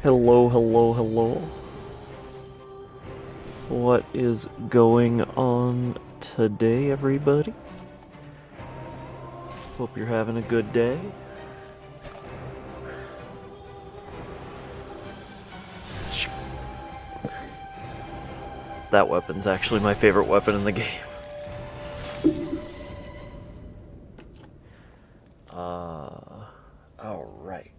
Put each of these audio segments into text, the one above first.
Hello, hello, hello. What is going on today, everybody? Hope you're having a good day. That weapon's actually my favorite weapon in the game. Alright.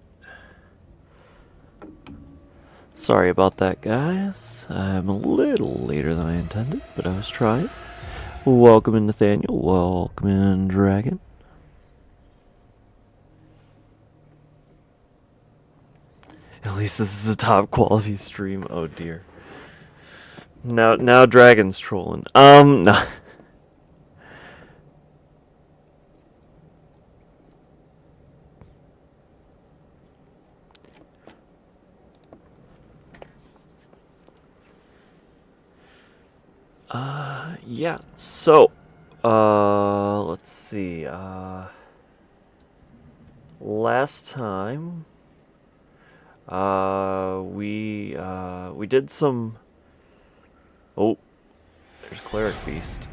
Sorry about that, guys. I'm a little later than I intended, but I was trying. Welcome in, Nathaniel. Welcome in, Dragon. At least this is a top quality stream. Oh dear. Now Dragon's trolling. No. Yeah, so, let's see, last time, we did some, oh, there's Cleric Beast.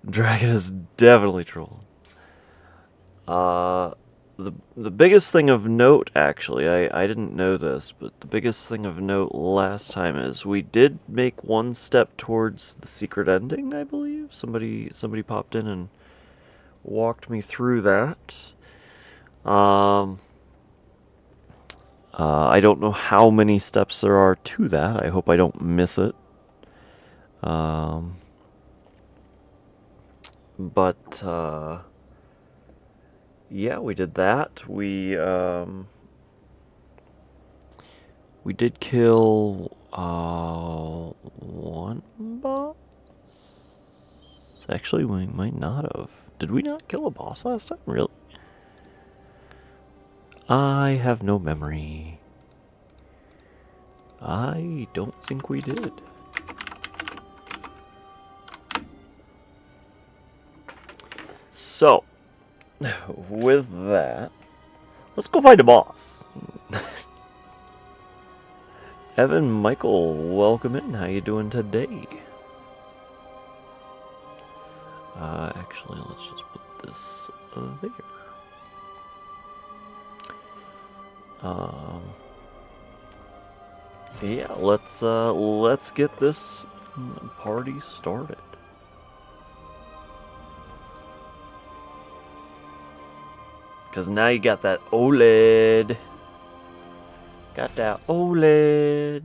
Dragon is definitely trolling. The biggest thing of note, actually, I didn't know this, but the biggest thing of note last time is we did make one step towards the secret ending, I believe. Somebody popped in and walked me through that. I don't know how many steps there are to that. I hope I don't miss it. Yeah, we did that. We did kill one boss. Actually, we might not have. Did we not kill a boss last time? Really? I have no memory. I don't think we did. So, with that, let's go find a boss. Evan Michael, welcome in. How you doing today? Actually, let's just put this there. Yeah, let's get this party started. Because now you got that OLED. Got that OLED.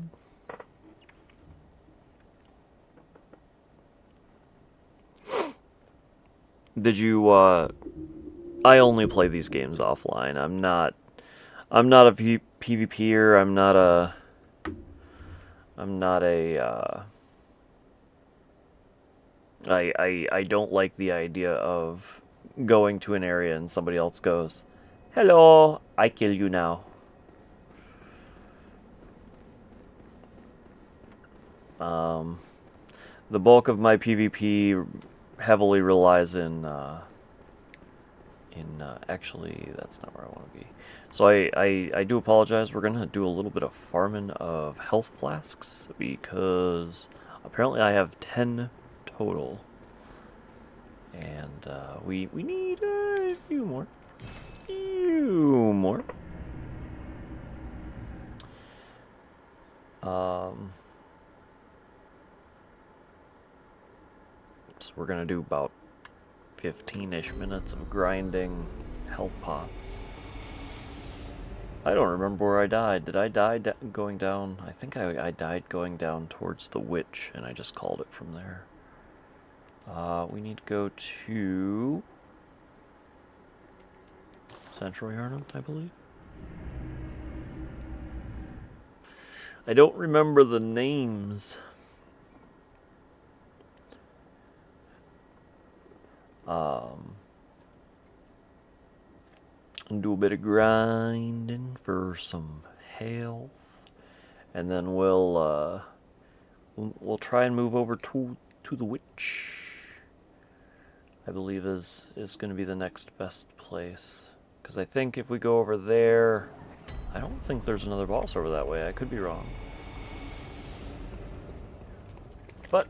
Did you, I only play these games offline. I'm not a PvPer. I'm not a, I don't like the idea of going to an area and somebody else goes, "Hello, I kill you now." The bulk of my PvP heavily relies in actually, that's not where I want to be. So I do apologize. We're gonna do a little bit of farming of health flasks because apparently I have 10 total, and we need a few more. So we're gonna do about 15-ish minutes of grinding health pots. I don't remember where I died. Did I die going down? I think I died going down towards the witch, and I just called it from there. We need to go to Central Yarnum, I believe. I don't remember the names. And do a bit of grinding for some health, and then we'll try and move over to the witch. I believe is going to be the next best place, Because I think if we go over there... I don't think there's another boss over that way. I could be wrong. But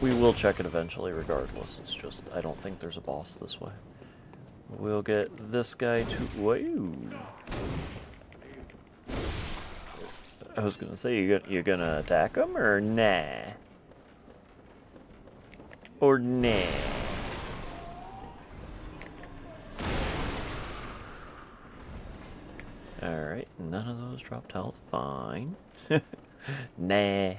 we will check it eventually regardless. It's just, I don't think there's a boss this way. We'll get this guy to... Whoa! I was gonna say, you're gonna attack him, or nah? Or nah? Alright, none of those dropped health. Fine. Nah.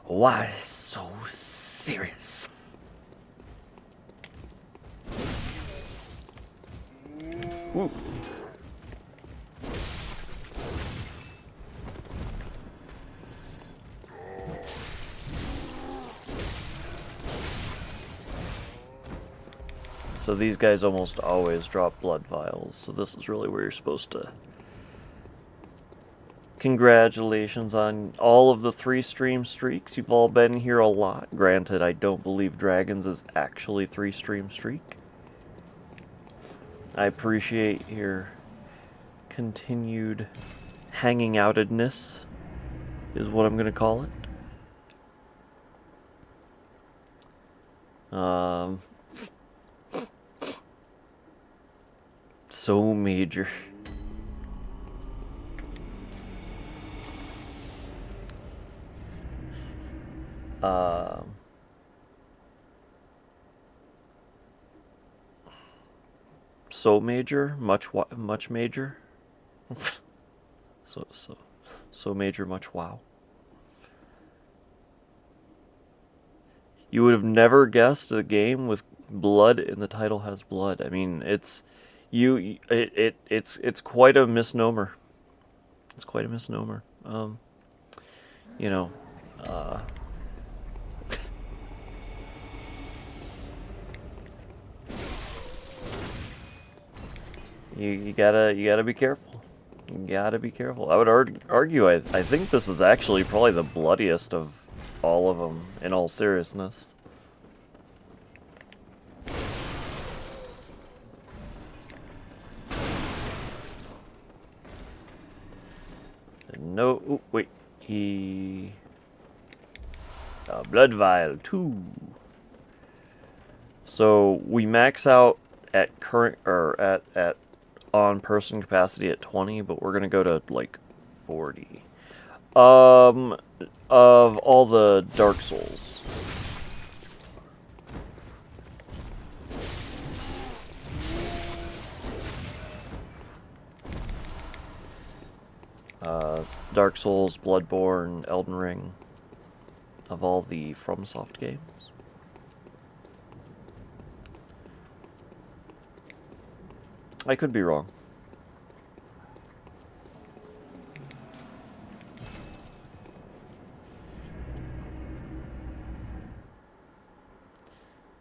Why so serious? Ooh. So these guys almost always drop blood vials, so this is really where you're supposed to... Congratulations on all of the 3 stream streaks. You've all been here a lot. Granted, I don't believe Dragons is actually 3 stream streak. I appreciate your continued hanging outedness, is what I'm gonna call it. So major. So major, much major. so major, much wow. You would have never guessed a game with blood in the title has blood. I mean, it's quite a misnomer. It's quite a misnomer. You know, you gotta be careful. You gotta be careful. I would argue I think this is actually probably the bloodiest of all of them, in all seriousness. No, ooh, wait, blood vial 2. So we max out at current, or at on person capacity at 20, but we're gonna go to like 40. Of all the Dark Souls. Dark Souls, Bloodborne, Elden Ring, of all the FromSoft games. I could be wrong.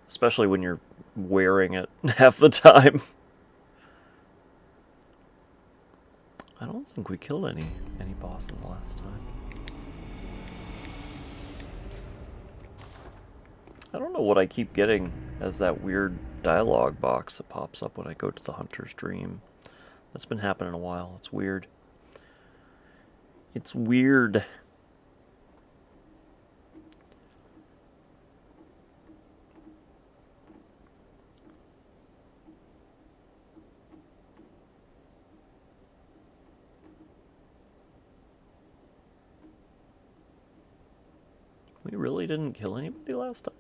Especially when you're wearing it half the time. I don't think we killed any bosses last time. I don't know what I keep getting as that weird dialogue box that pops up when I go to the Hunter's Dream. That's been happening a while. It's weird. It's weird. We really didn't kill anybody last time.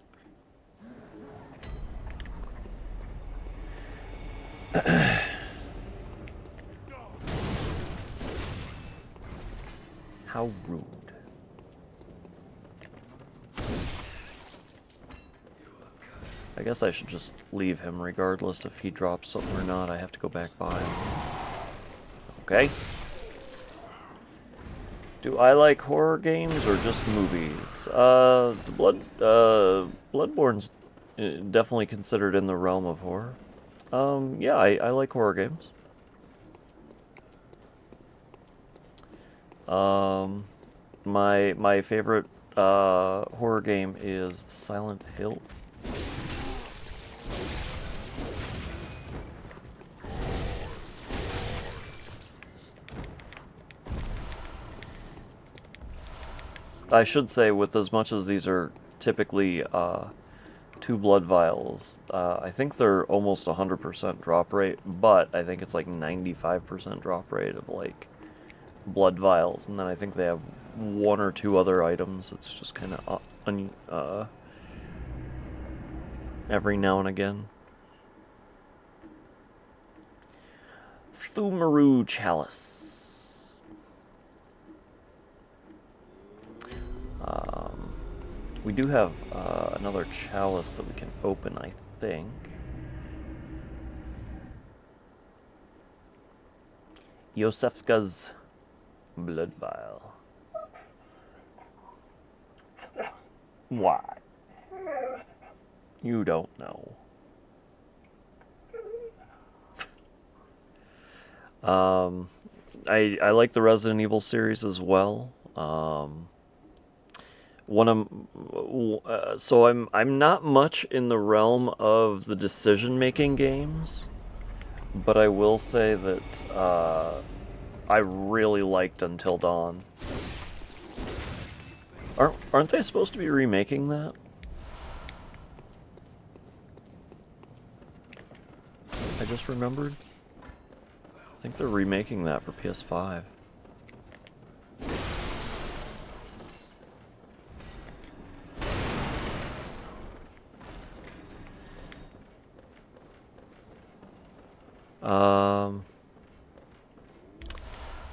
How rude. I guess I should just leave him regardless if he drops something or not. I have to go back by him. Okay. Do I like horror games or just movies? Bloodborne's definitely considered in the realm of horror. Yeah, I like horror games. My favorite horror game is Silent Hill. I should say, with as much as these are typically 2 blood vials, I think they're almost 100% drop rate, but I think it's like 95% drop rate of like blood vials, and then I think they have 1 or 2 other items. It's just kind of every now and again. Thumaru Chalice. We do have another chalice that we can open, I think. Yosefka's blood vial. Why? You don't know. I like the Resident Evil series as well. So I'm not much in the realm of the decision-making games, but I will say that I really liked Until Dawn. Aren't they supposed to be remaking that? I just remembered. I think they're remaking that for PS5.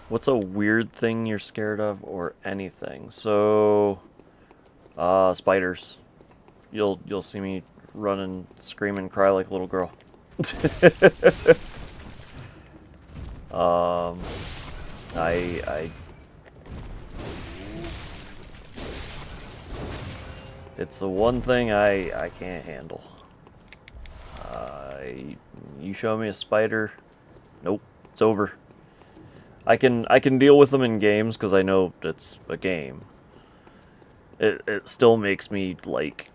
What's a weird thing you're scared of, or anything? So, spiders. You'll see me run and scream and cry like a little girl. It's the one thing I can't handle. You show me a spider, nope, it's over. I can deal with them in games because I know it's a game. It still makes me like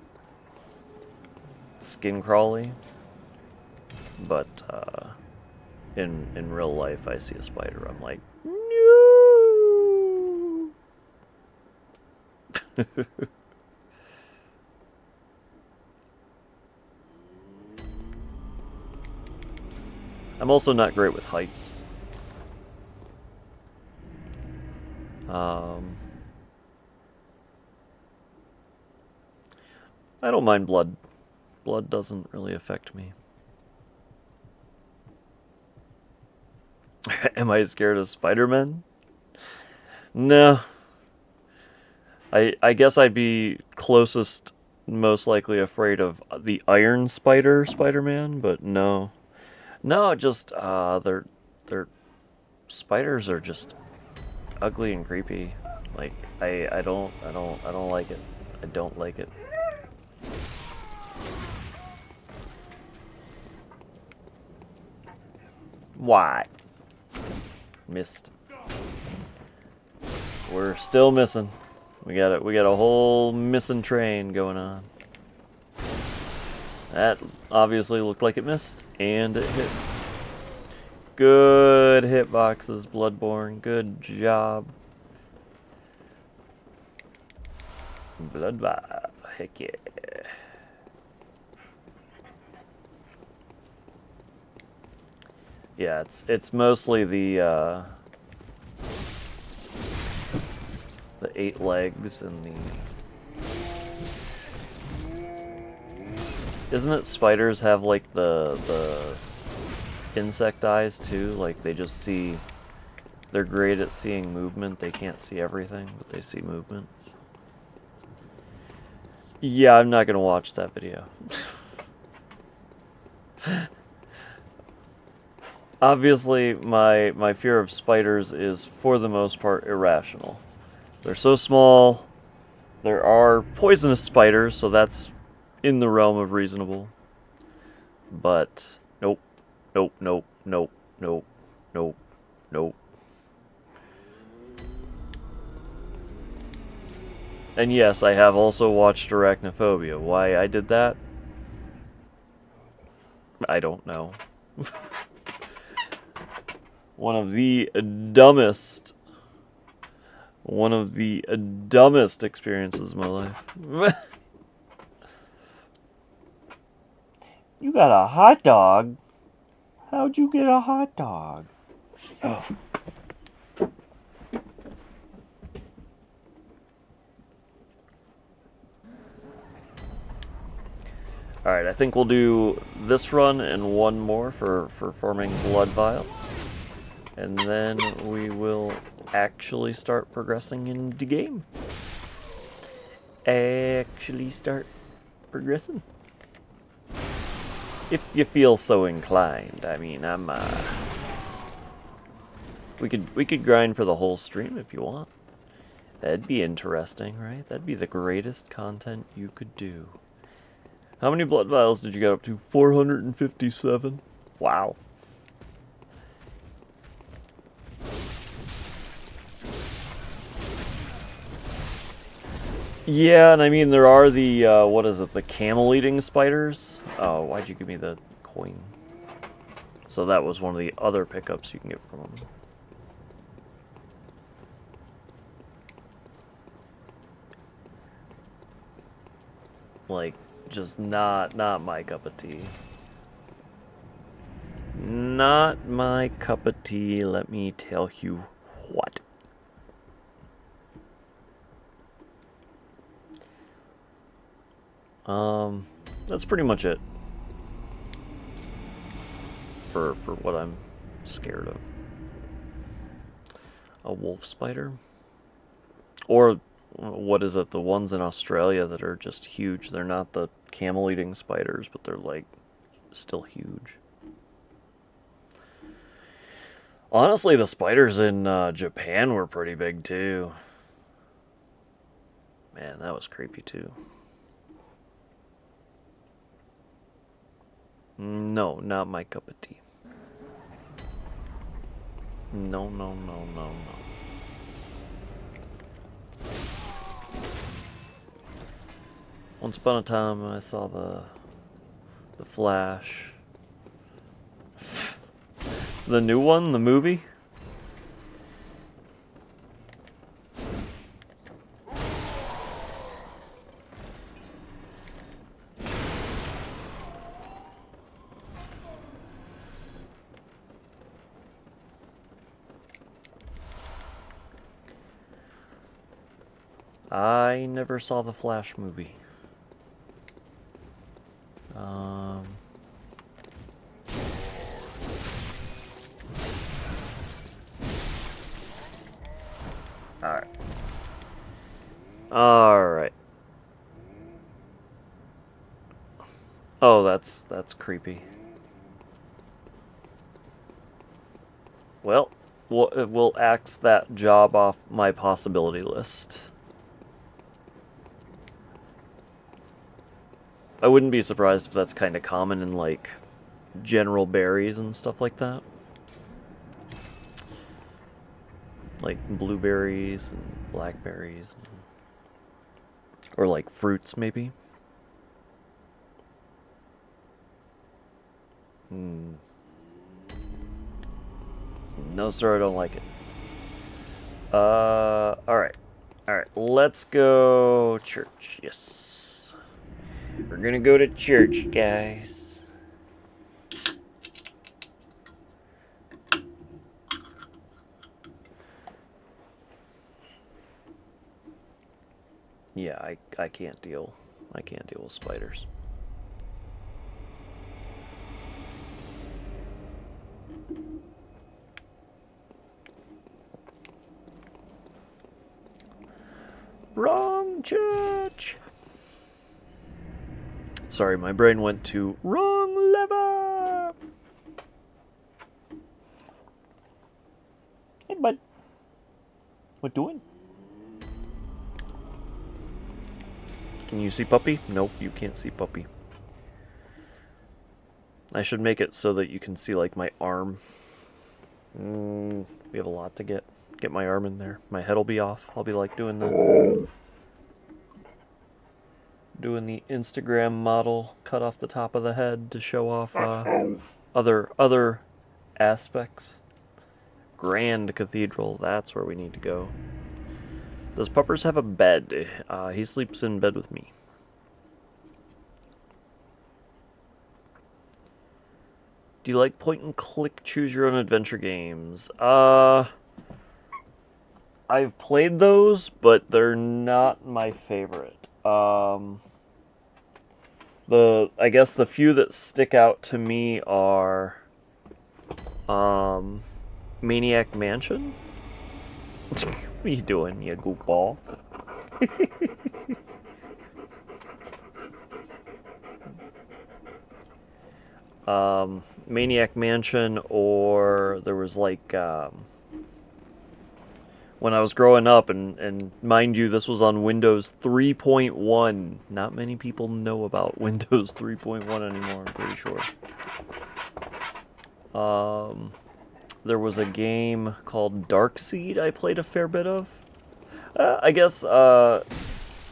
skin crawly, but in real life I see a spider, I'm like, no. I'm also not great with heights. I don't mind blood. Blood doesn't really affect me. Am I scared of Spider-Man? No. I guess I'd be closest, most likely afraid of the Iron Spider-Man, but no. No, just they're spiders are just ugly and creepy. Like I don't like it. I don't like it. Why? Missed. We're still missing. We got a whole missing train going on. That obviously looked like it missed, and it hit. Good hitboxes, Bloodborne. Good job. Blood vibe. Heck yeah. Yeah, it's mostly the 8 legs and the... Isn't it spiders have like the insect eyes too? Like they just see... They're great at seeing movement. They can't see everything, but they see movement. Yeah, I'm not gonna watch that video. Obviously, my fear of spiders is, for the most part, irrational. They're so small. There are poisonous spiders, so that's in the realm of reasonable. But, nope, nope, nope, nope, nope, nope, nope. And yes, I have also watched Arachnophobia. Why I did that? I don't know. One of the dumbest One of the dumbest experiences of my life. You got a hot dog? How'd you get a hot dog? Oh. Alright, I think we'll do this run and one more for forming blood vials. And then we will actually start progressing in the game. Actually start progressing. If you feel so inclined. I mean, we could grind for the whole stream if you want. That'd be interesting, right? That'd be the greatest content you could do. How many blood vials did you get up to? 457? Wow. Yeah, and I mean, there are the, what is it, the camel-eating spiders? Oh, why'd you give me the coin? So that was one of the other pickups you can get from them. Like, just not my cup of tea. Not my cup of tea, let me tell you what. That's pretty much it. For what I'm scared of. A wolf spider? Or, what is it, the ones in Australia that are just huge. They're not the camel-eating spiders, but they're, like, still huge. Honestly, the spiders in Japan were pretty big, too. Man, that was creepy, too. No, not my cup of tea. No, no, no, no, no. Once upon a time, I saw the Flash. The new one, the movie? I never saw the Flash movie. Alright. Alright. Oh, that's creepy. Well, we'll axe that job off my possibility list. I wouldn't be surprised if that's kind of common in, like, general berries and stuff like that. Like blueberries and blackberries. Or like fruits, maybe. No, sir, I don't like it. Alright. Alright, let's go church. Yes. We're gonna go to church, guys. Yeah, I can't deal. I can't deal with spiders. Wrong church! Sorry, my brain went to wrong lever! Hey, bud. What doing? Can you see Puppy? Nope, you can't see Puppy. I should make it so that you can see, like, my arm. We have a lot to get my arm in there. My head will be off. I'll be, like, doing the Instagram model, cut off the top of the head to show off other aspects. Grand Cathedral, that's where we need to go. Does Puppers have a bed? He sleeps in bed with me. Do you like point-and-click choose-your-own-adventure games? I've played those, but they're not my favorite. I guess the few that stick out to me are Maniac Mansion. What are you doing, you goofball? Maniac Mansion, or there was like when I was growing up, and mind you, this was on Windows 3.1. Not many people know about Windows 3.1 anymore, I'm pretty sure. There was a game called Darkseed I played a fair bit of. I guess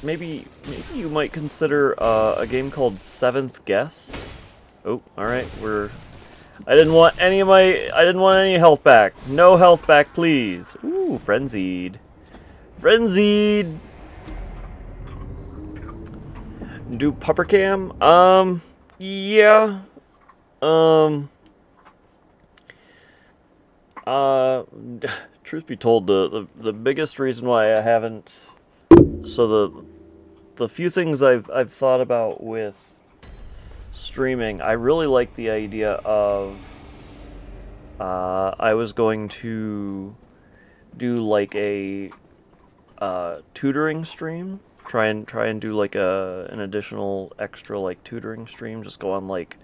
maybe you might consider a game called Seventh Guest. Oh, all right, I didn't want any health back. No health back, please. Ooh, frenzied. Frenzied. Do pupper cam? Yeah. Truth be told, the biggest reason why I haven't, so the few things I've thought about with streaming, I really like the idea of I was going to do like a tutoring stream, try and do like an additional extra like tutoring stream, just go on like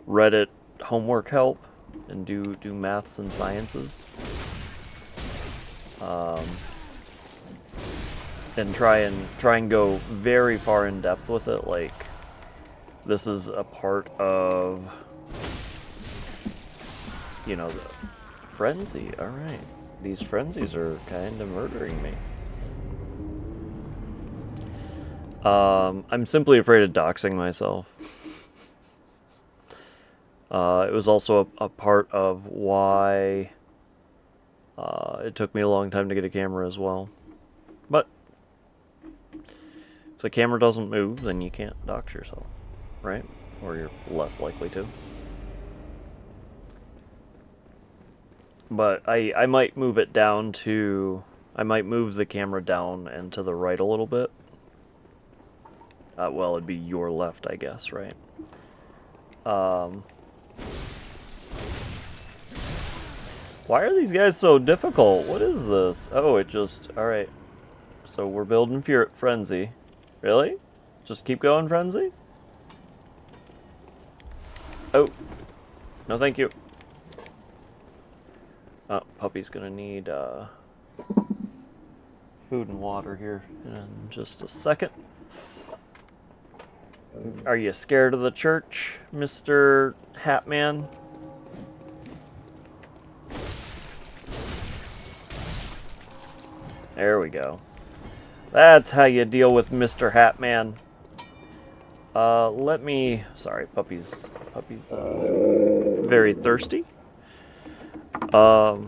Reddit homework help and do maths and sciences, and try and go very far in depth with it. Like, this is a part of, you know, the frenzy. All right, these frenzies are kind of murdering me. I'm simply afraid of doxing myself. It was also a part of why it took me a long time to get a camera as well. But if the camera doesn't move, then you can't dox yourself, right? Or you're less likely to. But I might move it down to... I might move the camera down and to the right a little bit. Well, it'd be your left, I guess, right? Why are these guys so difficult? What is this? Oh, it just... Alright. So we're building Frenzy. Really? Just keep going, Frenzy? Oh. No, thank you. Oh, Puppy's gonna need food and water here in just a second. Are you scared of the church, Mr. Hatman? There we go. That's how you deal with Mr. Hatman. Let me... Sorry, Puppy's very thirsty. But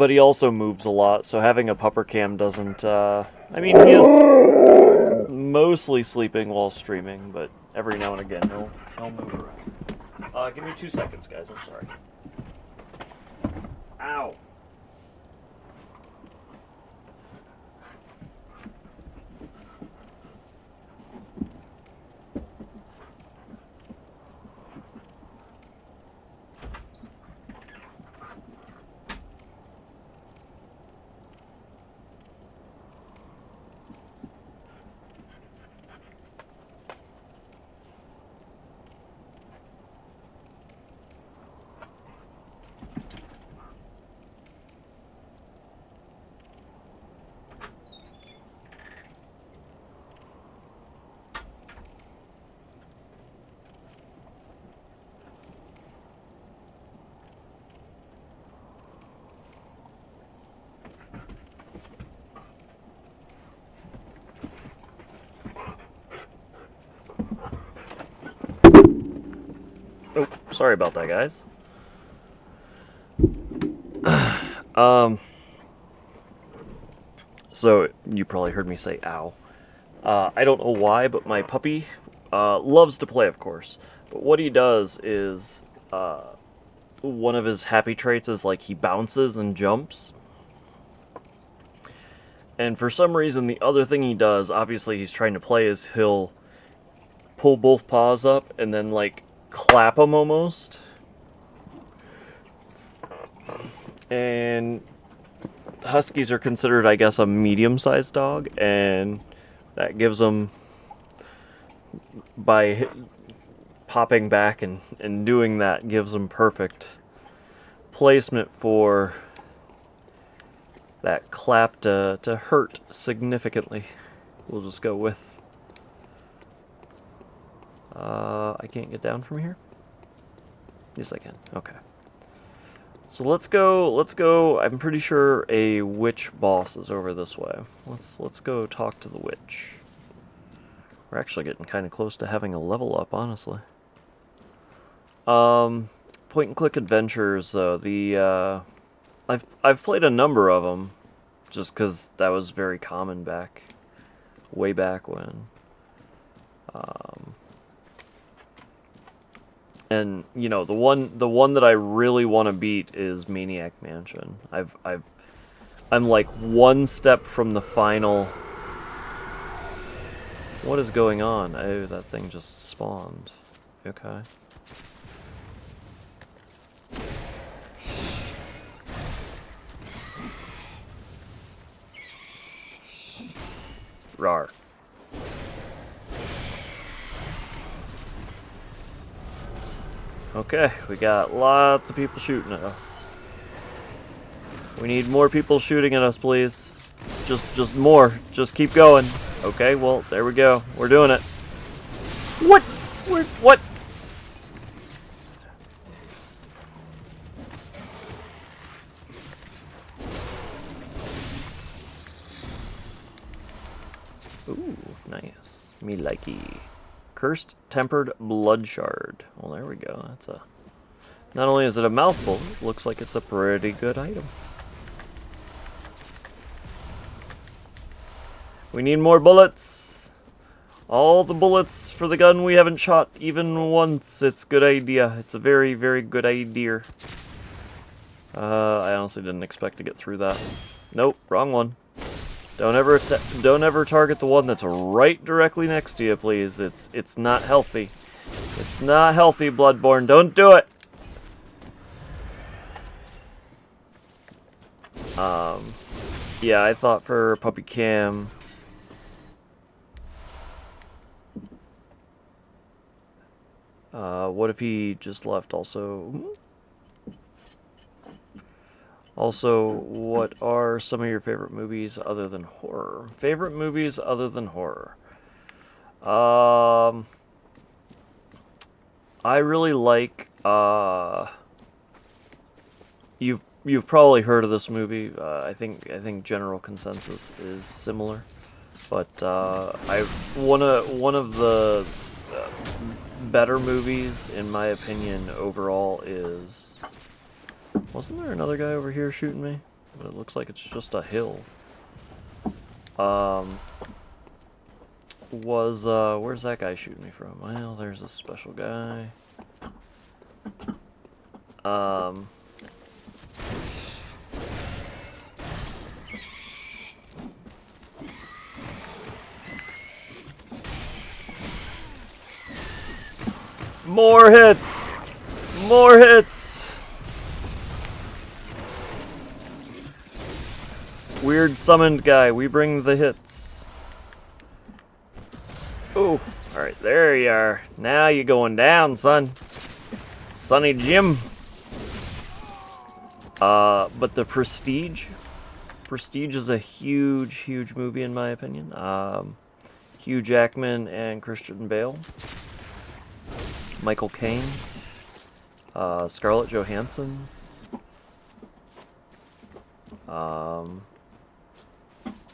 he also moves a lot, so having a pupper cam doesn't... I mean, he is mostly sleeping while streaming, but every now and again he'll move around. Give me 2 seconds, guys. I'm sorry. Ow. Oh, sorry about that, guys. so you probably heard me say ow. I don't know why, but my puppy loves to play, of course. But what he does is, one of his happy traits is, like, he bounces and jumps. And for some reason, the other thing he does, obviously he's trying to play, is he'll pull both paws up and then, like, clap them almost. And Huskies are considered, I guess, a medium-sized dog, and that gives them, by popping back and doing that, gives them perfect placement for that clap to hurt significantly. We'll just go with. I can't get down from here? Yes, I can. Okay. So let's go, I'm pretty sure a witch boss is over this way. Let's go talk to the witch. We're actually getting kind of close to having a level up, honestly. Point and click adventures, though, I've played a number of them, just because that was very common way back when. And you know, the one that I really want to beat is Maniac Mansion. I'm like one step from the final. What is going on? Oh, that thing just spawned. Okay. Rawr. Okay, we got lots of people shooting at us. We need more people shooting at us, please. Just more. Just keep going. Okay, well, there we go. We're doing it. What? What? Ooh, nice. Me likey. Cursed Tempered Blood Shard. Well, there we go. That's a. Not only is it a mouthful, it looks like it's a pretty good item. We need more bullets. All the bullets for the gun we haven't shot even once. It's a good idea. It's a very, very good idea. I honestly didn't expect to get through that. Nope, wrong one. Don't ever target the one that's right directly next to you, please. It's not healthy. It's not healthy, Bloodborne. Don't do it. Yeah, I thought for Puppy Cam. What if he just left also? Also, what are some of your favorite movies other than horror? Favorite movies other than horror? I really like, you've probably heard of this movie. I think general consensus is similar. But one of the better movies, in my opinion, overall is. Wasn't there another guy over here shooting me? But it looks like it's just a hill. Where's that guy shooting me from? Well, there's a special guy. More hits! More hits! Weird summoned guy, we bring the hits. Ooh, alright, there you are. Now you're going down, son. Sonny Jim. But the Prestige is a huge, huge movie in my opinion. Hugh Jackman and Christian Bale. Michael Caine. Scarlett Johansson.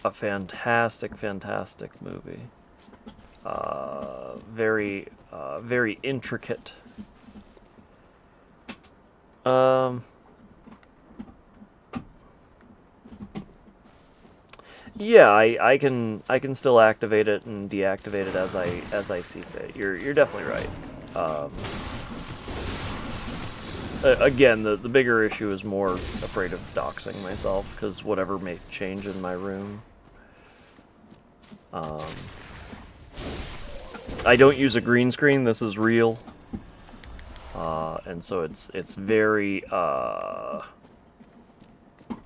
A fantastic, fantastic movie. Very, very intricate. Yeah, I can still activate it and deactivate it as I see fit. You're definitely right. Again, the bigger issue is more afraid of doxing myself, because whatever may change in my room. I don't use a green screen. This is real, and so it's very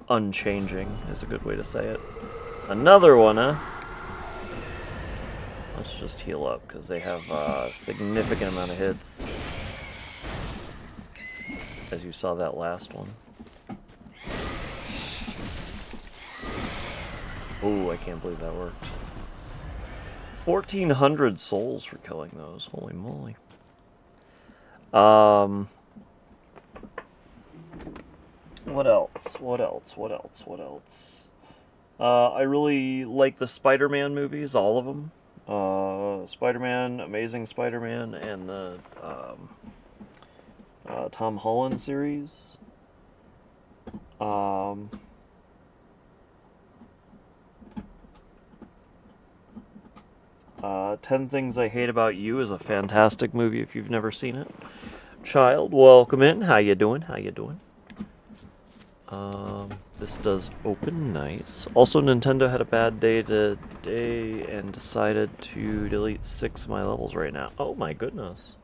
unchanging is a good way to say it. Another one, huh? Let's just heal up, because they have a significant amount of hits. As you saw that last one. Oh, I can't believe that worked. 1,400 souls for killing those. Holy moly. What else? What else? What else? What else? I really like the Spider-Man movies, all of them. Spider-Man, Amazing Spider-Man, and the Tom Holland series. 10 Things I Hate About You is a fantastic movie if you've never seen it. Child, welcome in. How you doing? How you doing? This does open nice. Also, Nintendo had a bad day today and decided to delete 6 of my levels right now. Oh my goodness.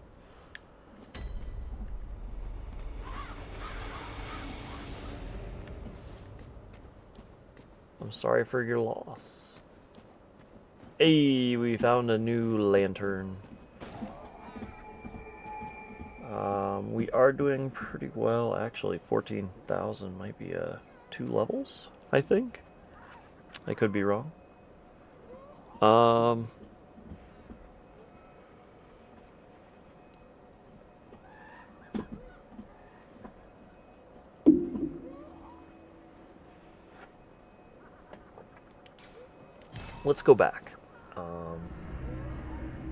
I'm sorry for your loss. Hey, we found a new lantern. We are doing pretty well. Actually, 14,000 might be 2 levels, I think. I could be wrong. Let's go back.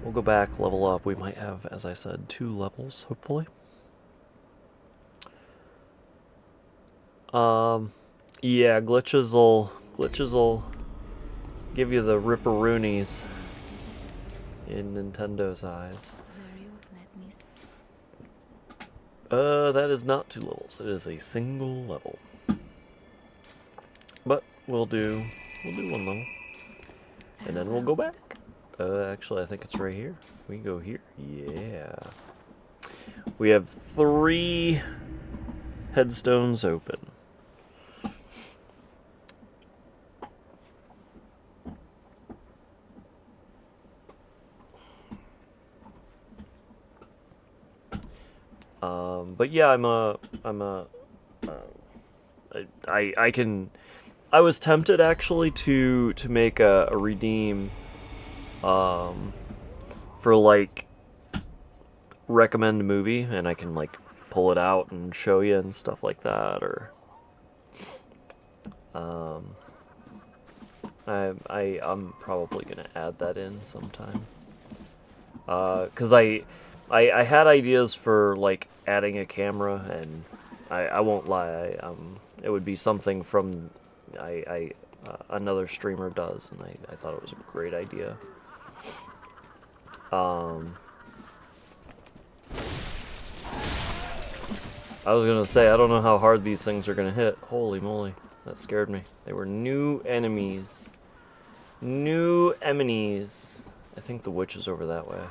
We'll go back, level up. We might have, as I said, 2 levels, hopefully. Yeah, glitches will give you the ripperoonies in Nintendo's eyes. That is not 2 levels. It is a single level. But we'll do 1 level. And then we'll go back. Actually, I think it's right here. We can go here. Yeah. We have 3 headstones open. But yeah, I was tempted actually to make a redeem, for like recommend movie, and I can like pull it out and show you and stuff like that, or I'm probably gonna add that in sometime, cause I had ideas for like adding a camera, and I won't lie, it would be something from another streamer does, and I thought it was a great idea. I was gonna say, I don't know how hard these things are gonna hit. Holy moly, that scared me. They were new enemies. New enemies. I think the witch is over that way.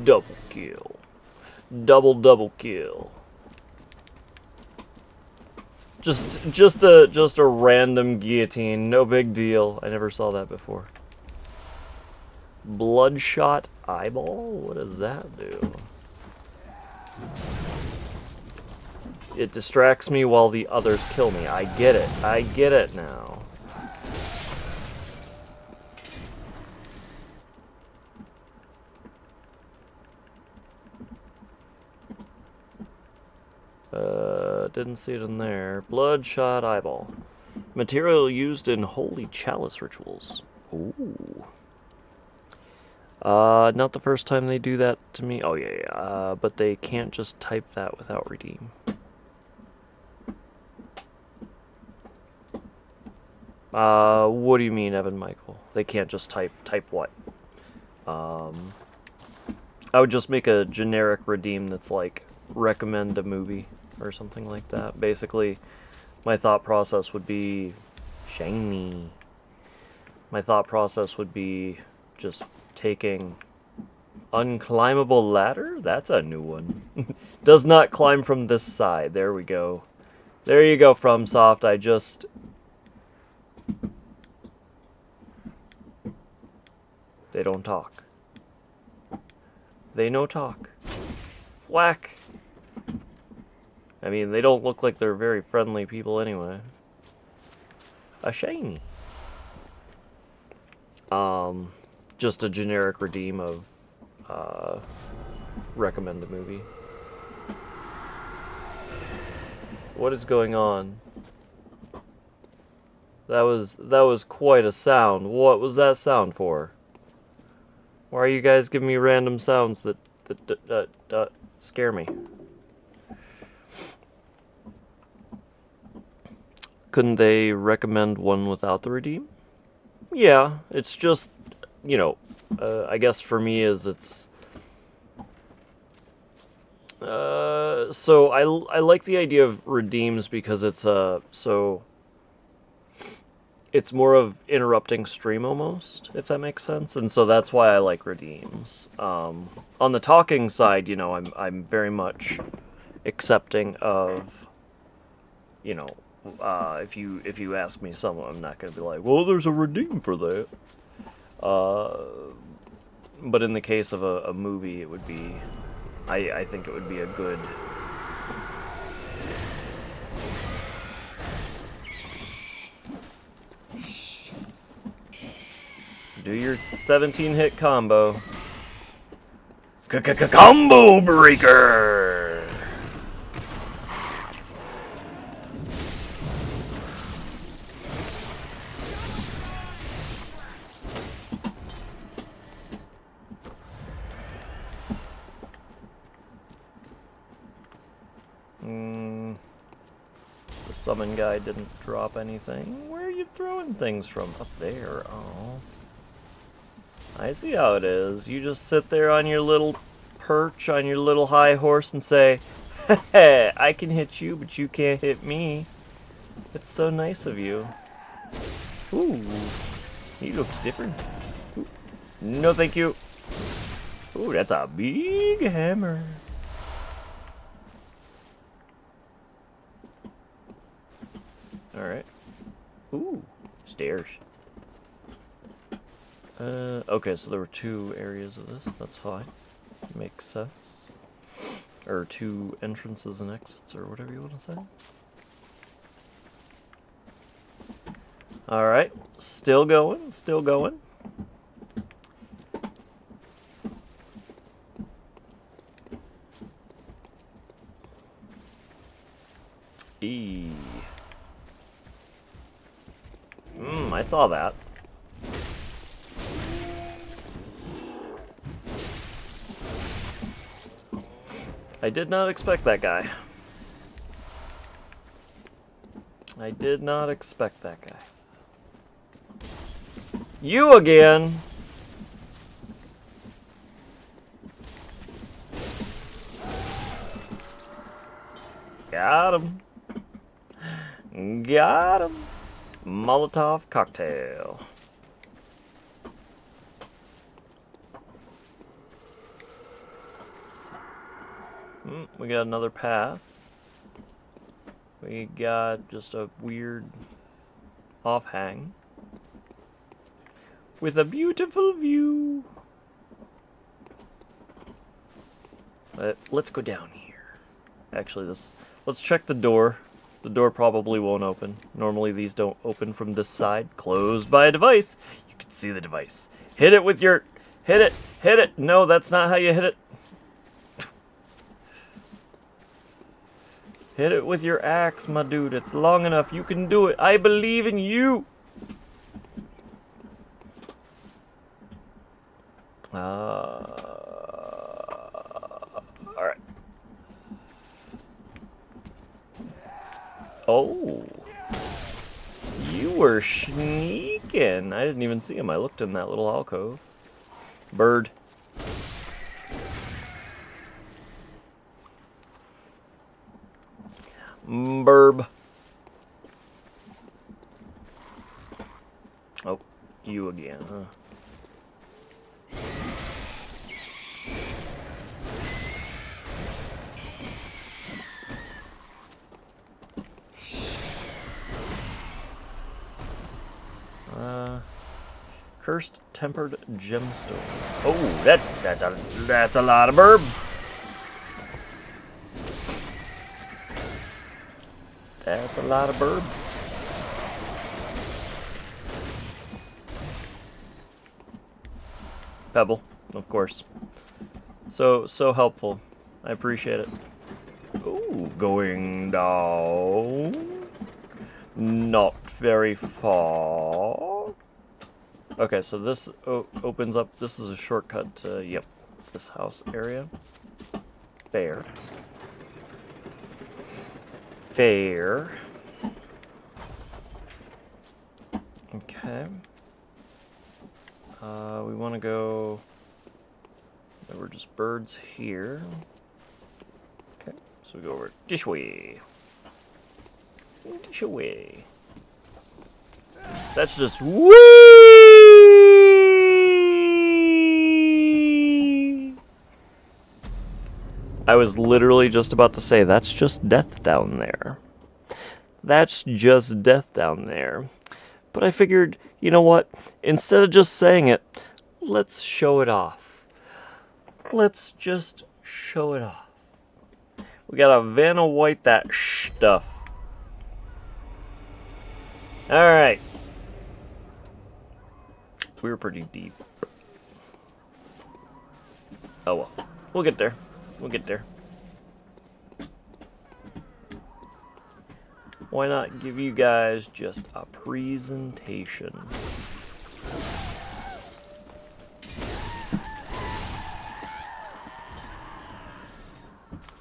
Double kill. Double kill. Just a random guillotine, no big deal. I never saw that before. Bloodshot eyeball? What does that do? It distracts me while the others kill me. I get it. I get it now. Didn't see it in there. Bloodshot eyeball. Material used in holy chalice rituals. Ooh. Not the first time they do that to me. Oh, yeah. But they can't just type that without redeem. What do you mean, Evan Michael? They can't just type what? I would just make a generic redeem that's like, recommend a movie, or something like that. Basically, my thought process would be, shiny. My thought process would be just taking unclimbable ladder? That's a new one. Does not climb from this side. There we go. There you go, FromSoft. I just... They don't talk. They no talk. Whack! I mean, they don't look like they're very friendly people anyway. A shiny. Just a generic redeem of, recommend a movie. What is going on? That was quite a sound. What was that sound for? Why are you guys giving me random sounds that scare me? Couldn't they recommend one without the redeem? Yeah, it's just, you know, I guess for me is it's... so I like the idea of redeems because it's, so... It's more of interrupting stream almost, if that makes sense, and so that's why I like redeems. On the talking side, you know, I'm very much accepting of, you know, if you ask me something, I'm not gonna be like, well, there's a redeem for that. But in the case of a movie, it would be, I think it would be a good. Do your 17-hit combo. Combo breaker! The summon guy didn't drop anything. Where are you throwing things from? Up there. Oh. I see how it is. You just sit there on your little perch, on your little high horse, and say, hey, I can hit you, but you can't hit me. It's so nice of you. Ooh, he looks different. Ooh. No, thank you. Ooh, that's a big hammer. Alright. Ooh, stairs. Okay, so there were two areas of this. That's fine. Makes sense. Or two entrances and exits, or whatever you want to say. Alright, still going, still going. I saw that. I did not expect that guy. I did not expect that guy. You again! Got him. Got him. Molotov cocktail. We got another path. We got just a weird offhang with a beautiful view. Let's go down here. Actually, let's check the door. The door probably won't open. Normally these don't open from this side. Closed by a device. You can see the device. Hit it with your... Hit it! Hit it! No, that's not how you hit it. Hit it with your axe, my dude. It's long enough. You can do it. I believe in you. Alright. Oh. You were sneaking. I didn't even see him. I looked in that little alcove. Bird. Burb. Oh, you again, huh? Cursed tempered gemstone. Oh, that's a lot of burb. That's a lot of burb. Pebble, of course. So helpful. I appreciate it. Ooh, going down. Not very far. Okay, so this opens up. This is a shortcut to, yep, this house area. Fair. Fair. Okay. We want to go. There were just birds here. Okay, so we go over this way. This way. That's just whee! I was literally just about to say, that's just death down there. That's just death down there. But I figured, you know what? Instead of just saying it, let's show it off. Let's just show it off. We got a Vanna White that stuff. Alright. We were pretty deep. Oh well. We'll get there. We'll get there. Why not give you guys just a presentation?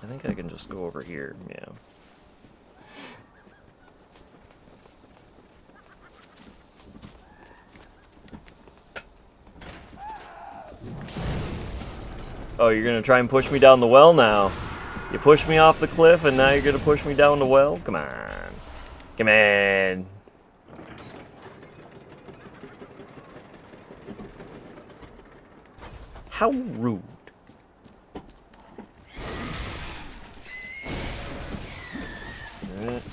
I think I can just go over here, yeah. Oh, you're gonna try and push me down the well now. You pushed me off the cliff and now you're gonna push me down the well? Come on. Come on. How rude. Alright.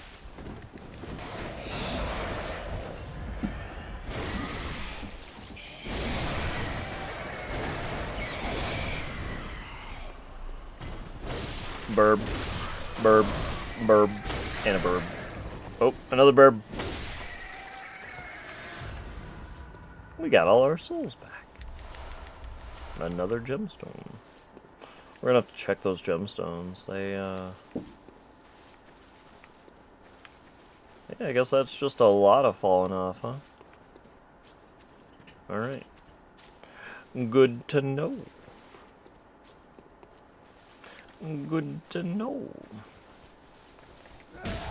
Burb, burb, burb, and a burb. Oh, another burb. We got all our souls back. Another gemstone. We're gonna have to check those gemstones. They, yeah, I guess that's just a lot of falling off, huh? Alright. Good to know. Good to know.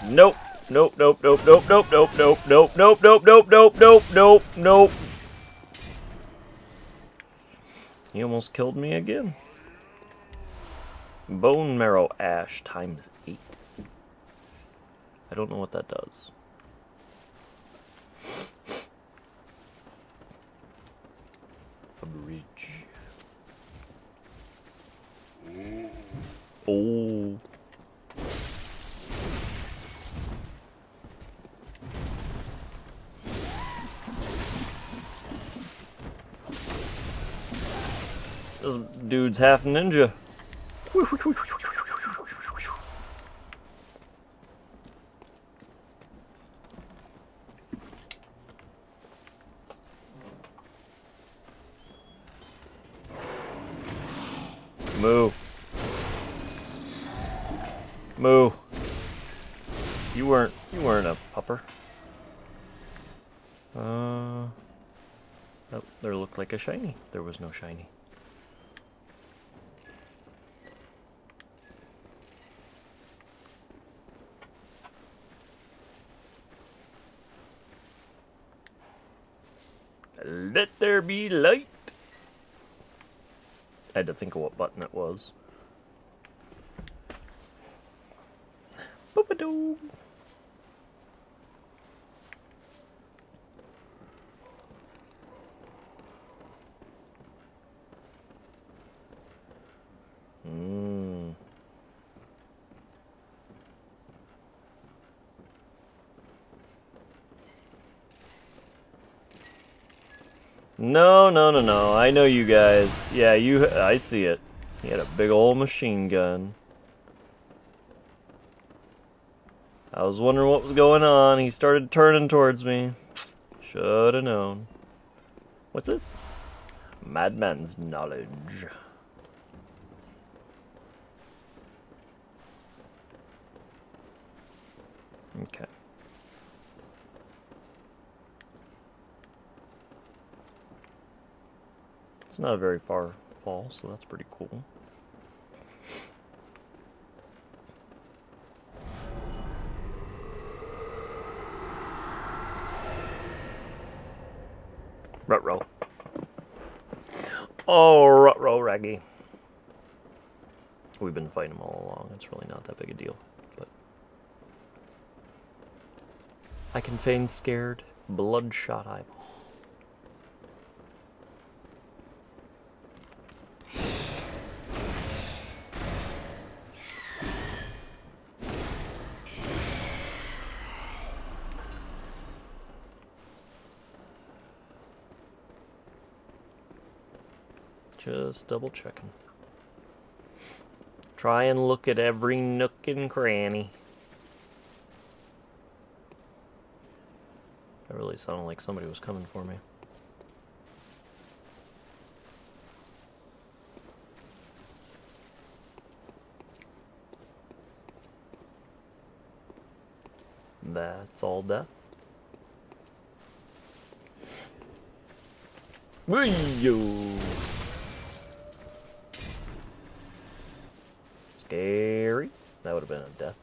Nope. Nope, nope, nope, nope, nope, nope, nope, nope, nope, nope, nope, nope, nope, nope, nope. He almost killed me again. Bone marrow ash times 8. I don't know what that does. A bridge. Oh. This dude's half ninja. Moo. Moo. You weren't a pupper. Oh, there looked like a shiny. There was no shiny. Let there be light. I had to think of what button it was. Boop-a-doo. No, no, no, no. I know you guys. Yeah, I see it. He had a big old machine gun. I was wondering what was going on. He started turning towards me. Should have known. What's this? Madman's knowledge. Okay. It's not a very far fall, so that's pretty cool. Ruh-roh. Oh, ruh-roh, Raggy. We've been fighting them all along. It's really not that big a deal. But I can feign scared. Bloodshot eyeball. Just double checking. Try and look at every nook and cranny. That really sounded like somebody was coming for me. That's all death. Wee-yo! Scary. That would have been a death.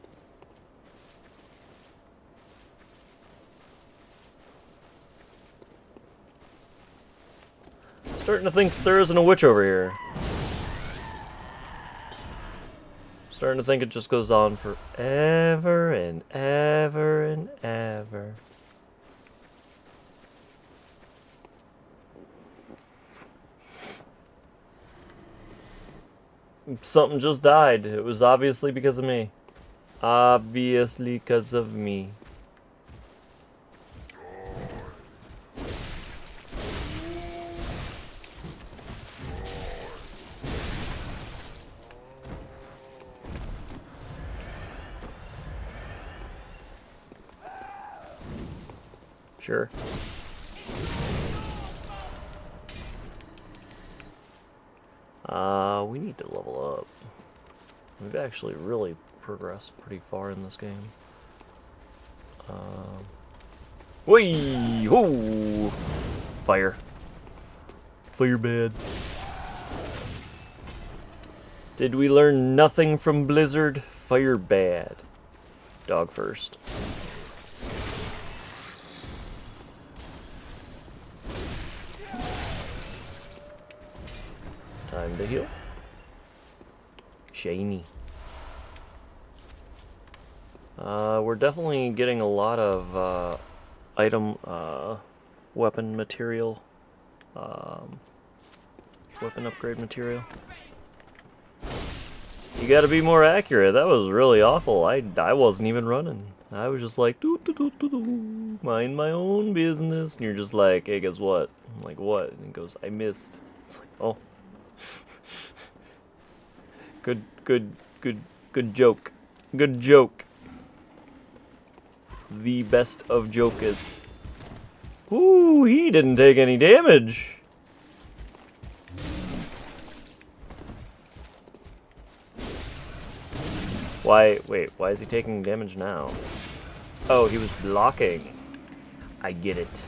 Starting to think there isn't a witch over here. Starting to think it just goes on forever and ever and ever. Something just died. It was obviously because of me. Obviously because of me. Sure. We need to level up. We've actually really progressed pretty far in this game. Whee! Whoo! Fire. Fire bad. Did we learn nothing from Blizzard? Fire bad. Dog first. Time to heal. Shiny. We're definitely getting a lot of weapon material, weapon upgrade material. You gotta be more accurate. That was really awful. I wasn't even running. I was just like, doo, doo, doo, doo, doo, mind my own business. And you're just like, hey, guess what? I'm like, what? And he goes, I missed. It's like, oh. Good joke. Good joke. The best of jokers. Ooh, he didn't take any damage. Why, wait, why is he taking damage now? Oh, he was blocking. I get it.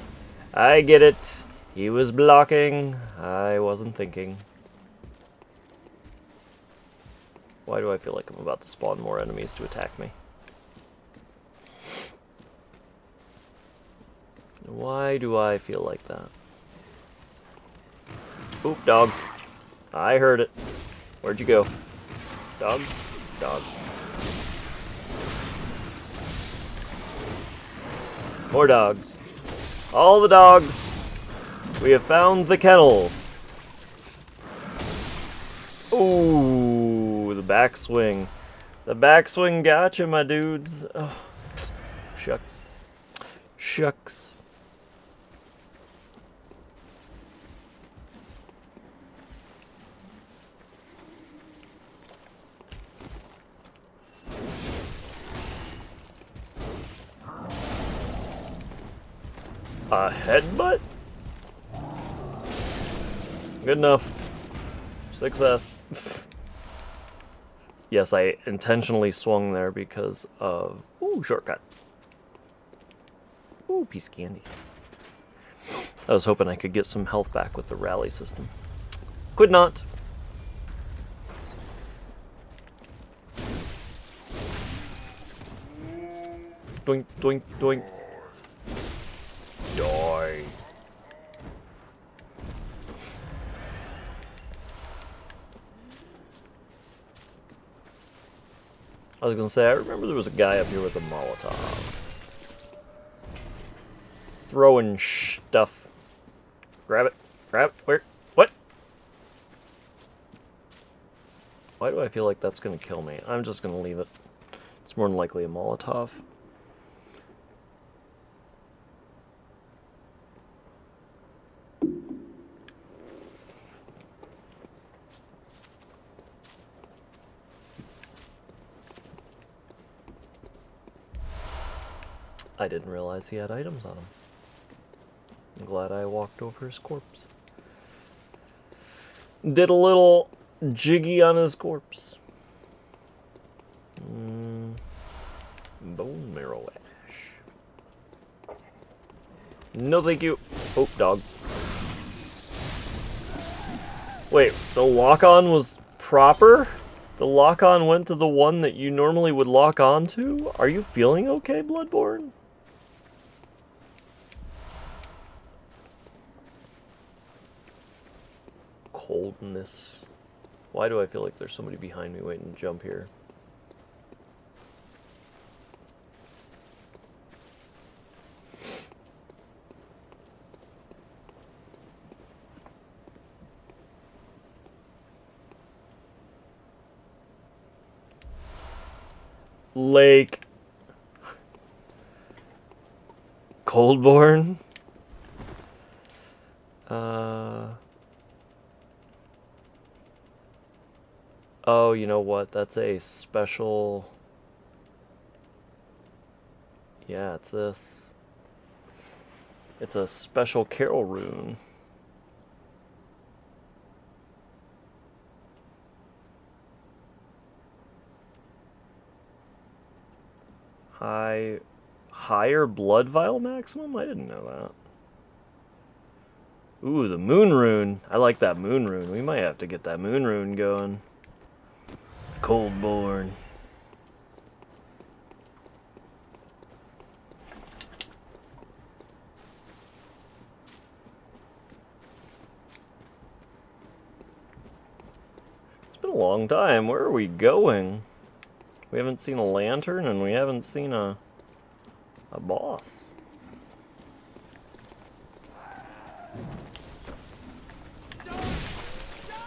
I get it. He was blocking. I wasn't thinking. Why do I feel like I'm about to spawn more enemies to attack me? Why do I feel like that? Oop, dogs. I heard it. Where'd you go? Dogs? Dogs. More dogs. All the dogs! We have found the kennel! Ooh, the backswing. The backswing gotcha, my dudes. Oh, shucks. Shucks. A headbutt? Good enough. Success. Yes, I intentionally swung there because of... Ooh, shortcut. Ooh, piece of candy. I was hoping I could get some health back with the rally system. Could not. Doink, doink, doink. Die. I was gonna say, I remember there was a guy up here with a Molotov. Throwing stuff. Grab it. Grab it. Where? What? Why do I feel like that's gonna kill me? I'm just gonna leave it. It's more than likely a Molotov. I didn't realize he had items on him. I'm glad I walked over his corpse. Did a little jiggy on his corpse. Bone marrow ash. No thank you. Oh, dog. Wait, the lock-on was proper? The lock-on went to the one that you normally would lock on to? Are you feeling okay, Bloodborne? Coldness. Why do I feel like there's somebody behind me waiting to jump here? Lake. Coldborn? Oh, you know what? That's a special... Yeah, it's this. It's a special Carol rune. Higher blood vial maximum? I didn't know that. Ooh, the moon rune. I like that moon rune. We might have to get that moon rune going. Coldborn. It's been a long time. Where are we going? We haven't seen a lantern and we haven't seen a boss.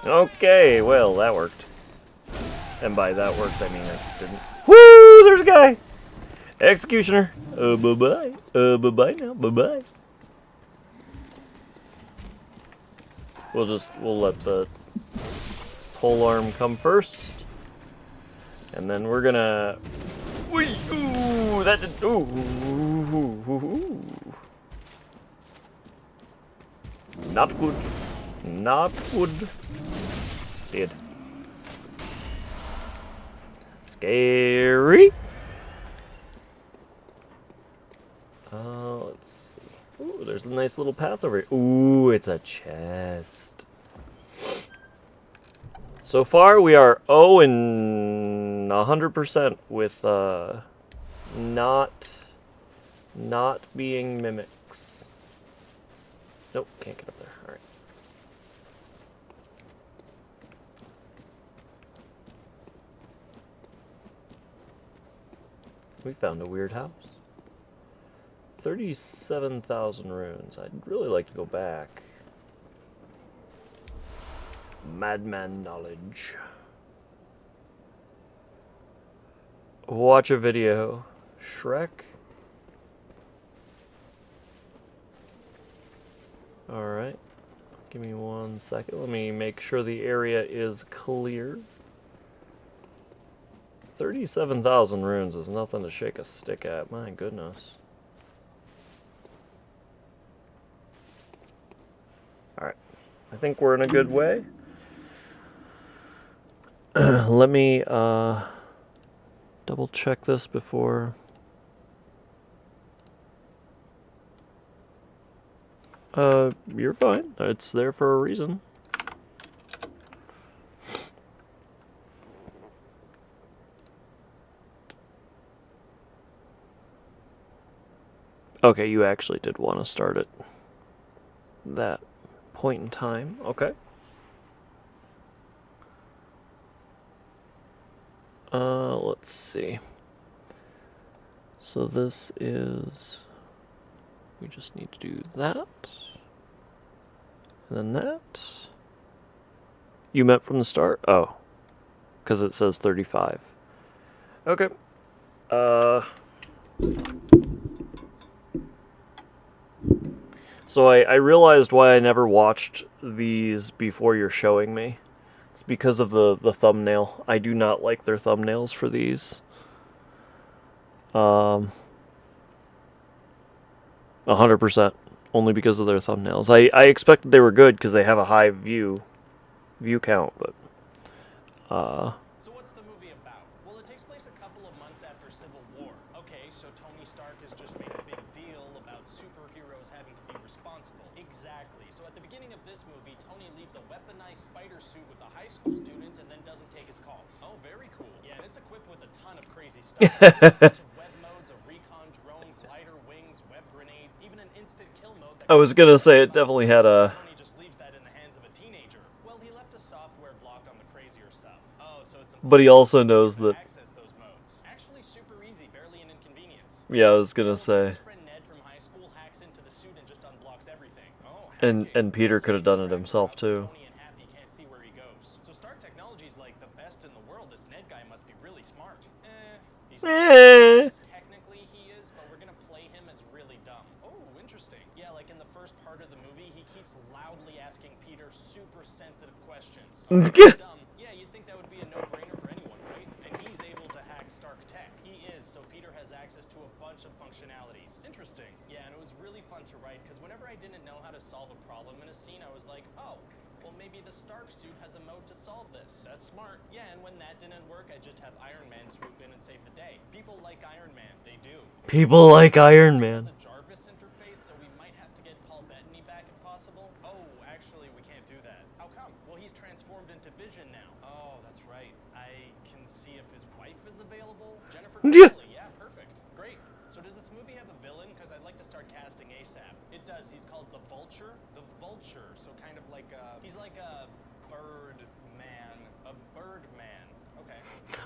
Okay, well, that worked. And by that worked, I mean it didn't. Woo! There's a guy! Executioner! Bye-bye. Bye-bye now. Bye-bye. We'll let the pole arm come first. And then we're gonna... Ooh, that did... Ooh. Not good. Not good. Dead. Scary. Let's see. Ooh, there's a nice little path over here. Ooh, it's a chest. So far, we are 0 and 100% with not being mimics. Nope, can't get up there. All right. We found a weird house. 37,000 runes. I'd really like to go back. Madman knowledge. Watch a video. Shrek. Alright. Give me 1 second. Let me make sure the area is clear. 37,000 runes is nothing to shake a stick at. My goodness. Alright. I think we're in a good way. Let me double check this before. You're fine. It's there for a reason. Okay, you actually did want to start at that point in time. Okay. Let's see. So this is... We just need to do that. And then that. You meant from the start? Oh. Because it says 35. Okay. So I realized why I never watched these before you're showing me. It's because of the thumbnail. I do not like their thumbnails for these. 100%. Only because of their thumbnails. I expected they were good because they have a high view count, but... So what's the movie about? Well, it takes place a couple of months after Civil War. Okay, so Tony Stark has just made a big deal about superheroes having to be responsible. Exactly. So at the beginning of this movie, Tony leaves a weaponized spider suit with a high school student and then doesn't take his calls. Oh, very cool. Yeah, and it's equipped with a ton of crazy stuff. A bunch of web modes, a recon drone, glider wings, web grenades, even an instant kill mode that I was gonna say it definitely had a... Tony just leaves that in the hands of a teenager. Well, he left a software block on the crazier stuff. Oh, so it's But he also knows that... access those modes. Actually super easy, barely an inconvenience. Yeah, I was gonna say... His friend Ned from high school hacks into the suit and just unblocks everything. Oh, And Peter could have done it himself too. Tony and Happy can't see where he goes. So Stark Technology's like the best in the world. This Ned guy must be really smart. He's technically he is, but we're gonna play him as really dumb. Oh, interesting. Yeah, like in the first part of the movie, he keeps loudly asking Peter super sensitive questions. Dumb. Yeah, you'd think that would be a no-brainer for anyone, right? And he's able to hack Stark Tech. He is, so Peter has access to a bunch of functionalities. Interesting. Yeah, and it was really fun to write, because whenever I didn't know how to solve a problem in a scene, I was like, oh, well, maybe the Stark suit has a mode to solve this. That's smart. Yeah, and when that didn't work, I just have Iron Man swoop in and save the day. People like Iron Man. They do. People like Iron Man. It's a Jarvis interface, so we might have to get Paul Bettany back if possible. Oh, actually, we can't do that. How come? Well, he's transformed into Vision now. Oh, that's right. I can see if his wife is available. Jennifer Connelly. Yeah, perfect. Great. So does this movie have a villain? Because I'd like to start casting ASAP. It does. He's called the Vulture. The Vulture. So kind of like he's like a bird man. A bird man. Okay.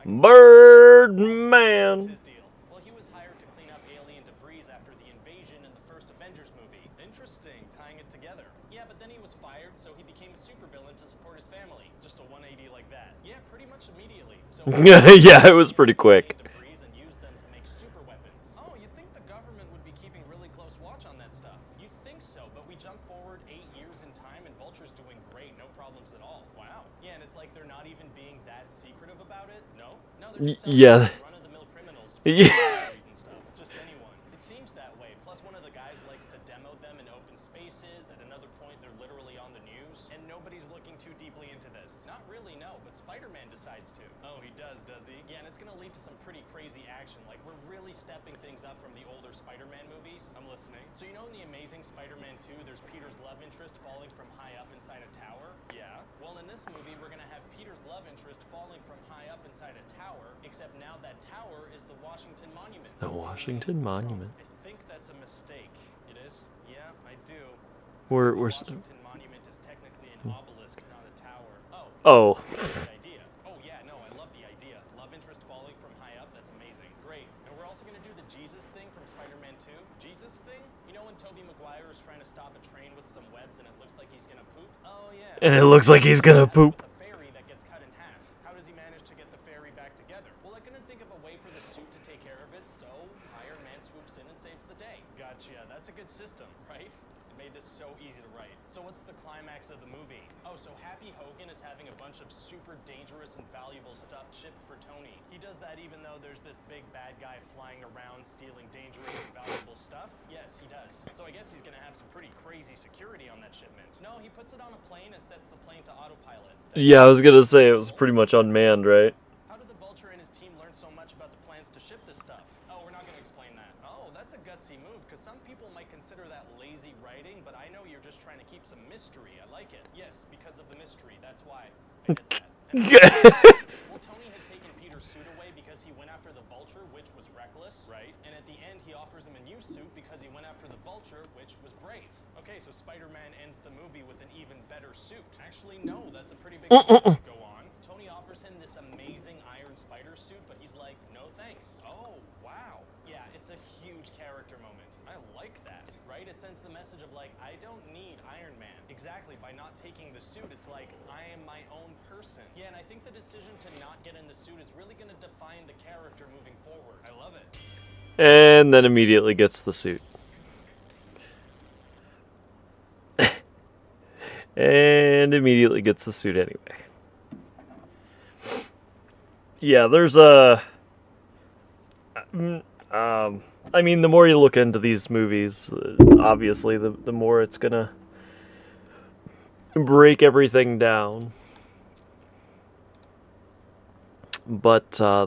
Bird Man. His deal. Well, he was hired to clean up alien debris after the invasion in the first Avengers movie. Interesting, tying it together. Yeah, but then he was fired, so he became a supervillain to support his family. Just a 180 like that. Yeah, pretty much immediately. So Yeah, it was pretty quick. debris and use them to make super weapons. Oh, you'd think the government would be keeping really close watch on that stuff. You'd think so, but we jump forward 8 years in time and Vulture's doing great, no problems at all. Wow. Yeah, and it's like they're not even being that secretive about it. No, they're just Yeah. run-of-the-mill criminals. Yeah. And stuff. Just anyone. It seems that way. Plus, one of the guys likes to demo them in open spaces. At another point, they're literally on the news, and nobody's looking too deeply into this. Not really, no. But Spider-Man decides to. Oh, he does he? Yeah, and it's gonna lead to some pretty crazy action. Like we're really stepping things up from the older Spider-Man movies. I'm listening. So you know in the Amazing Spider-Man 2, there's Peter's love interest falling from high up inside a tower. Yeah. Well, in this movie, we're gonna have Peter's love interest falling from high up inside a tower. Except now that tower is the Washington Monument. The Washington Monument. I think that's a mistake. It is? Yeah, I do. We're The Washington Monument is technically an obelisk, not a tower. Oh. Good idea. Oh yeah, no, I love the idea. Love interest falling from high up, that's amazing. Great. And we're also gonna know when Tobey Maguire is trying to stop a train with some webs and it looks like he's gonna poop? Oh yeah. And it looks like he's gonna poop. With a ferry that gets cut in half. How does he manage to get the ferry back together? Well, I couldn't think of a way for the suit to take care of it, so Iron Man swoops in and saves the day. Gotcha. That's a good system, right? It made this so easy to write. So what's the climax of the movie? Oh, so Happy Hogan is having a bunch of super dangerous and valuable stuff shipped for Tony. He does that even though there's this big bad guy flying around stealing dangerous and valuable stuff? Yes, he does. So I guess he's gonna have some pretty crazy security on that shipment. No, he puts it on a plane and sets the plane to autopilot. Yeah, I was gonna say it was pretty much unmanned, right? How did the Vulture and his team learn so much about the plans to ship this stuff? Oh, we're not gonna explain that. Oh, that's a gutsy move, because some people might consider that lazy writing, but I know you're just trying to keep some mystery. I like it. Yes, because of the mystery. That's why I did that. Well, Tony had taken Peter's suit away because he went after the Vulture, which was reckless, right? And at the end, he offers him a new suit because he went after the Vulture, which was brave. Okay, so Spider-Man ends the movie with an even better suit. Actually, no, that's a pretty big to go on. Tony offers him this amazing Iron Spider suit, but he's like, no thanks. Oh, wow. Yeah, it's a huge character moment. I like that, right? It sends the message of like, I don't need Iron Man. Exactly, by not taking the suit, it's like, I am my own person. Yeah, and I think the decision to not get in the suit is really going to define the character moving forward. I love it. And then immediately gets the suit. And immediately gets the suit anyway. Yeah, there's a... I mean, the more you look into these movies, obviously, the more it's gonna break everything down. But they're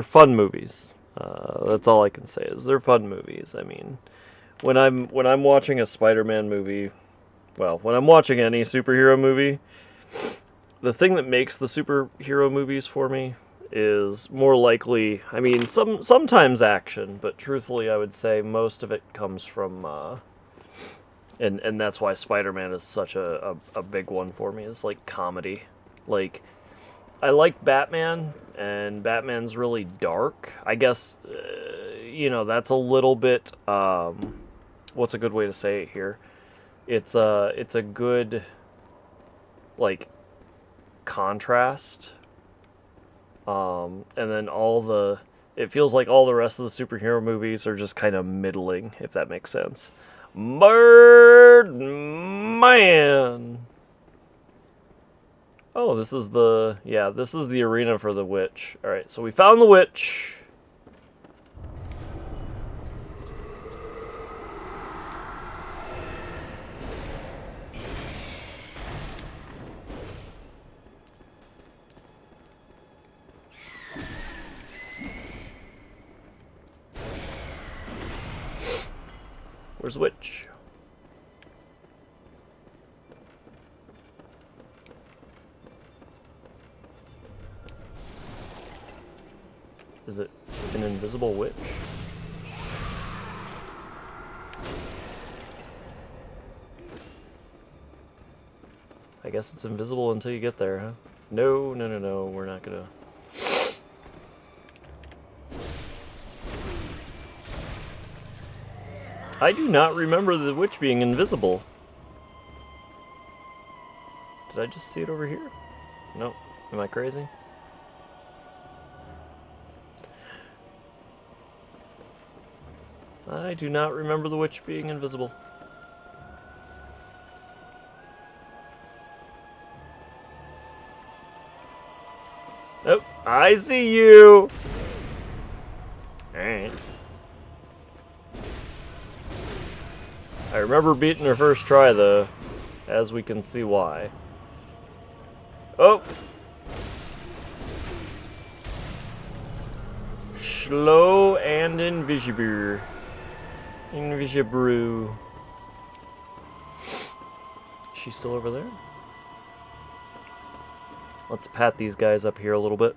fun movies. That's all I can say is they're fun movies. I mean, when I'm watching a Spider-Man movie, well, when I'm watching any superhero movie, the thing that makes the superhero movies for me is more likely, I mean, sometimes action, but truthfully, I would say most of it comes from, and that's why Spider-Man is such a big one for me, is like comedy. Like, I like Batman, and Batman's really dark. I guess, you know, that's a little bit, what's a good way to say it here? It's a good, like, contrast. And then it feels like all the rest of the superhero movies are just kind of middling, if that makes sense. Birdman! Oh, this is the arena for the witch. Alright, so we found the witch. Where's the witch? Is it an invisible witch? I guess it's invisible until you get there, huh? No, we're not gonna... I do not remember the witch being invisible. Did I just see it over here? No. Am I crazy? I do not remember the witch being invisible. Oh, I see you! Alright. I remember beating her first try, though, as we can see why. Oh! Slow and invisible. Invisible. She's still over there? Let's pat these guys up here a little bit.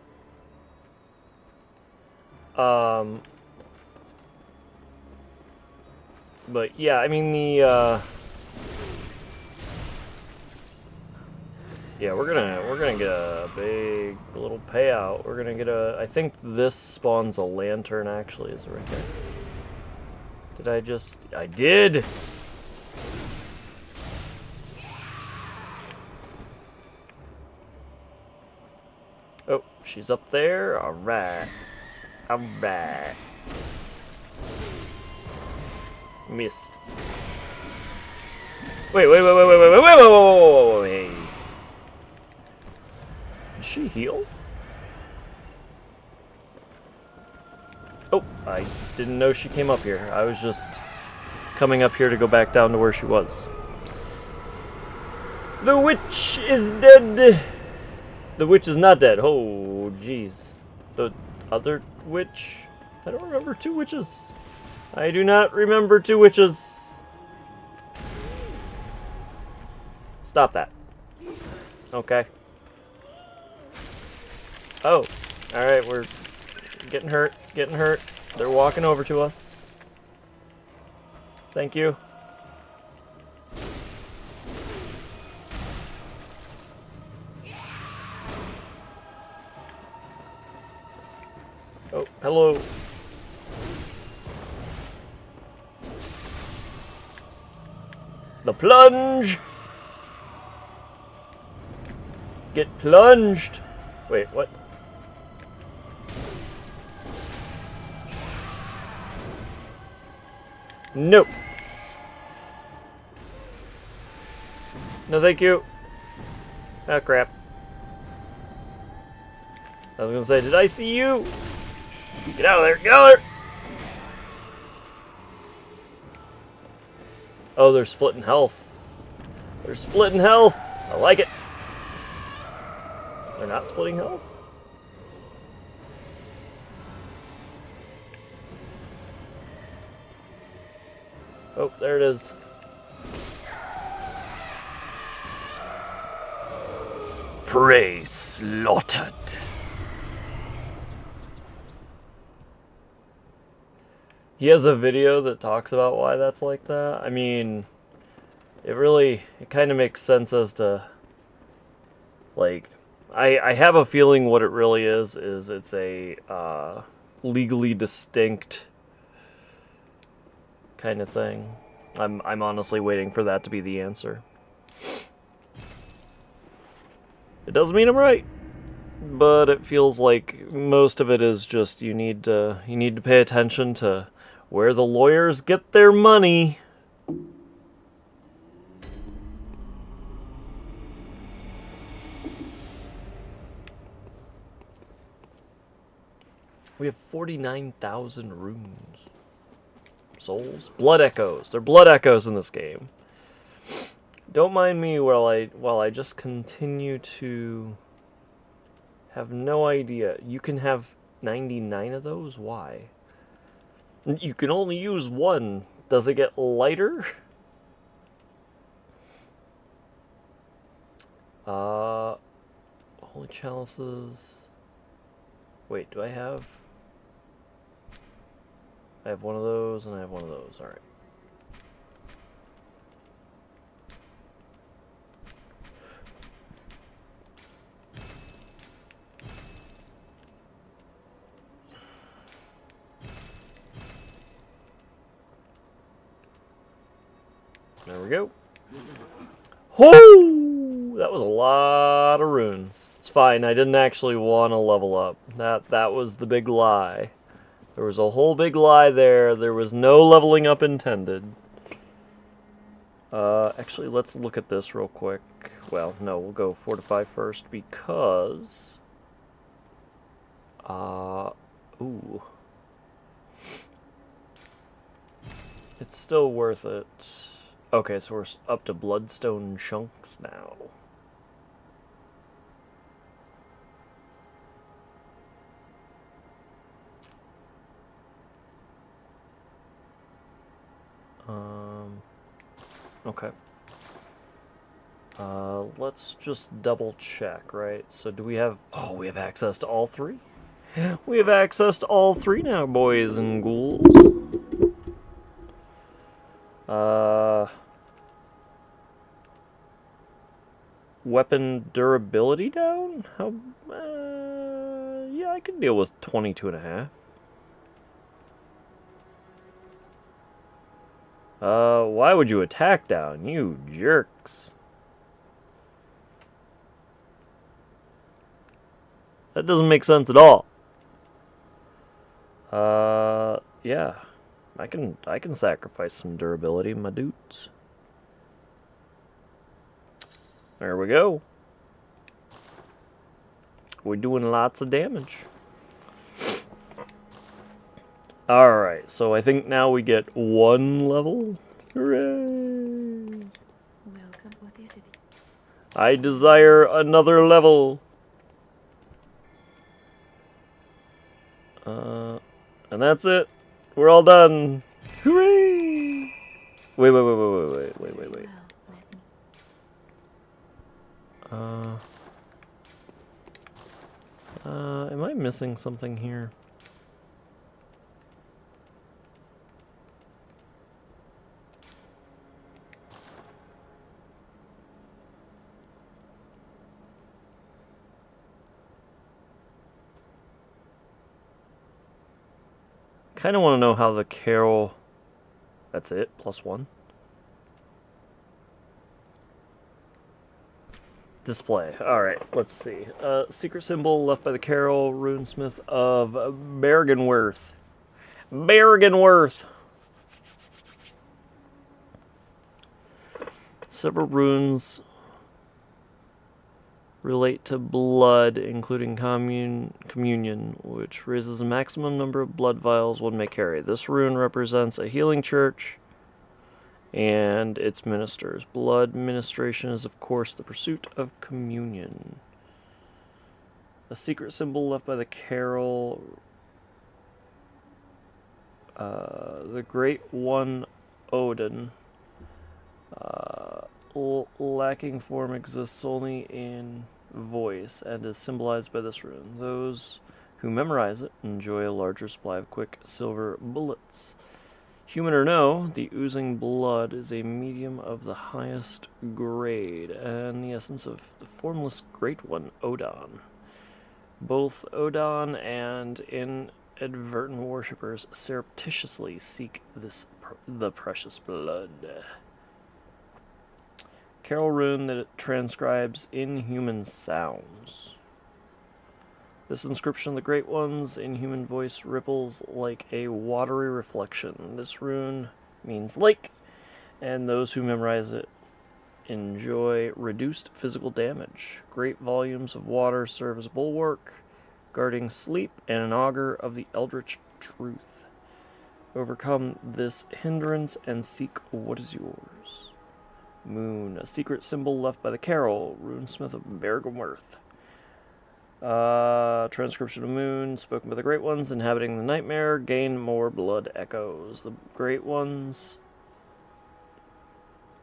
But yeah, I mean yeah, we're gonna get a big little payout. We're gonna get I think this spawns a lantern actually, is right there. Did I just... I did! Oh, she's up there? Alright. Alright. Missed. Wait. Did she heal? Oh, I didn't know she came up here. I was just coming up here to go back down to where she was. The witch is dead! The witch is not dead. Oh, jeez. The other witch? I don't remember two witches. I do not remember two witches. Stop that. Okay. Oh. Alright, we're getting hurt. Getting hurt. They're walking over to us. Thank you. Oh, hello. The plunge! Get plunged! Wait, what? Nope. No, thank you. Ah, crap. I was gonna say, did I see you? Get out of there! Get out of there! Oh, they're splitting health. They're splitting health! I like it. They're not splitting health? Oh, there it is. Prey slaughtered. He has a video that talks about why that's like that. I mean, it kind of makes sense as to, like, I have a feeling what it really is it's a legally distinct kind of thing. I'm honestly waiting for that to be the answer. It doesn't mean I'm right, but it feels like most of it is just you need to pay attention to where the lawyers get their money. We have 49,000 runes. Souls? Blood echoes. They're blood echoes in this game. Don't mind me while I just continue to have no idea. You can have 99 of those? Why? You can only use one. Does it get lighter? Holy chalices. Wait, do I have... I have one of those, and I have one of those. Alright. There we go. Whoo! That was a lot of runes. It's fine, I didn't actually want to level up. That was the big lie. There was a whole big lie there. There was no leveling up intended. Actually, let's look at this real quick. Well, no, we'll go fortify first because... ooh. It's still worth it. Okay, so we're up to bloodstone chunks now. Okay. Let's just double check, right? So do we have... Oh, we have access to all three? We have access to all three now, boys and ghouls. Weapon durability down? How... yeah, I can deal with 22.5. Why would you attack down, you jerks? That doesn't make sense at all. Yeah. I can sacrifice some durability, my dudes. There we go. We're doing lots of damage. Alright, so I think now we get 1 level. Hooray! Welcome. What is it? I desire another level. And that's it. We're all done. Hooray! Wait. Well, let me. Am I missing something here? Kind of want to know how the carol... That's it, +1. Display. Alright, let's see. Secret symbol left by the carol, runesmith of Bergenworth. Bergenworth! Several runes relate to blood, including communion, which raises the maximum number of blood vials one may carry. This rune represents a healing church and its ministers. Blood ministration is, of course, the pursuit of communion. A secret symbol left by the carol. The Great One Odin. Lacking form exists only in voice and is symbolized by this rune. Those who memorize it enjoy a larger supply of quick silver bullets. Human or no, the oozing blood is a medium of the highest grade and the essence of the formless Great One, Odin. Both Odin and inadvertent worshippers surreptitiously seek the precious blood. Carol rune that it transcribes inhuman sounds. This inscription of the Great One's inhuman voice ripples like a watery reflection. This rune means lake, and those who memorize it enjoy reduced physical damage. Great volumes of water serve as a bulwark, guarding sleep, and an augur of the eldritch truth. Overcome this hindrance and seek what is yours. Moon, a secret symbol left by the carol, runesmith of Bergenworth. Transcription of moon, spoken by the Great Ones inhabiting the nightmare, gain more blood echoes. The Great Ones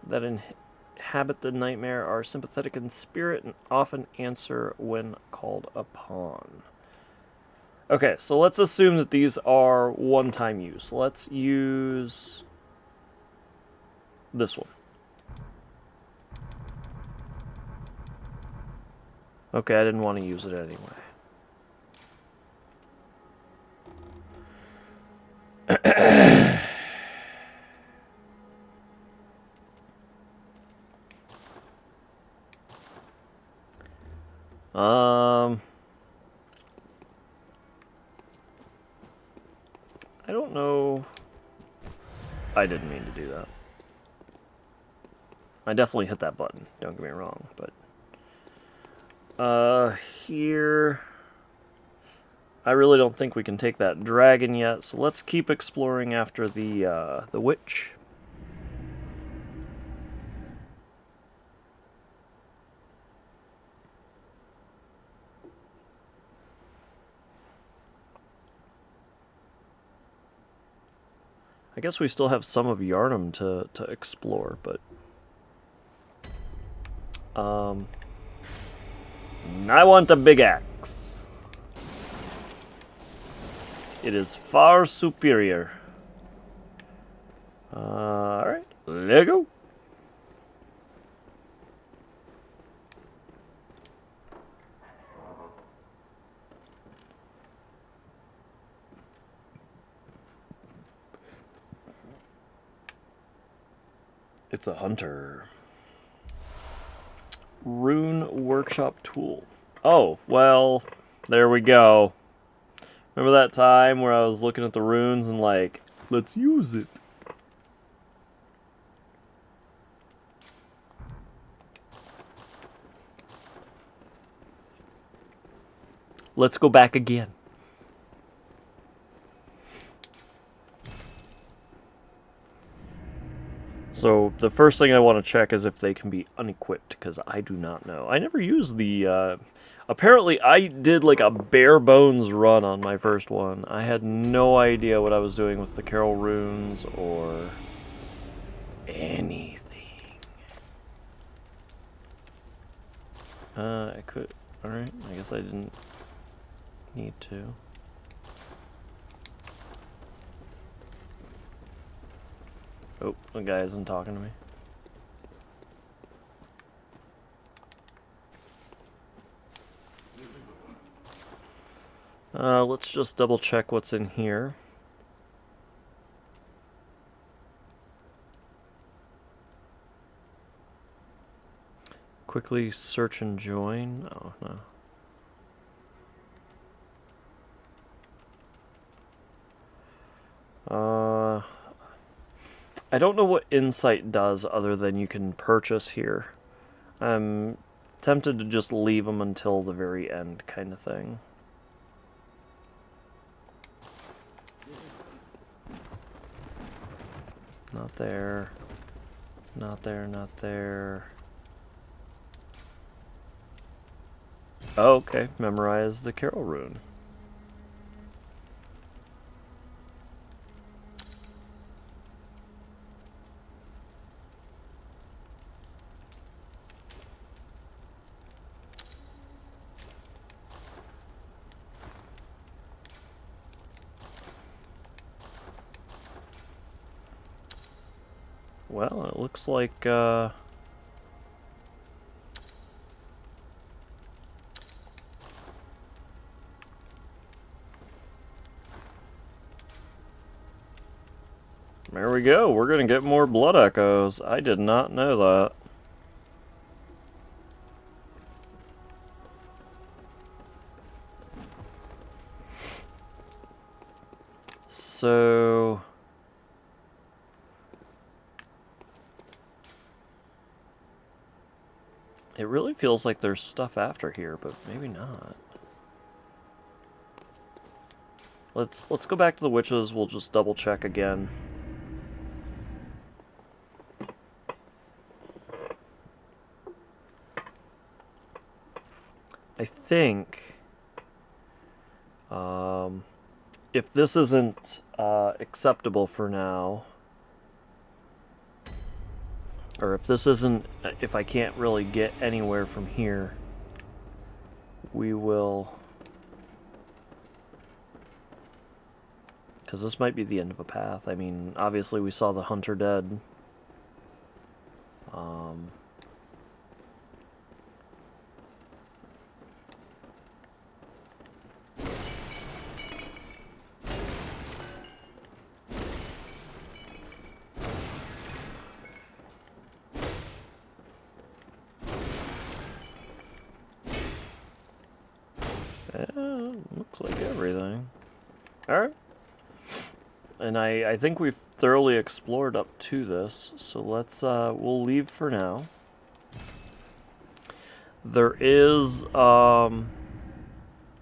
that inhabit the nightmare are sympathetic in spirit and often answer when called upon. Okay, so let's assume that these are one-time use. Let's use this one. Okay, I didn't want to use it anyway. I don't know. I didn't mean to do that. I definitely hit that button, don't get me wrong, but here I really don't think we can take that dragon yet, so let's keep exploring after the witch. I guess we still have some of Yarnum to explore, but I want a big axe. It is far superior. Alright, let's go. It's a hunter. Rune workshop tool. Oh, well, there we go. Remember that time where I was looking at the runes and like, let's use it. Let's go back again. So the first thing I want to check is if they can be unequipped, because I do not know. I never used the... apparently I did like a bare bones run on my first one. I had no idea what I was doing with the Carol runes or anything. I could... Alright, I guess I didn't need to. Oh, the guy isn't talking to me. Let's just double check what's in here. Quickly search and join. Oh, no. I don't know what Insight does other than you can purchase here. I'm tempted to just leave them until the very end kind of thing. Not there. Not there, not there. Oh, okay. Memorize the Carol rune. Well, it looks like, there we go. We're gonna get more blood echoes. I did not know that. So... it really feels like there's stuff after here, but maybe not. Let's go back to the witches. We'll just double check again. I think if this isn't acceptable for now, or if this isn't, if I can't really get anywhere from here, we will, because this might be the end of a path. I mean, obviously we saw the hunter dead. Looks like everything. Alright. And I think we've thoroughly explored up to this, so let's, we'll leave for now. There is,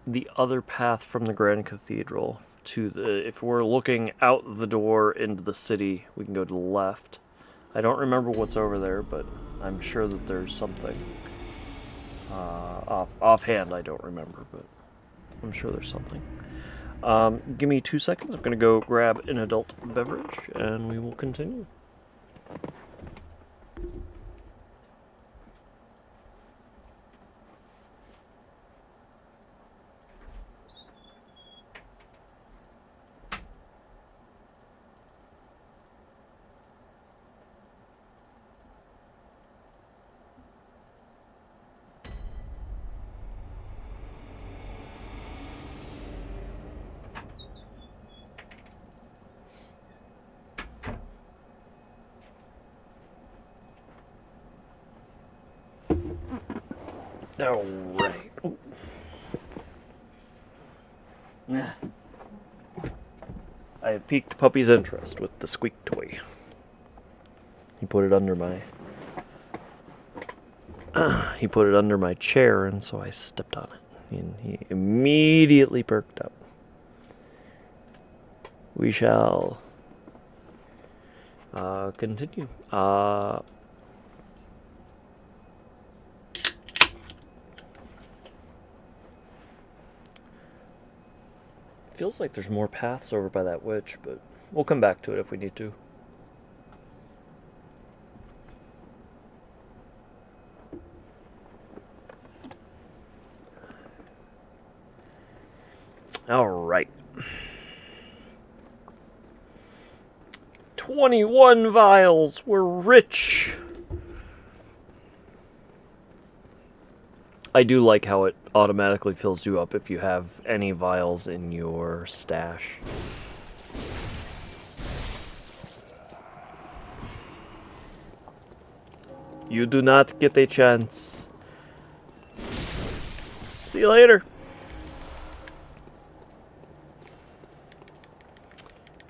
the other path from the Grand Cathedral to the, if we're looking out the door into the city, we can go to the left. I don't remember what's over there, but I'm sure that there's something. Offhand, I don't remember, but I'm sure there's something. Give me 2 seconds. I'm going to go grab an adult beverage, and we will continue. Alright. I have piqued Puppy's interest with the squeak toy. He put it under my... he put it under my chair, and so I stepped on it. And he immediately perked up. We shall... continue. Feels like there's more paths over by that witch, but we'll come back to it if we need to. All right. 21 vials. We're rich. I do like how it automatically fills you up if you have any vials in your stash. You do not get a chance. See you later.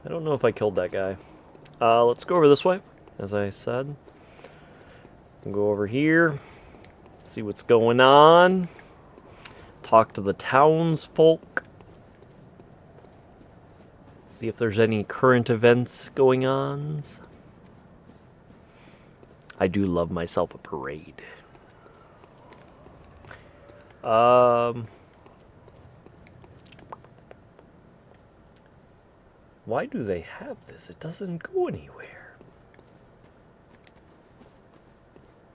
I don't know if I killed that guy. Let's go over this way, as I said. We'll go over here. See what's going on. Talk to the townsfolk. See if there's any current events going on. I do love myself a parade. Why do they have this? It doesn't go anywhere.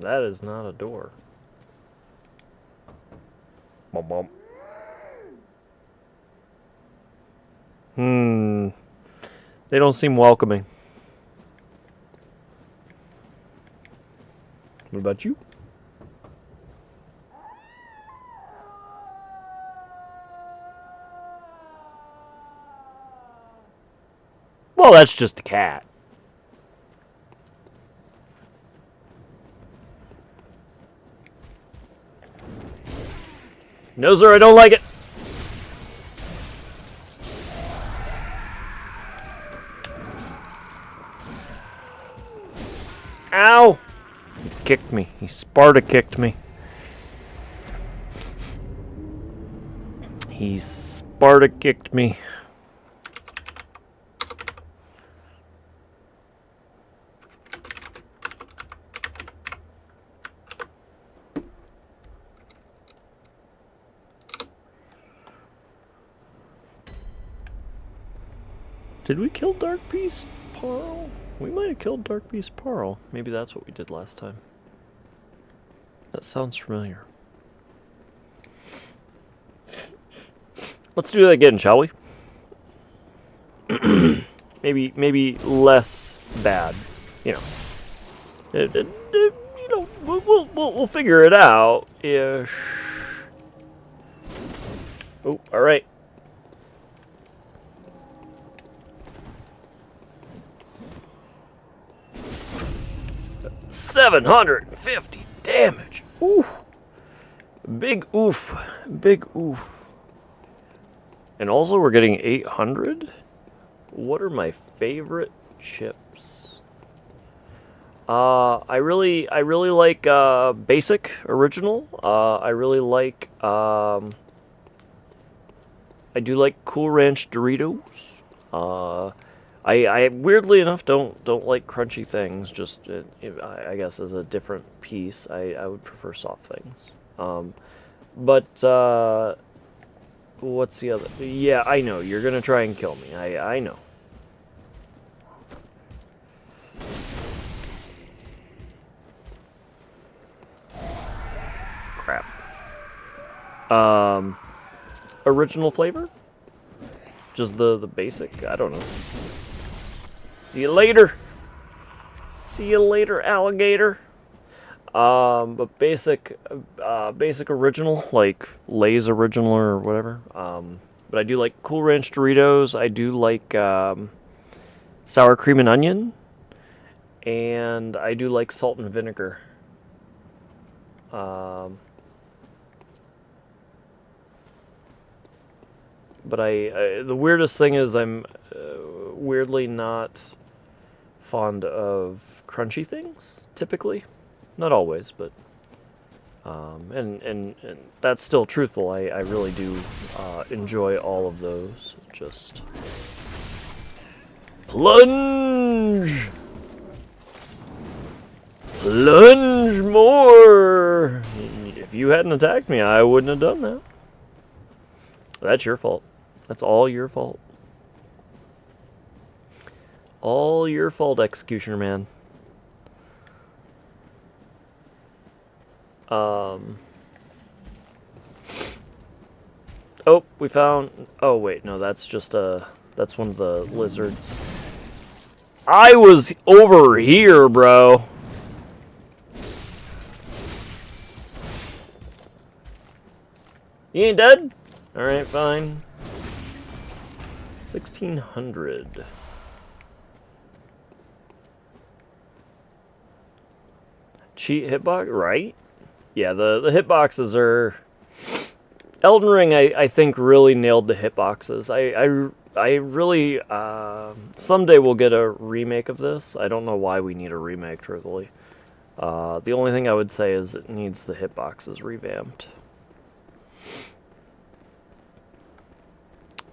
That is not a door. Bum bum. They don't seem welcoming. What about you? Well, that's just a cat. No, sir, I don't like it. Ow! He kicked me. He Sparta kicked me. He Sparta kicked me. Did we kill Dark Beast Parl? We might have killed Dark Beast Parl. Maybe that's what we did last time. That sounds familiar. Let's do that again, shall we? maybe less bad. You know, we'll figure it out ish. Oh, all right. 750 damage. Ooh. Big oof. Big oof. And also we're getting 800. What are my favorite chips? I really like basic original. I really like I do like Cool Ranch Doritos. I weirdly enough don't like crunchy things. Just I guess as a different piece, I would prefer soft things. But what's the other? Yeah, I know you're gonna try and kill me. I know. Crap. Original flavor? Just the basic? I don't know. See you later. See you later, alligator. But basic original, like Lay's original or whatever. But I do like Cool Ranch Doritos. I do like sour cream and onion, and I do like salt and vinegar. But the weirdest thing is I'm weirdly not fond of crunchy things, typically. Not always, but... and that's still truthful. I really do enjoy all of those. Just... Plunge! Plunge more! If you hadn't attacked me, I wouldn't have done that. That's your fault. That's all your fault. All your fault, Executioner Man. Oh, we found... Oh, wait, no, that's just that's one of the lizards. I was over here, bro. You ain't dead? Alright, fine. 1600. Cheat hitbox, right? Yeah, the hitboxes are... Elden Ring, I think, really nailed the hitboxes. I really... someday we'll get a remake of this. I don't know why we need a remake, truthfully. The only thing I would say is it needs the hitboxes revamped.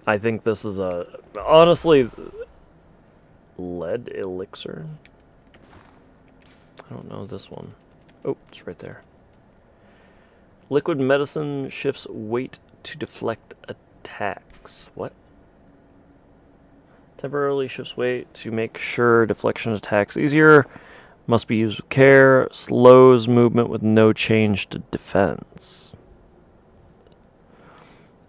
I think this is a... Honestly... Lead elixir? I don't know this one. Oh, it's right there. Liquid medicine shifts weight to deflect attacks. What? Temporarily shifts weight to make sure deflection attacks easier. Must be used with care. Slows movement with no change to defense.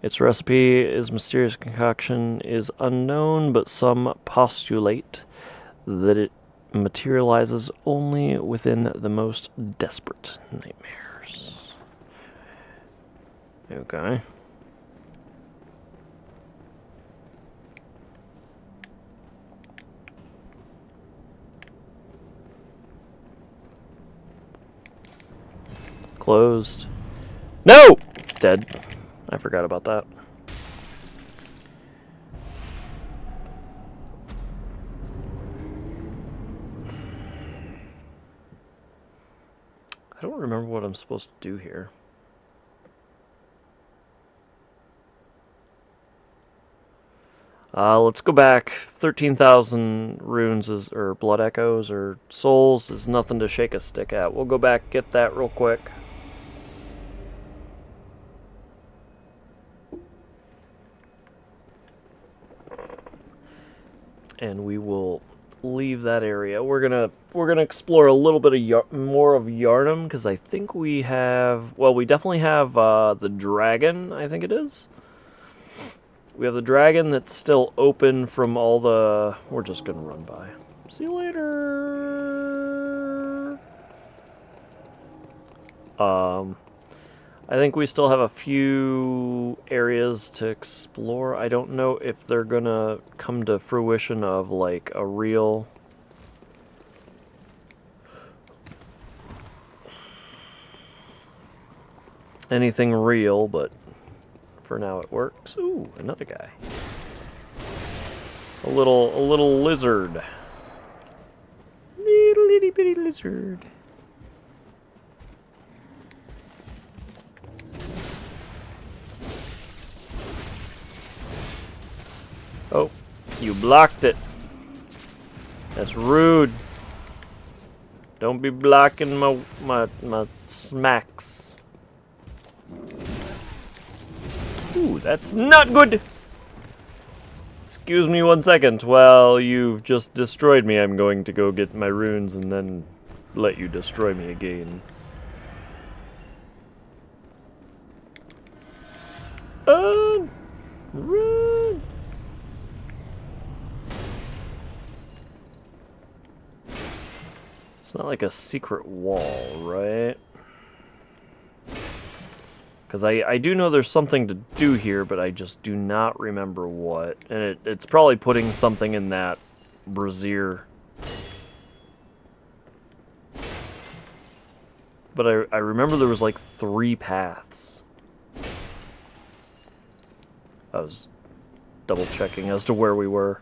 Its recipe is mysterious concoction is unknown, but some postulate that it materializes only within the most desperate nightmares. Okay. Closed. No! Dead. I forgot about that. I don't remember what I'm supposed to do here. Let's go back. 13,000 runes is, or blood echoes or souls is nothing to shake a stick at. We'll go back, get that real quick. And we will leave that area. We're gonna explore a little bit of more of Yharnam, because I think we have... Well, we definitely have the dragon, I think it is. We have the dragon that's still open from all the... We're just gonna run by. See you later! I think we still have a few areas to explore. I don't know if they're gonna come to fruition of, like, a real... anything real, but for now it works. Ooh, another guy. A little lizard. Little itty bitty lizard. Oh, you blocked it. That's rude. Don't be blocking my smacks. Ooh, that's not good. Excuse me 1 second. While you've just destroyed me, I'm going to go get my runes and then let you destroy me again. Run! It's not like a secret wall, right? Because I do know there's something to do here, but I just do not remember what. And it's probably putting something in that brazier. But I remember there was like 3 paths. double checking as to where we were.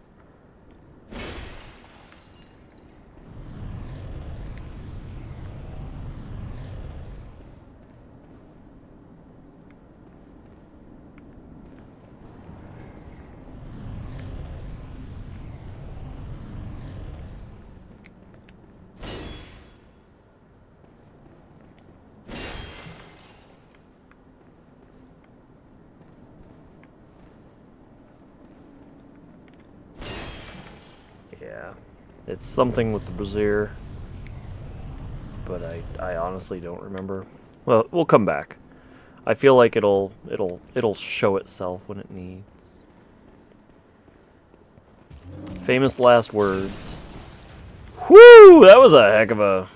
Yeah, it's something with the brazier, but I honestly don't remember. Well, we'll come back. I feel like it'll show itself when it needs. Famous last words. Whoo! That was a heck of a...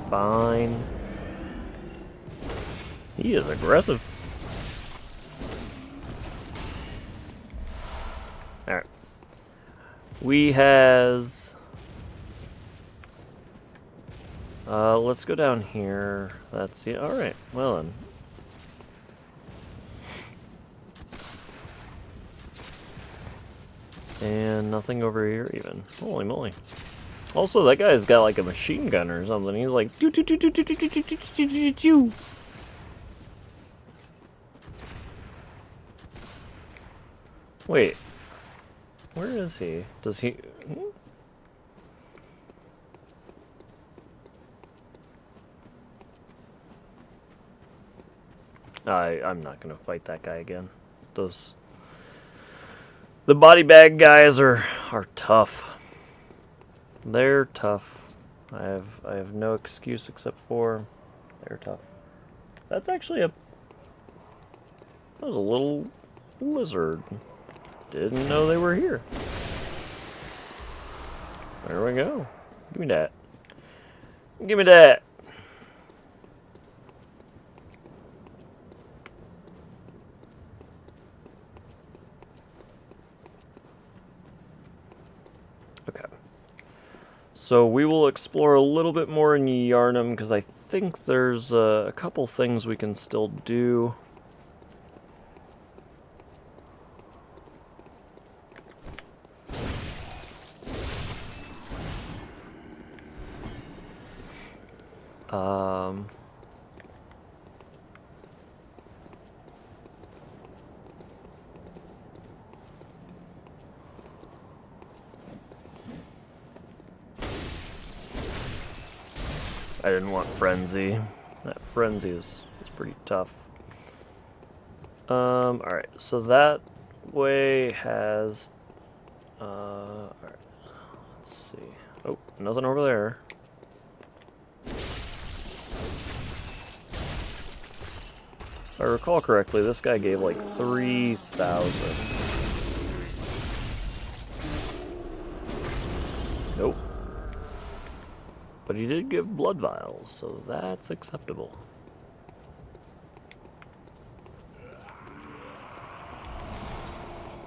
Fine. He is aggressive. Alright. We has... let's go down here. That's it. Alright, well then. And nothing over here even. Holy moly. Also, that guy's got like a machine gun or something. He's like... Wait. Where is he? Does he... I'm not gonna fight that guy again. The body bag guys are tough. They're tough. I have no excuse except for they're tough. That's actually that was a little lizard. Didn't know they were here. There we go. Give me that. Give me that. Okay. So we will explore a little bit more in Yarnum because I think there's a couple things we can still do. I didn't want Frenzy. That Frenzy is pretty tough. Alright, so that way has... alright, let's see. Oh, nothing over there. If I recall correctly, this guy gave like 3,000. Nope. But he did give blood vials, so that's acceptable.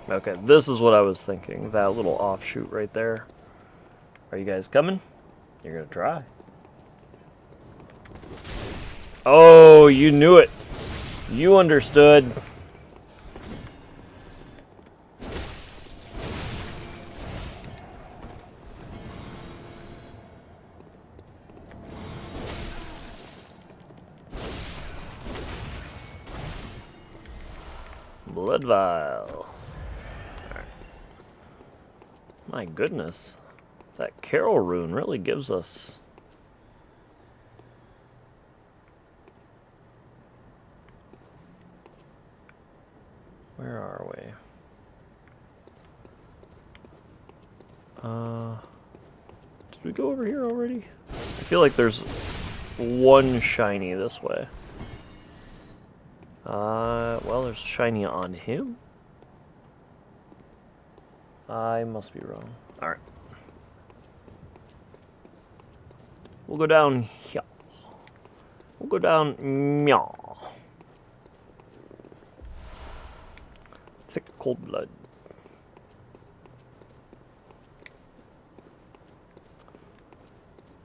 Okay, this is what I was thinking. That little offshoot right there. Are you guys coming? You're gonna try. Oh, you knew it. You understood. Blood vial. Right. My goodness. That Carol rune really gives us... Where are we? Did we go over here already? I feel like there's one shiny this way. Well, there's shiny on him. I must be wrong. Alright. We'll go down here. We'll go down meow. Thick cold blood.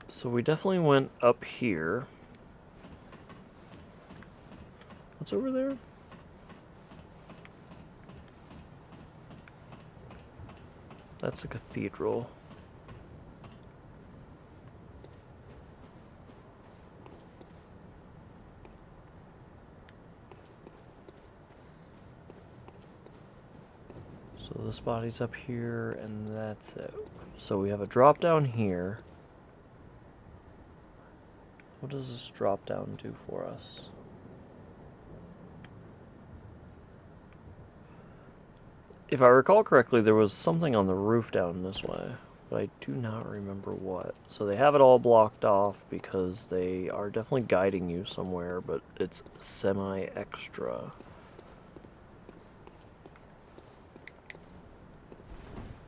So we definitely went up here. What's over there? That's a cathedral. So this body's up here, and that's it. So we have a drop down here. What does this drop down do for us? If I recall correctly, there was something on the roof down this way, but I do not remember what. So they have it all blocked off because they are definitely guiding you somewhere, but it's semi-extra.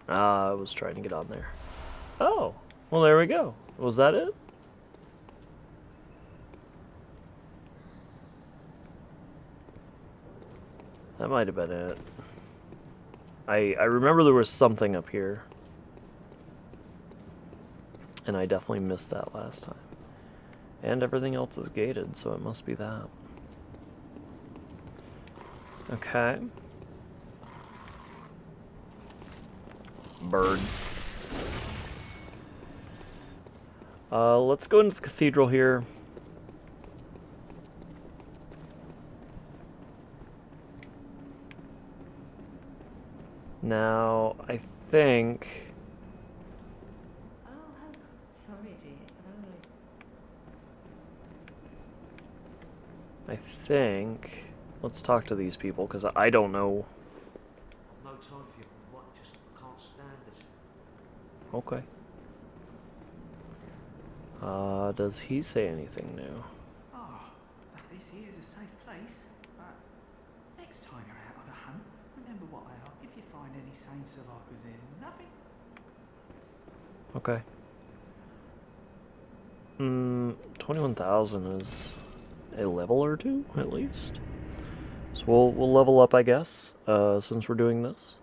Ah, I was trying to get on there. Oh, well there we go. Was that it? That might have been it. I remember there was something up here. And I definitely missed that last time. And everything else is gated, so it must be that. Okay. Bird. Let's go into the cathedral here. Now, I think... Oh, sorry, dear. I think... Let's talk to these people, because I don't know. No time for you. What? Just can't stand this. Okay. Does he say anything new? Oh, but this here is a safe place. Next time you're out on a hunt, remember what I ask. If you find any Saint Savakas, there's nothing. Okay. 21,000 is a level or two, at least. So we'll level up, I guess, since we're doing this.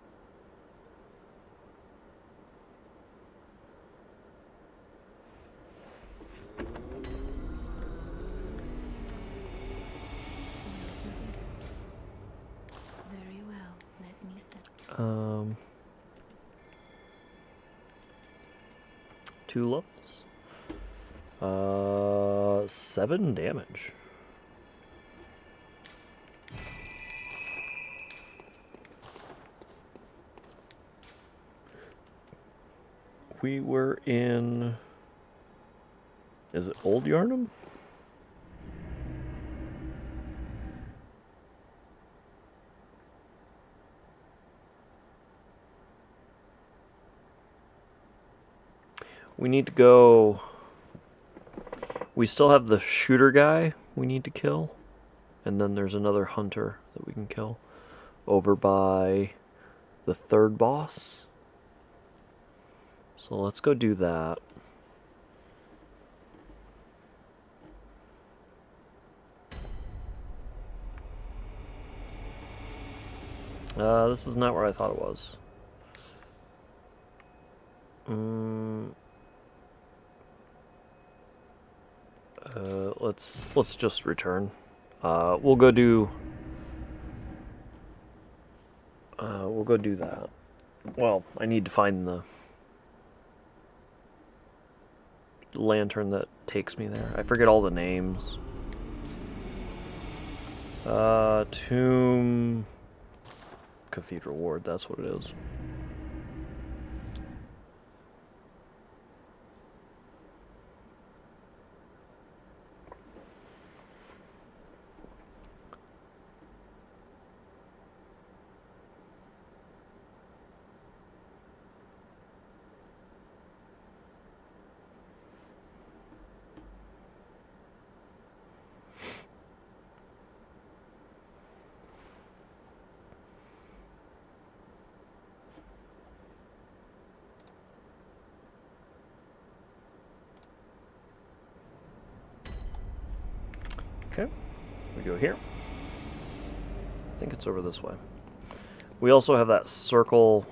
Very well. Let me step. 2 levels. 7 damage. We were in... Is it Old Yarnum? We need to go... We still have the shooter guy we need to kill. And then there's another hunter that we can kill. Over by the 3rd boss. So let's go do that. This is not where I thought it was. Let's just return. We'll go do that. Well, I need to find the lantern that takes me there. I forget all the names. Tomb Cathedral Ward, that's what it is. Okay, we go here. I think it's over this way. We also have that circle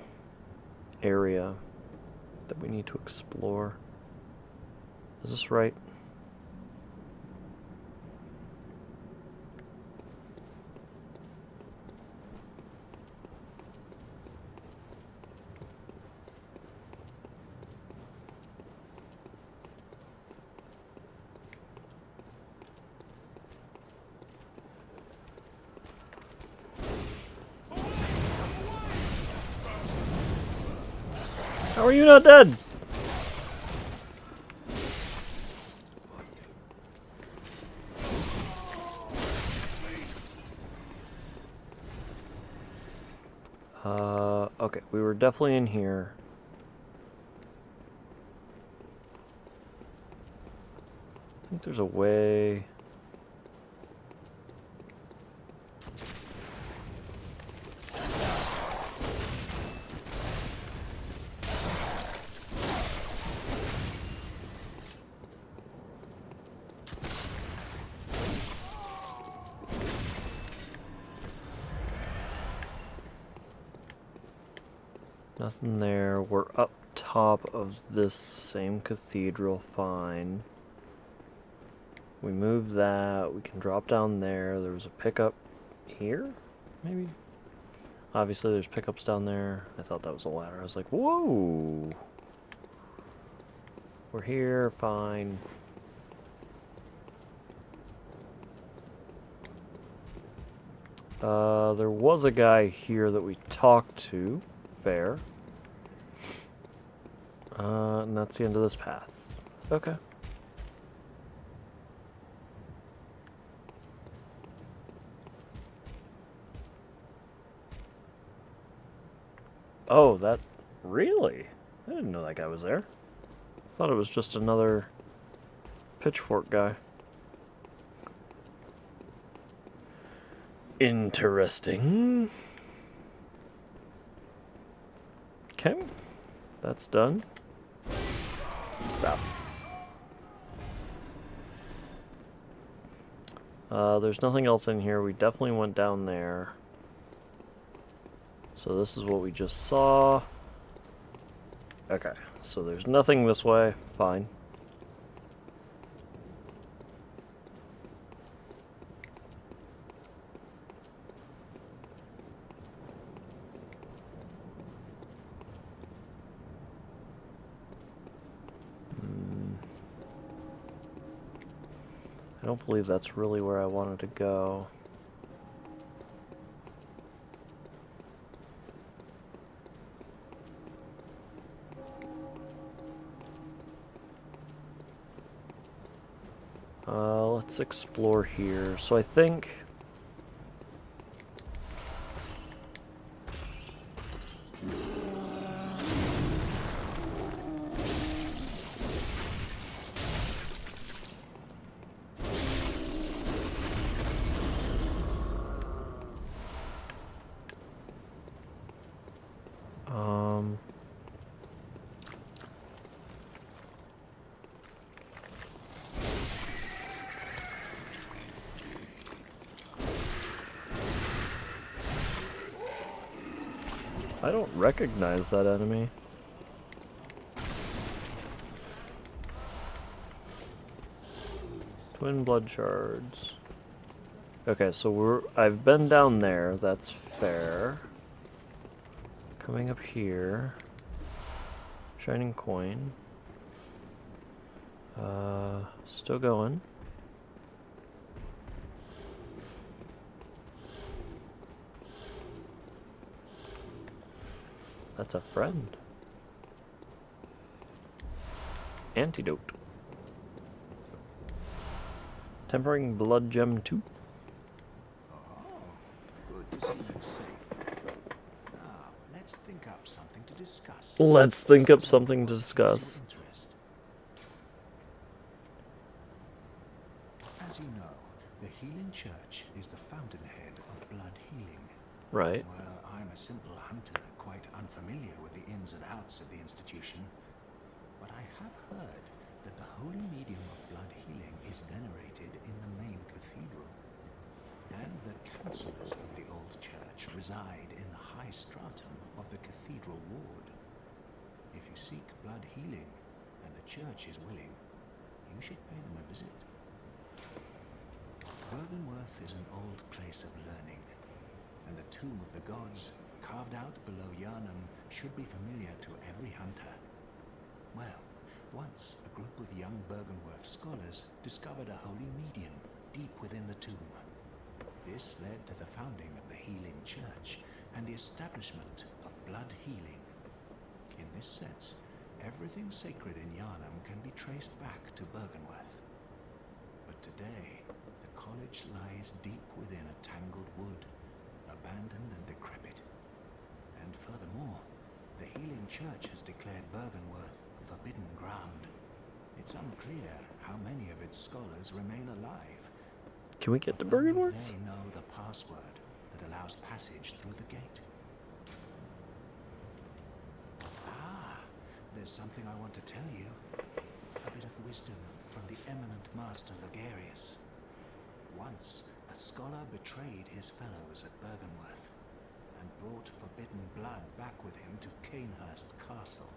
area that we need to explore. Is this right? How are you not dead? Okay, we were definitely in here. I think there's a way. Nothing there. We're up top of this same cathedral, fine. We move that, we can drop down there. There was a pickup here, maybe? Obviously there's pickups down there. I thought that was a ladder. I was like, whoa! We're here, fine. There was a guy here that we talked to. Fair. And that's the end of this path. Okay. Oh, that... Really? I didn't know that guy was there. I thought it was just another pitchfork guy. Interesting. Okay. That's done. Stop. There's nothing else in here. We definitely went down there. So this is what we just saw. Okay, so there's nothing this way. Fine. I don't believe that's really where I wanted to go. Let's explore here. So I think... I don't recognize that enemy. Twin blood shards. Okay, so I've been down there, that's fair. Coming up here. Shining coin. Still going. That's a friend. Antidote. Tempering blood gem 2. Good to see you safe. Now, let's think up something to discuss. Let's think up something to discuss. As you know, the Healing Church is the fountainhead of blood healing. Right. Well, I'm a simple hunter, quite unfamiliar with the ins and outs of the institution. But I have heard that the holy medium of blood healing is venerated in the main cathedral, and that counselors of the old church reside in the high stratum of the cathedral ward. If you seek blood healing, and the church is willing, you should pay them a visit. Bergenworth is an old place of learning, and the tomb of the gods, carved out below Yharnam, should be familiar to every hunter. Well, once a group of young Bergenworth scholars discovered a holy medium deep within the tomb. This led to the founding of the Healing Church and the establishment of blood healing. In wise sets, everything sacred in Yharnam can be traced back to Bergenworth. But today, the college lies deep within a tangled wood, abandoned and decrepit. And furthermore, the Healing Church has declared Bergenworth forbidden ground. It's unclear how many of its scholars remain alive. Can we get to But only Bergenworth? they know the password that allows passage through the gate. Ah, there's something I want to tell you. A bit of wisdom from the eminent master Logarius. Once, a scholar betrayed his fellows at Bergenworth and brought forbidden blood back with him to Canehurst Castle.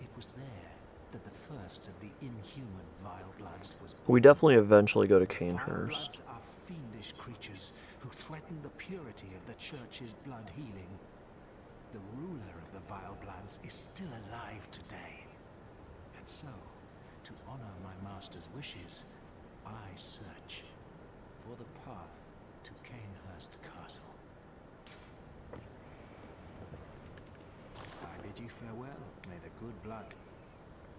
It was there that the first of the inhuman Vile Bloods was born. We definitely eventually go to Vile Canehurst. Bloods are fiendish creatures who threaten the purity of the Church's blood healing. The ruler of the Vile Bloods is still alive today. And so, to honor my master's wishes, I search for the path to Canehurst Castle. I bid you farewell. May the good blood.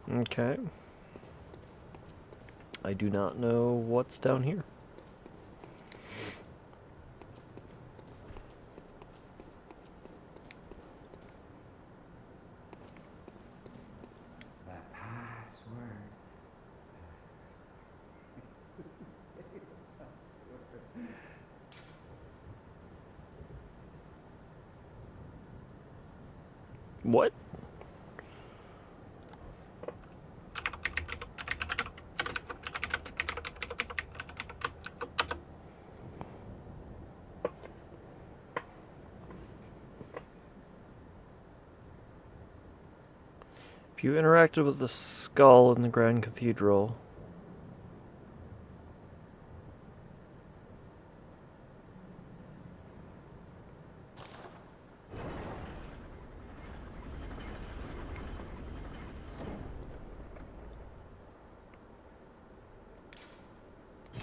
Okay. I do not know what's down here. The password. What? If you interacted with the skull in the Grand Cathedral,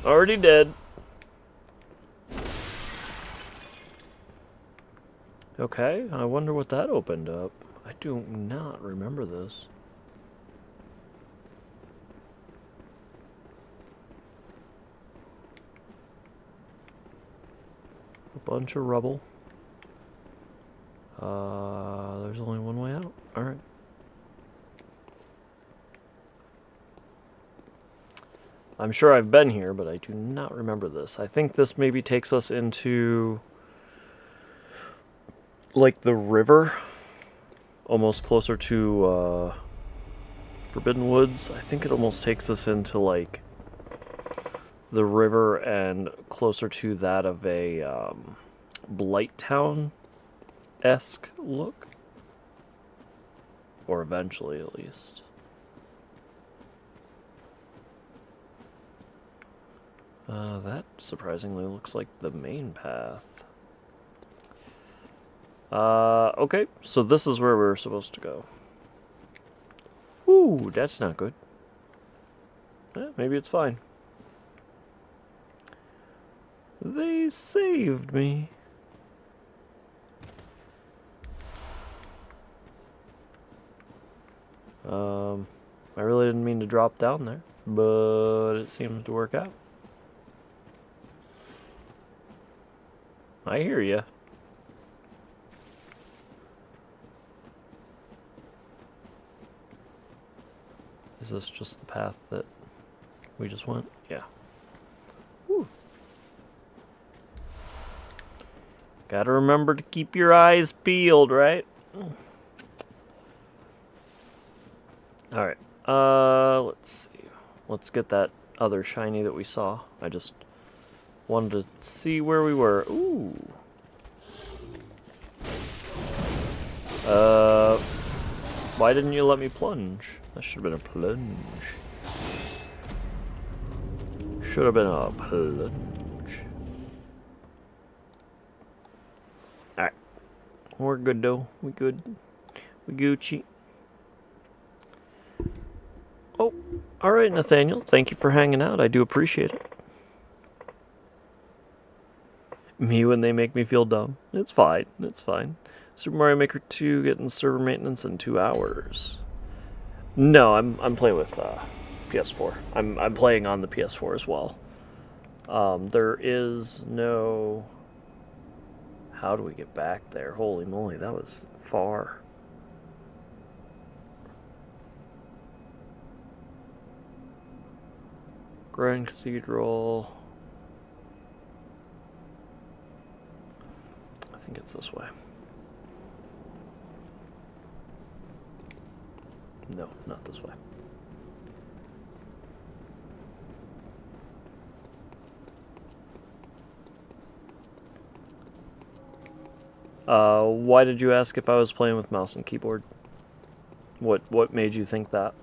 already dead. Okay, I wonder what that opened up. I do not remember this. A bunch of rubble. There's only one way out. Alright. I'm sure I've been here, but I do not remember this. I think this maybe takes us into like the river, almost closer to Forbidden Woods. I think it almost takes us into like the river and closer to that of a Blight Town-esque look, or eventually at least. That surprisingly looks like the main path. Okay, so this is where we're supposed to go. Ooh, that's not good. Maybe it's fine. They saved me. I really didn't mean to drop down there, but it seems to work out. I hear ya. Is this just the path that we just went? Yeah. Whew. Gotta remember to keep your eyes peeled, right? Alright. Let's see. Let's get that other shiny that we saw. I just wanted to see where we were. Ooh. Why didn't you let me plunge? That should have been a plunge. Should have been a plunge. Alright. We're good though. We good. We Gucci. Oh, alright, Nathaniel. Thank you for hanging out. I do appreciate it. Me when they make me feel dumb. It's fine. It's fine. Super Mario Maker 2 getting server maintenance in 2 hours. No, I'm playing with PS4. I'm playing on the PS4 as well. There is no... How do we get back there? Holy moly, that was far. Grand Cathedral. I think it's this way. No, not this way. Why did you ask if I was playing with mouse and keyboard? What made you think that?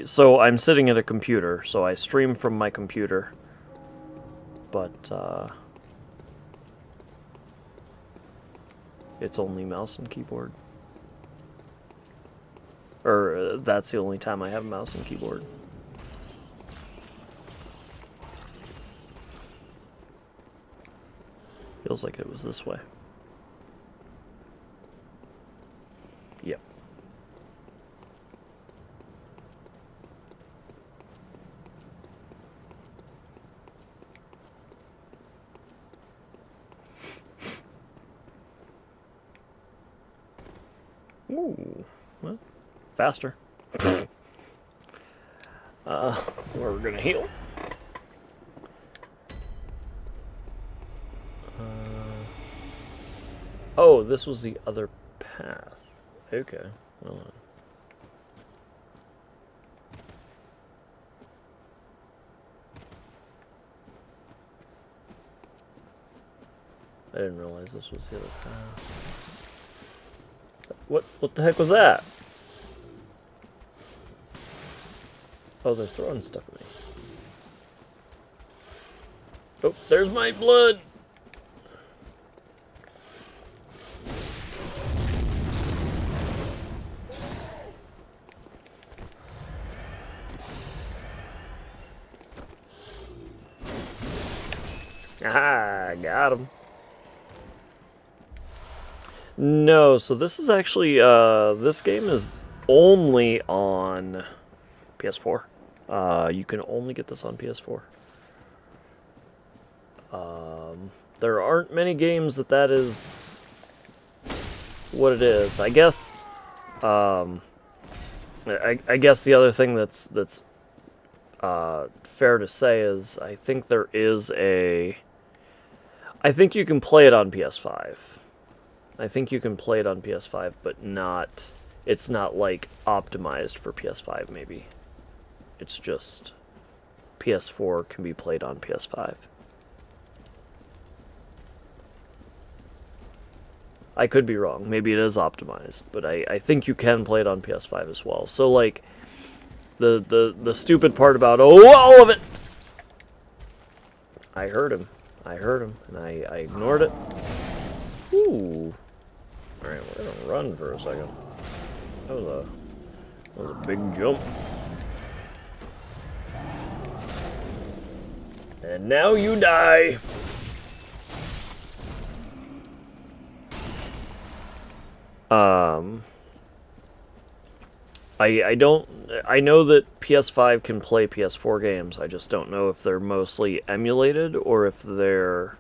So I'm sitting at a computer, so I stream from my computer. But it's only mouse and keyboard. Or that's the only time I have mouse and keyboard. Feels like it was this way. Yep. Ooh, well, faster. We're gonna heal. Oh, this was the other path. Okay, well I didn't realize this was the other path. What the heck was that? Oh, they're throwing stuff at me. Oh, there's my blood! Ah, got him. No, so this is actually, this game is only on PS4. You can only get this on PS4. There aren't many games that is what it is. I guess, I guess the other thing that's fair to say is I think there is I think you can play it on PS5. I think you can play it on PS5, but it's not like optimized for PS5 maybe. It's just PS4 can be played on PS5. I could be wrong. Maybe it is optimized, but I think you can play it on PS5 as well. So like the stupid part about all of it. I heard him, and I ignored it. Ooh. Alright, we're gonna run for a second. That was a big jump. And now you die! I know that PS5 can play PS4 games, I just don't know if they're mostly emulated or if they're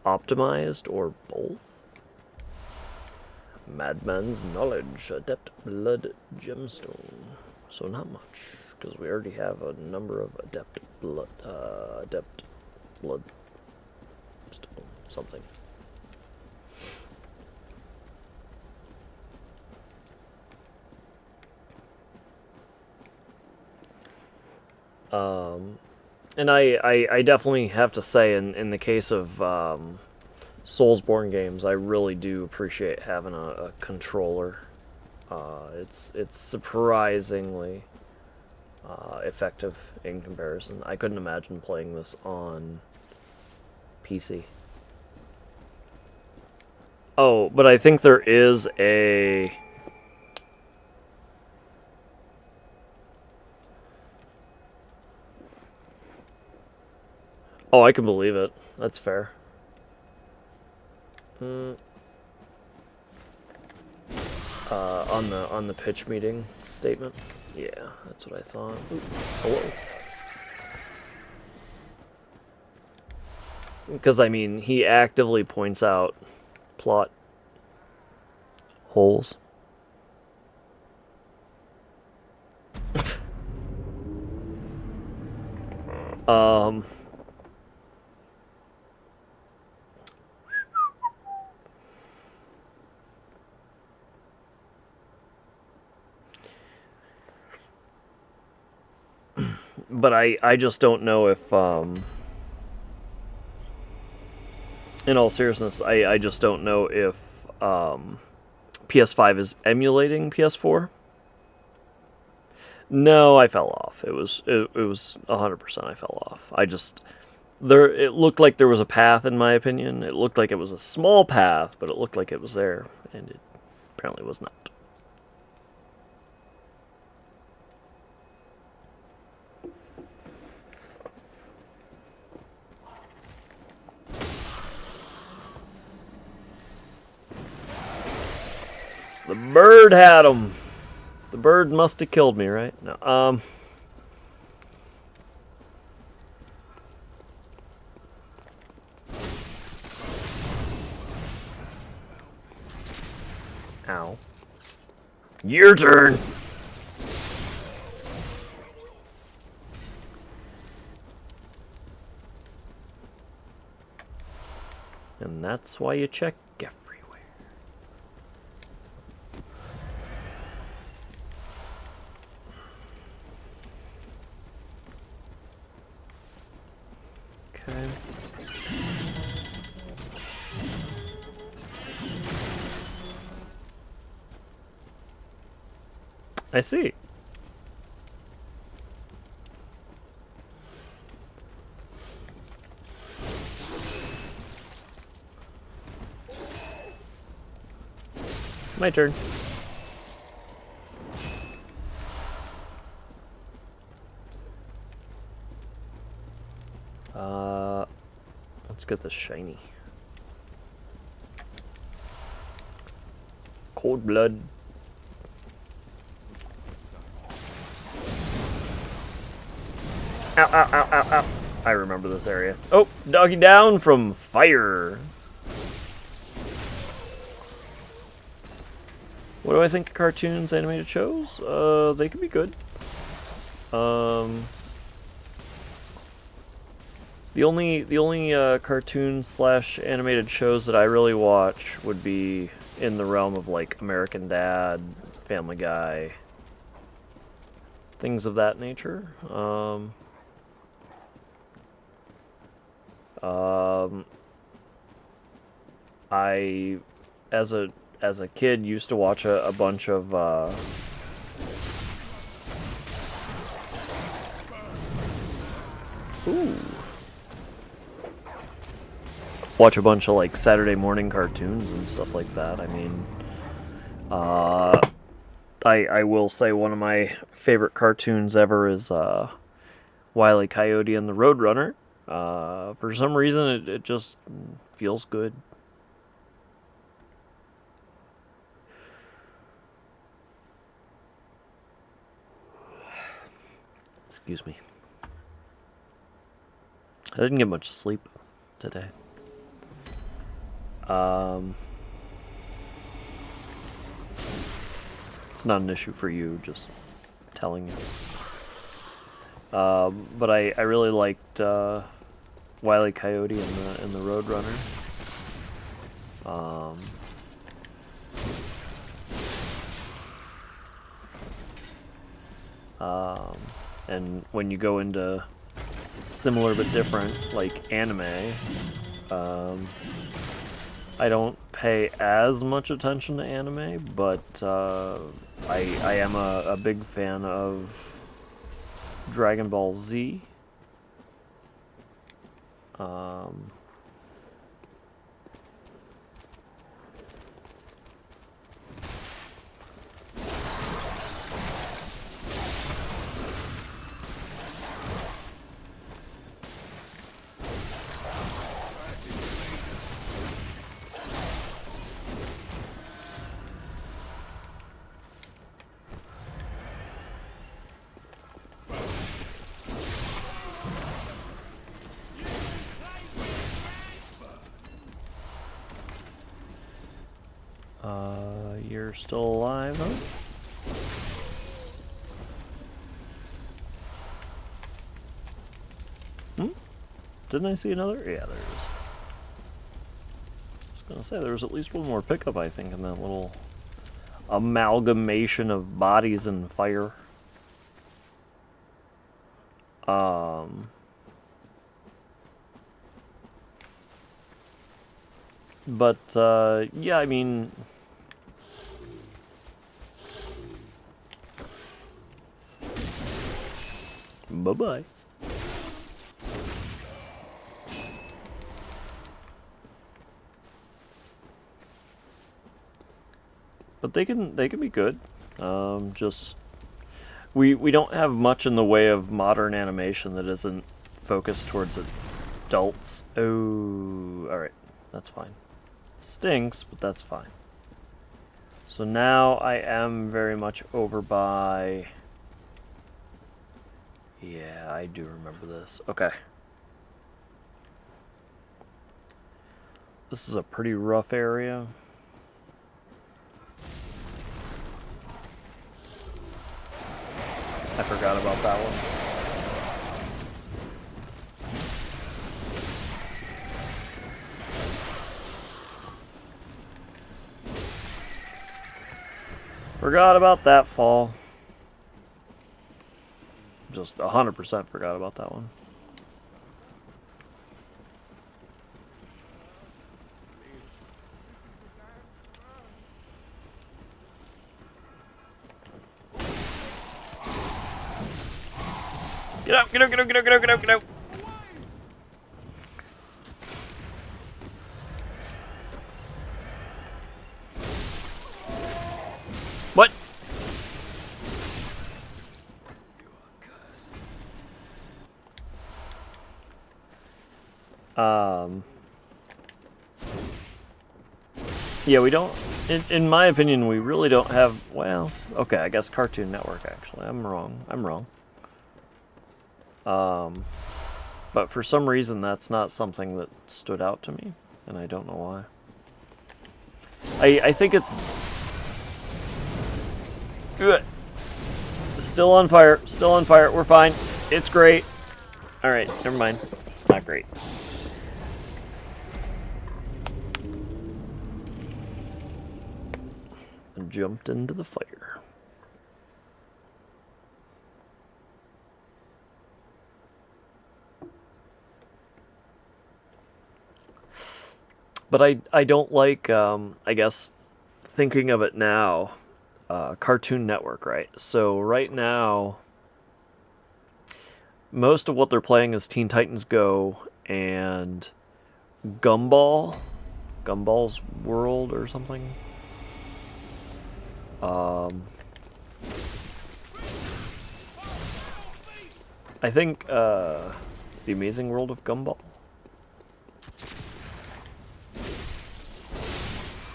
optimized or both. Madman's Knowledge, Adept Blood Gemstone. So not much, because we already have a number of Adept Blood Stone, something. And I definitely have to say, in the case of Soulsborne games, I really do appreciate having a controller. It's surprisingly effective in comparison. I couldn't imagine playing this on PC. Oh, but I think there is a... Oh, I can believe it. That's fair. on the pitch meeting statement. Yeah, that's what I thought. Ooh, hello. Because I mean, he actively points out plot holes. But I just don't know if, in all seriousness, I just don't know if PS5 is emulating PS4. No, I fell off. It was 100% I fell off. It looked like there was a path, in my opinion. It looked like it was a small path, but it looked like it was there, and it apparently was not. The bird had him. The bird must have killed me, right? No. Ow. Your turn. And that's why you check everywhere. Okay. I see. My turn. Let's get this shiny. Cold blood. Ow, ow, ow, ow, ow. I remember this area. Oh, doggy down from fire. What do I think of cartoons, animated shows? They can be good. The only cartoon / animated shows that I really watch would be in the realm of like American Dad, Family Guy, things of that nature. I, as a kid, used to watch a bunch of watch a bunch of like Saturday morning cartoons and stuff like that. I mean, I will say one of my favorite cartoons ever is Wile E. Coyote and the Roadrunner. For some reason, it just feels good. Excuse me. I didn't get much sleep today. It's not an issue for you, just telling you. But I really liked Wile E. Coyote and the Roadrunner. And when you go into similar but different, like anime, I don't pay as much attention to anime, but I am a big fan of Dragon Ball Z. you're still alive, huh? Didn't I see another? Yeah, there is. I was gonna say, there was at least one more pickup, I think, in that little amalgamation of bodies and fire. But, yeah, I mean... Bye-bye. But they can be good. Just we don't have much in the way of modern animation that isn't focused towards adults. Oh, all right, that's fine. Stinks, but that's fine. So now I am very much over by... Yeah, I do remember this. Okay. This is a pretty rough area. I forgot about that one. Forgot about that fall. Just 100% forgot about that one. Get out, get out, get out, get out, get out, get out, get out. What? Yeah, we don't, in my opinion, we really don't have, well, okay, I guess Cartoon Network, actually. I'm wrong. But for some reason, that's not something that stood out to me, and I don't know why. I think it's... Good. Still on fire, we're fine. It's great. Alright, never mind. It's not great. And jumped into the fire. But I don't like, I guess, thinking of it now, Cartoon Network, right? So right now, most of what they're playing is Teen Titans Go and Gumball, Gumball's World or something. I think, The Amazing World of Gumball?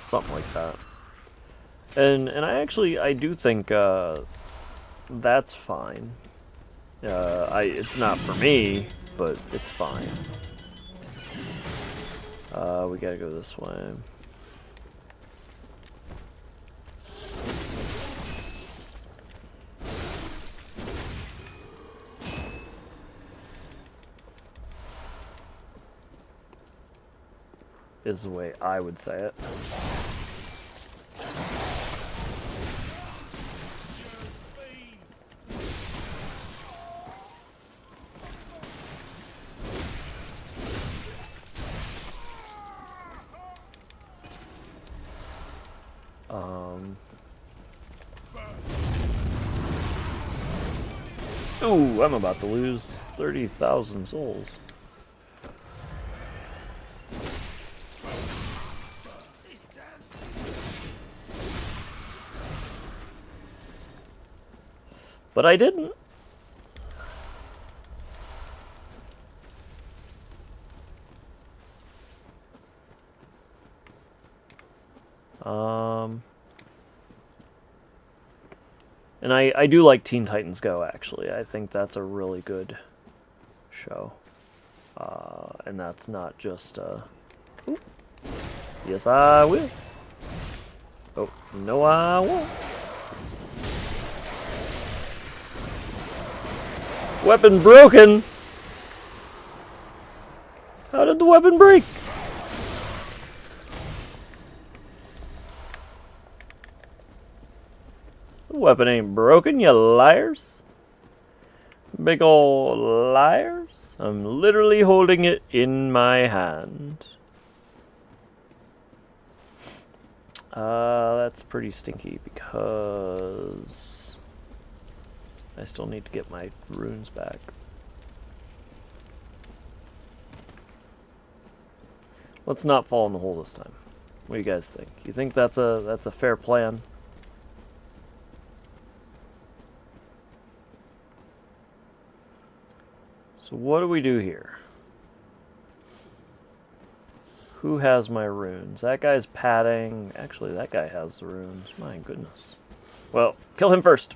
Something like that. And I do think that's fine. It's not for me, but it's fine. We gotta go this way. Is the way I would say it. Ooh, I'm about to lose 30,000 souls. But I didn't. And I do like Teen Titans Go, actually. I think that's a really good show. And that's not just, Ooh. Yes, I will. Oh, no I won't. Weapon broken! How did the weapon break? The weapon ain't broken, you liars. Big ol' liars. I'm literally holding it in my hand. That's pretty stinky because I still need to get my runes back. Let's not fall in the hole this time. What do you guys think? You think that's a fair plan? So what do we do here? Who has my runes? That guy's padding. Actually, that guy has the runes. My goodness. Well, kill him first.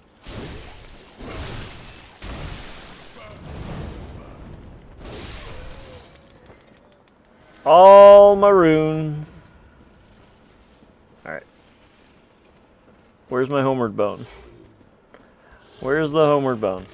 All my runes. Alright. Where's my homeward bone? Where's the homeward bone?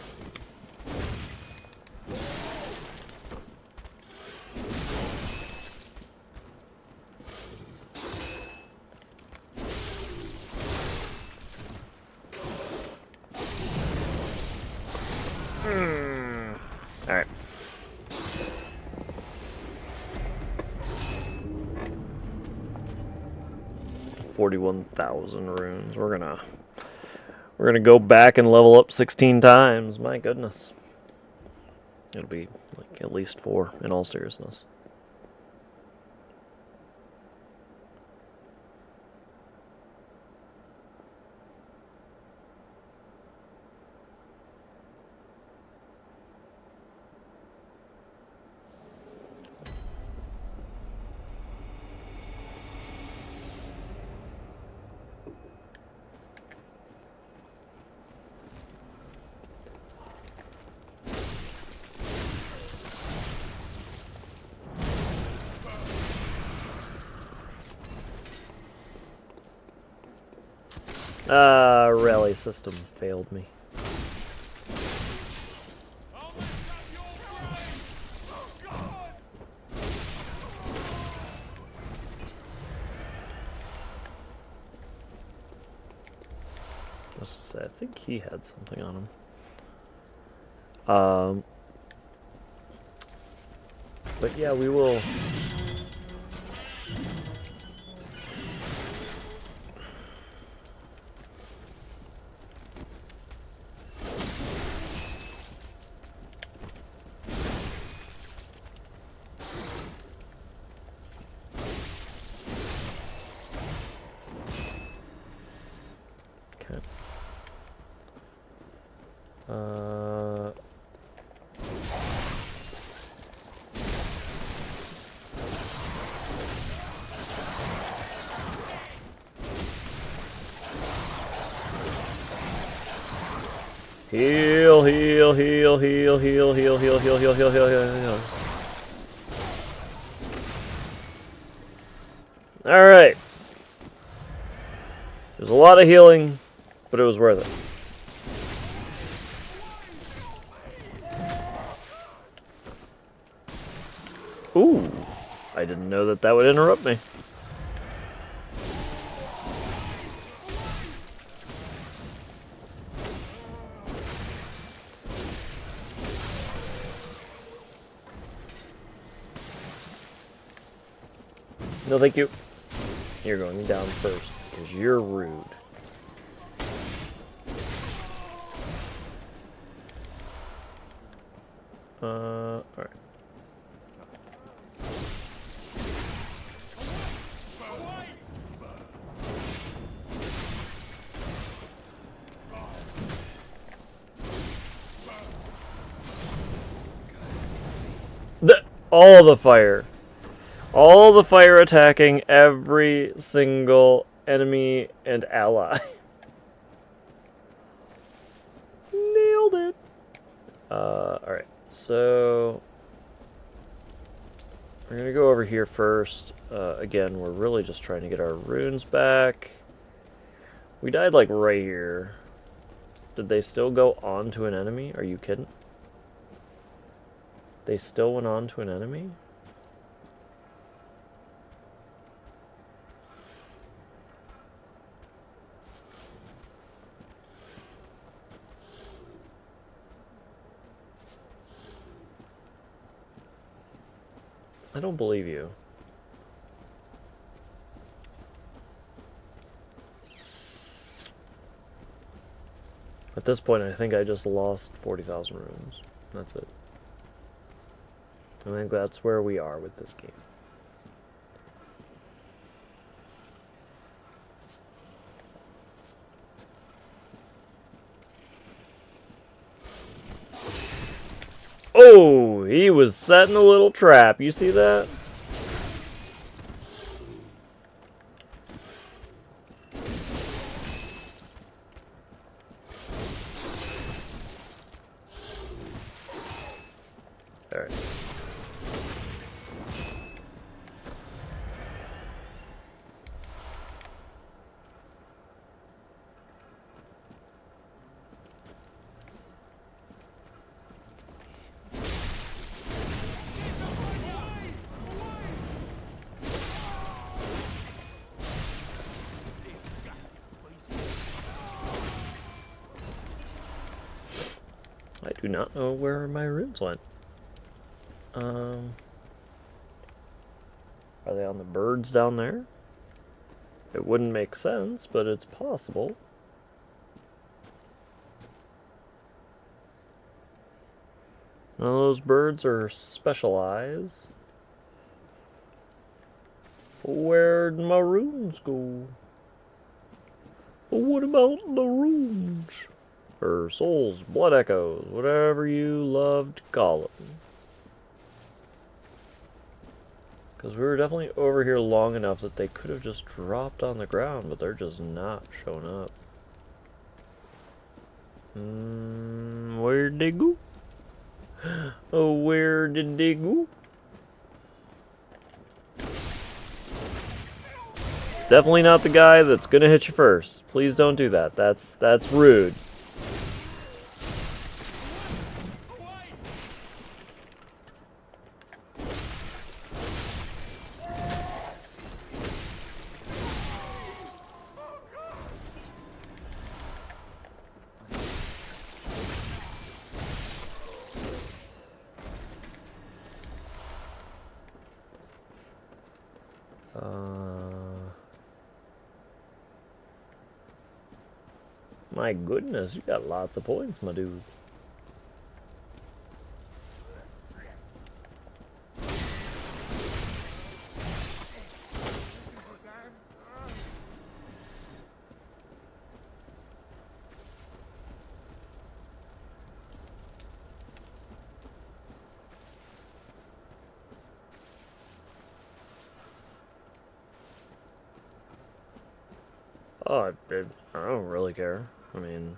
Alright. 41,000 runes. We're gonna go back and level up 16 times. My goodness. It'll be like at least 4 in all seriousness. Rally system failed me. I think he had something on him. But yeah, we will. Heal, heal, heal, heal, heal, heal, heal, heal, heal, heal, heal, heal. Alright. There's a lot of healing, but it was worth it. Ooh. I didn't know that would interrupt me. No, thank you. You're going down first, because you're rude. Alright. All the fire. All the fire attacking every single enemy and ally. Nailed it. Alright, so we're gonna go over here first. Again, we're really just trying to get our runes back. We died like right here. Did they still go on to an enemy? Are you kidding? They still went on to an enemy? I don't believe you. At this point, I think I just lost 40,000 runes. That's it. I think that's where we are with this game. Oh, he was setting a little trap. You see that? All right. I do not know where my runes went. Are they on the birds down there? It wouldn't make sense, but it's possible. None of those birds are special eyes. Where'd my runes go? What about the runes? Or souls, blood echoes, whatever you love to call them. Because we were definitely over here long enough that they could have just dropped on the ground, but they're just not showing up. Where'd they go? Oh, where did they go? Definitely not the guy that's gonna hit you first. Please don't do that. That's rude. My goodness, you got lots of points, my dude. Oh, I don't really care. I mean...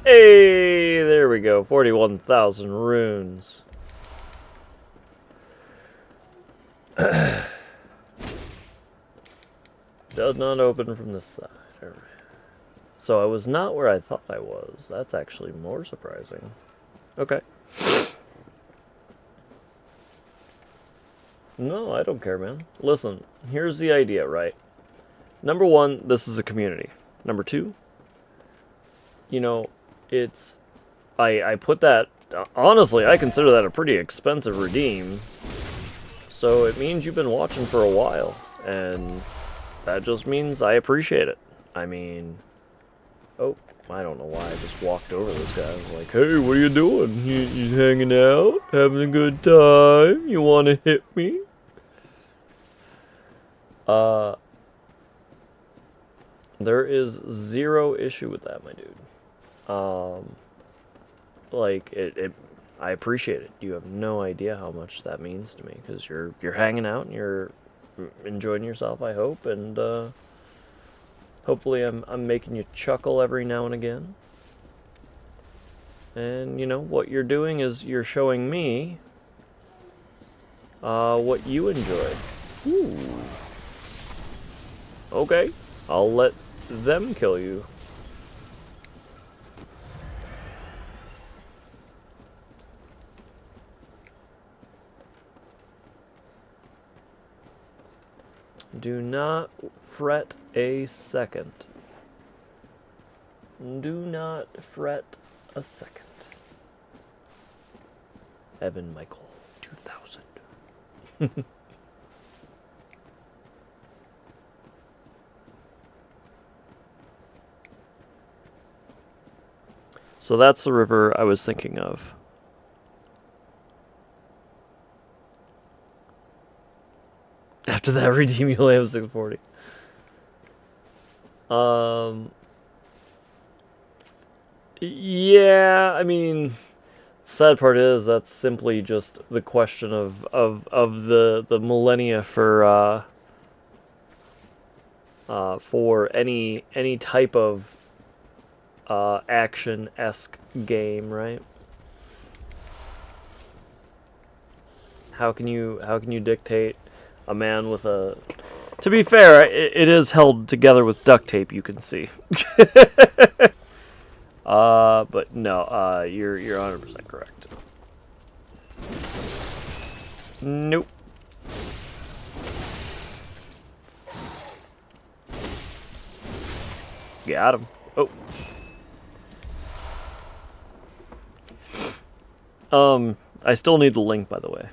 Hey, there we go. 41,000 runes. Does not open from this side. Alright. So I was not where I thought I was. That's actually more surprising. Okay. No, I don't care, man. Listen, here's the idea, right? Number one, this is a community. Number two, you know, it's... I put that... Honestly, I consider that a pretty expensive redeem. So it means you've been watching for a while. And that just means I appreciate it. I mean... Oh, I don't know why I just walked over this guy. I was like, hey, what are you doing? You hanging out? Having a good time? You want to hit me? There is zero issue with that, my dude. Like, I appreciate it. You have no idea how much that means to me, because you're hanging out and you're enjoying yourself, I hope, and hopefully I'm making you chuckle every now and again. And you know what you're doing is you're showing me what you enjoy. Ooh. Okay, I'll let them kill you. Do not fret a second. Do not fret a second. Evan Michael 2000. So that's the river I was thinking of. After that, redeem you only have 640. Yeah, I mean, sad part is that's simply just the question of the millennia for any type of action-esque game, right? How can you dictate a man with a? To be fair, it is held together with duct tape. You can see. But no, you're 100% correct. Nope. Got him. Oh. I still need the link, by the way.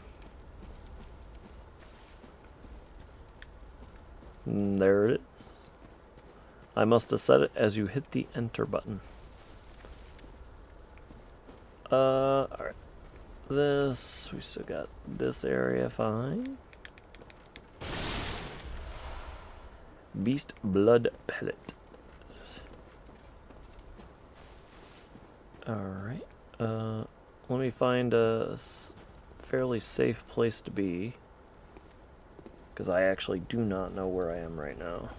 There it is. I must have set it as you hit the enter button. Alright. This, we still got this area fine. Beast blood pellet. Alright. Let me find a fairly safe place to be. Because I actually do not know where I am right now.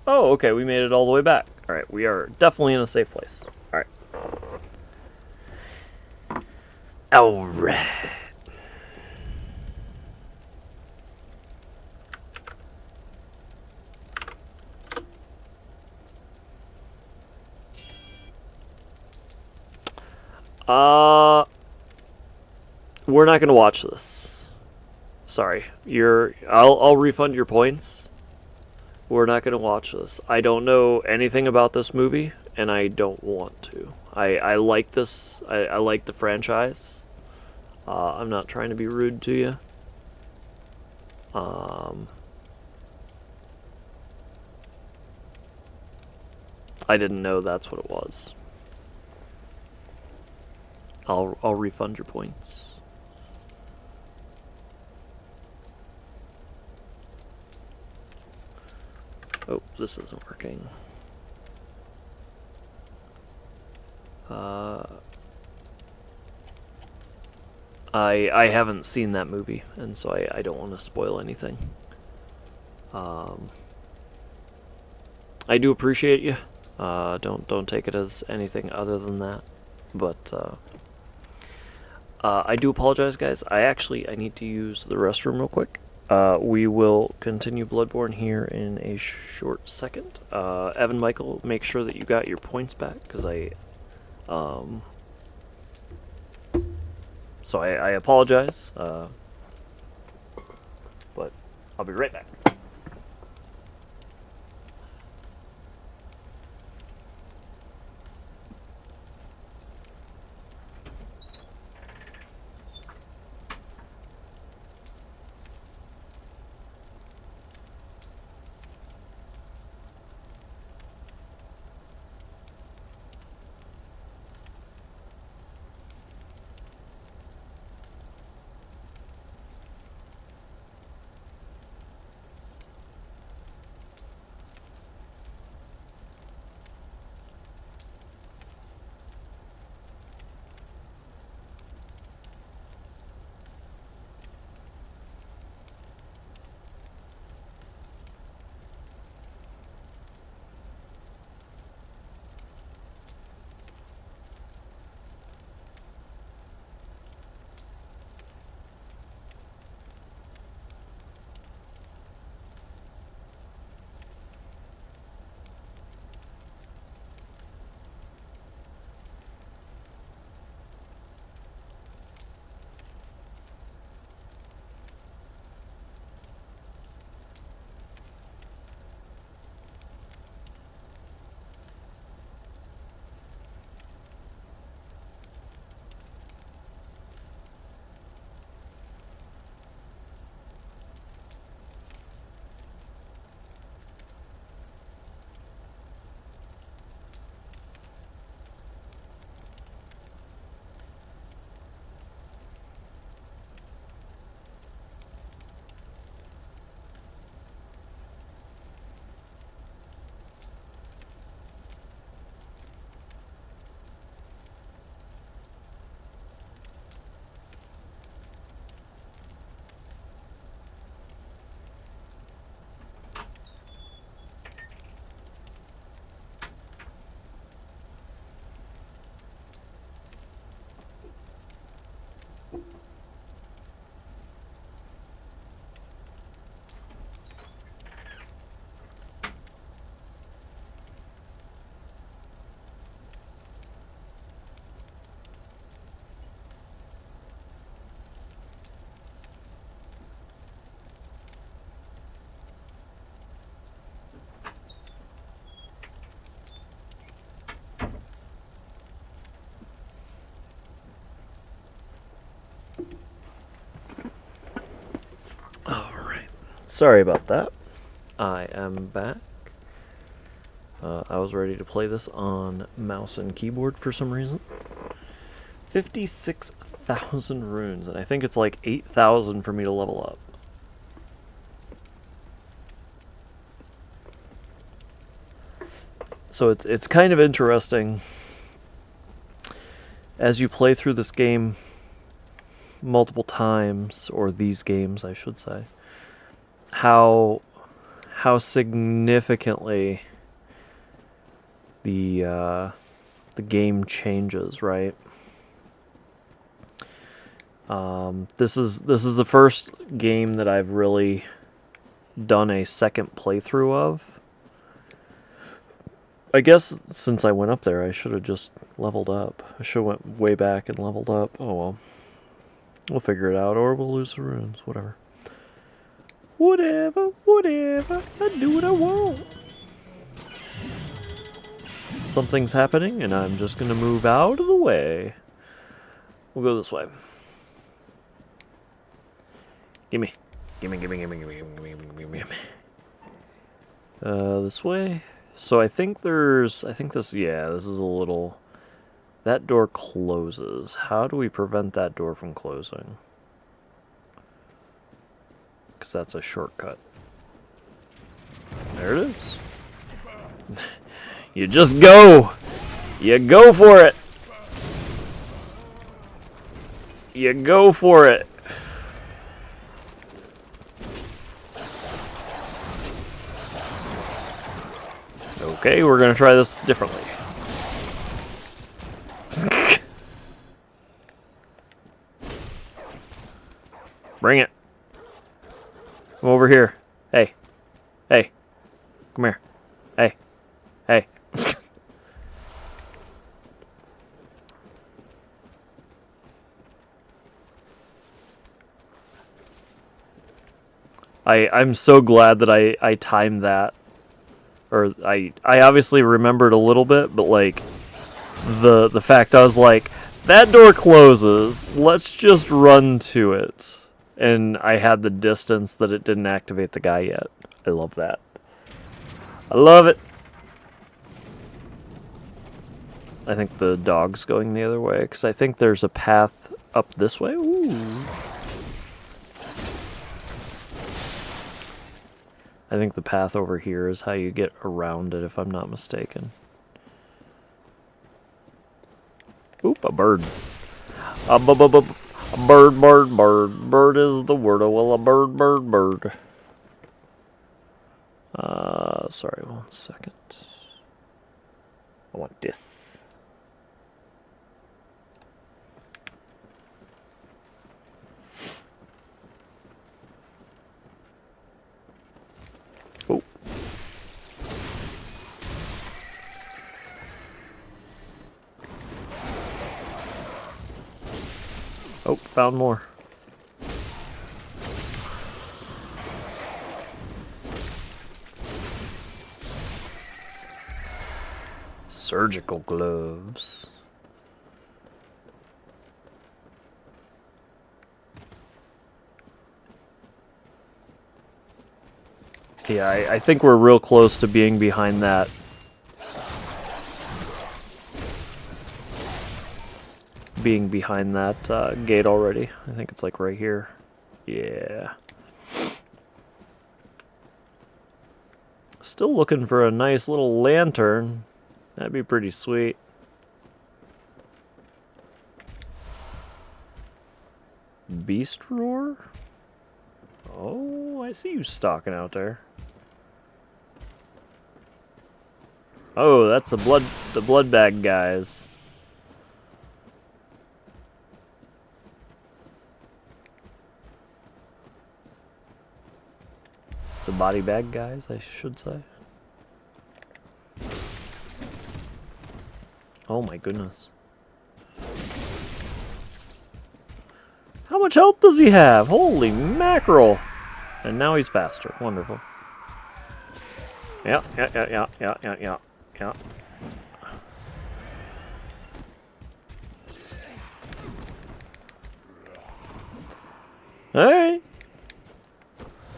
Oh, okay, we made it all the way back. Alright, we are definitely in a safe place. Alright. Alright. We're not gonna watch this. Sorry. I'll refund your points. We're not gonna watch this. I don't know anything about this movie, and I don't want to. I like this. I like the franchise. I'm not trying to be rude to you. I didn't know that's what it was. I'll refund your points. Oh, this isn't working. I haven't seen that movie, and so I don't want to spoil anything. I do appreciate you. Don't take it as anything other than that. But I do apologize, guys. I need to use the restroom real quick. We will continue Bloodborne here in a short second. Evan Michael, make sure that you got your points back, because so I apologize, but I'll be right back. Sorry about that. I am back. I was ready to play this on mouse and keyboard for some reason. 56,000 runes, and I think it's like 8,000 for me to level up. So it's kind of interesting as you play through this game multiple times, or these games I should say, how significantly the game changes, right? This is the first game that I've really done a second playthrough of. I guess since I went up there, I should have just leveled up. I should have went way back and leveled up. Oh well. We'll figure it out, or we'll lose the runes. Whatever. Whatever. I do what I want. Something's happening, and I'm just gonna move out of the way. We'll go this way. Gimme. This way. So I think this is a little... That door closes. How do we prevent that door from closing? Because that's a shortcut. There it is. You just go! You go for it! You go for it! Okay, we're gonna try this differently. Bring it. Come over here. Hey. Hey. Come here. Hey. Hey. I'm so glad that I timed that. Or I obviously remembered a little bit, but like the fact I was like, that door closes, let's just run to it. And I had the distance that it didn't activate the guy yet. I love that. I love it. I think the dog's going the other way, because I think there's a path up this way. Ooh. I think the path over here is how you get around it, if I'm not mistaken. Oop, a bird. A bird. Bird is the word. Oh, well, a bird. Sorry, 1 second. I want this. Oh. Oh, found more. Surgical gloves. Yeah, I think we're real close to being behind that. Gate already. I think it's like right here. Yeah. Still looking for a nice little lantern. That'd be pretty sweet. Beast roar? Oh, I see you stalking out there. Oh, that's the blood bag guys. The body bag guys, I should say. Oh my goodness. How much health does he have? Holy mackerel! And now he's faster. Wonderful. Yeah. Alright.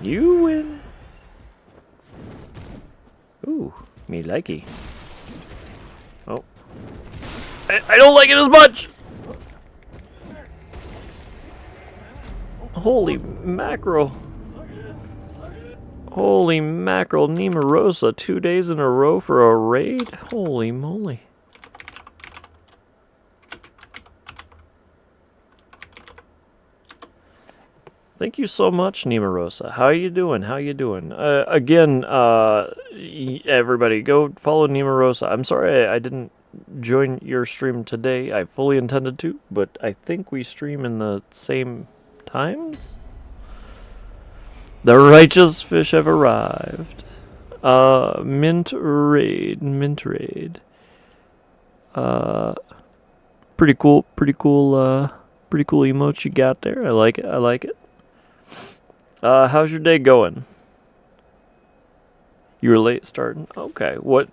You win. Ooh, me likey. Oh. I don't like it as much! Holy mackerel. Holy mackerel, Nimarosa, 2 days in a row for a raid? Holy moly. Thank you so much, Nimarosa. How you doing? How you doing? Again, everybody, go follow Nimarosa. I'm sorry I didn't join your stream today. I fully intended to, but I think we stream in the same times? The righteous fish have arrived. Mint raid. Pretty cool emote you got there. I like it. How's your day going? You were late starting? Okay, what?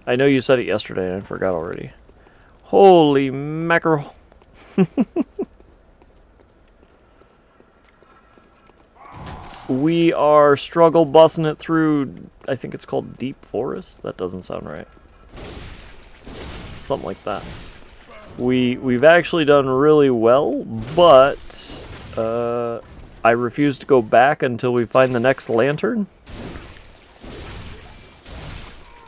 I know you said it yesterday and I forgot already. Holy mackerel. We are struggle busting it through, I think it's called Deep Forest. That doesn't sound right. Something like that. We've actually done really well, but I refuse to go back until we find the next lantern.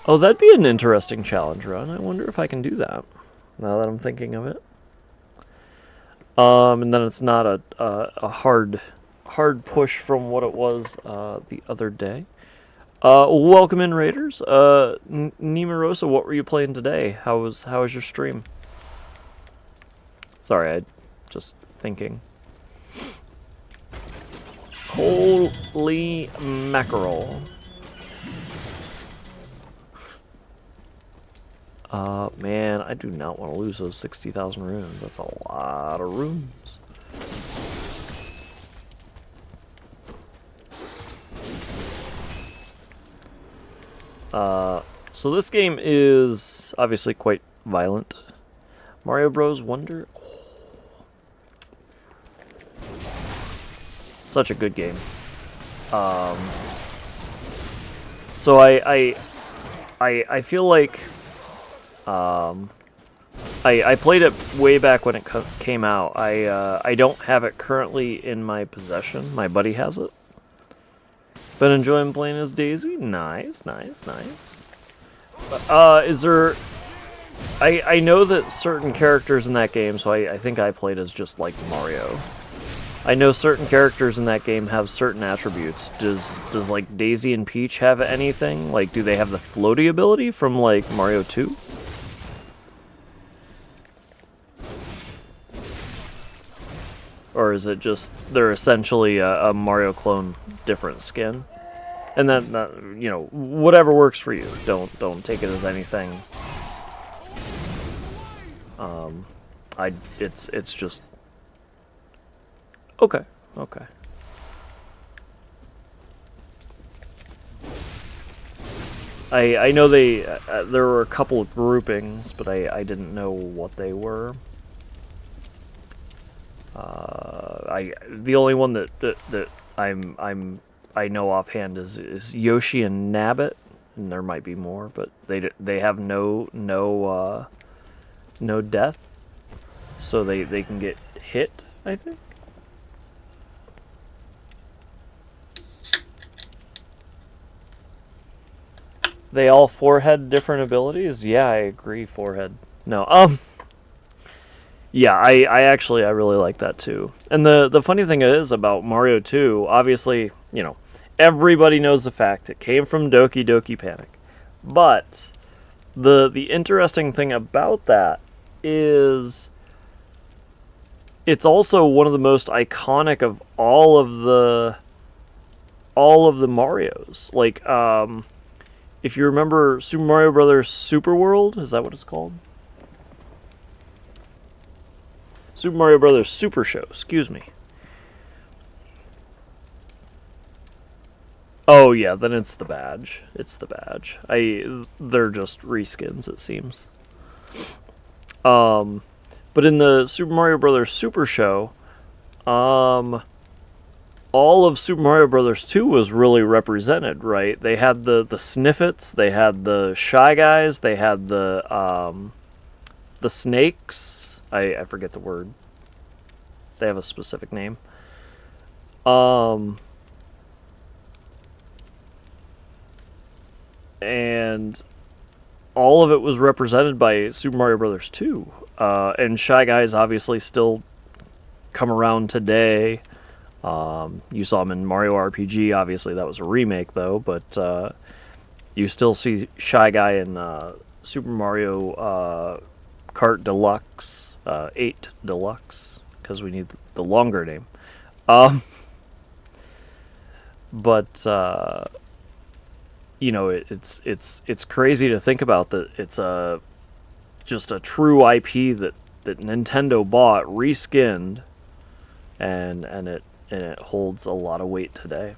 Oh, that'd be an interesting challenge run. I wonder if I can do that, now that I'm thinking of it. And then it's not a hard push from what it was the other day. Welcome in, Raiders. Nimarosa, what were you playing today? How was your stream? Sorry, I just thinking. Holy mackerel. Man, I do not want to lose those 60,000 runes. That's a lot of runes. So this game is obviously quite violent. Mario Bros. Wonder. Oh. Such a good game. So I feel like I played it way back when it came out. I don't have it currently in my possession. My buddy has it. Been enjoying playing as Daisy? Nice. Is there... I know that certain characters in that game, so I think I played as just like Mario. I know certain characters in that game have certain attributes. Does like Daisy and Peach have anything? Like, do they have the floaty ability from like Mario 2? Or is it just they're essentially a Mario clone, different skin? And then, you know, whatever works for you. Don't take it as anything. It's just okay. I know there were a couple of groupings, but I didn't know what they were. The only one that I know offhand is Yoshi and Nabbit, and there might be more, but they have no death, so they can get hit, I think. They all forehead different abilities? Yeah, I agree, forehead. No, yeah, I really like that too. And the funny thing is about Mario 2, obviously, you know, everybody knows the fact it came from Doki Doki Panic. But the interesting thing about that is it's also one of the most iconic of all of the Marios. Like, if you remember Super Mario Brothers Super World, is that what it's called? Super Mario Brothers Super Show, excuse me. Oh yeah, then it's the badge. It's the badge. They're just reskins, it seems. But in the Super Mario Brothers Super Show, all of Super Mario Brothers 2 was really represented, right? They had the Sniffets, they had the Shy Guys, they had the snakes. I forget the word. They have a specific name. And all of it was represented by Super Mario Brothers 2. And Shy Guys obviously still come around today. You saw them in Mario RPG. Obviously, that was a remake, though. But you still see Shy Guy in Super Mario Kart Deluxe, 8 Deluxe, because we need the longer name. But you know, it's crazy to think about that. It's just a true IP that Nintendo bought, reskinned, and it holds a lot of weight today.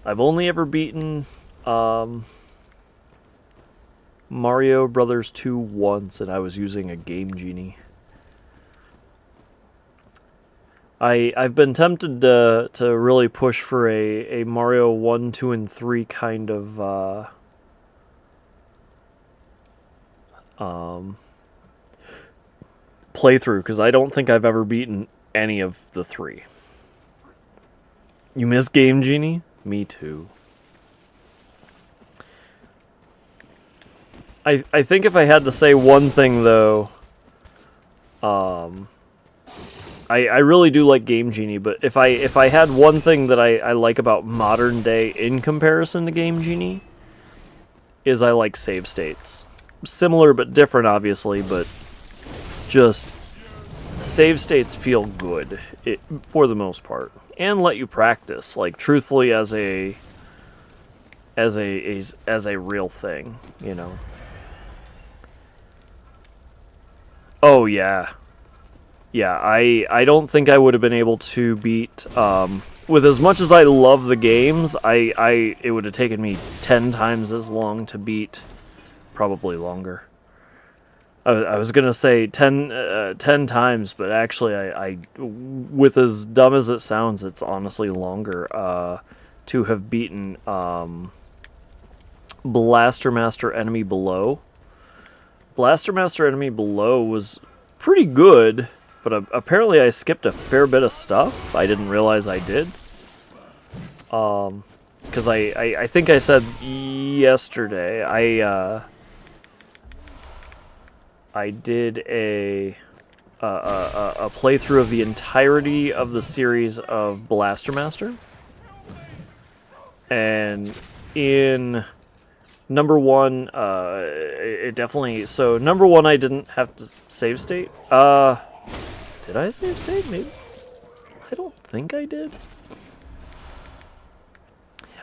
I've only ever beaten Mario Brothers 2 once, and I was using a Game Genie. I've been tempted to really push for a Mario 1, 2, and 3 kind of playthrough, because I don't think I've ever beaten any of the 3. You miss Game Genie? Me too. I think if I had to say one thing, though, I really do like Game Genie, but if I had one thing that I like about modern day in comparison to Game Genie, is I like save states. Similar but different, obviously, but just save states feel good for the most part, and let you practice, like, truthfully, as a real thing, you know. Oh yeah. Yeah, I don't think I would have been able to beat, with as much as I love the games, it would have taken me 10 times as long to beat, probably longer. I was gonna say 10 times, but actually I, with as dumb as it sounds, it's honestly longer, to have beaten, Blaster Master Enemy Below. Blaster Master Enemy Below was pretty good, but apparently I skipped a fair bit of stuff. I didn't realize I did. Because I think I said yesterday, I did a playthrough of the entirety of the series of Blaster Master. And in number 1, it definitely... So, number 1, I didn't have to save state. Did I save state? Maybe. I don't think I did.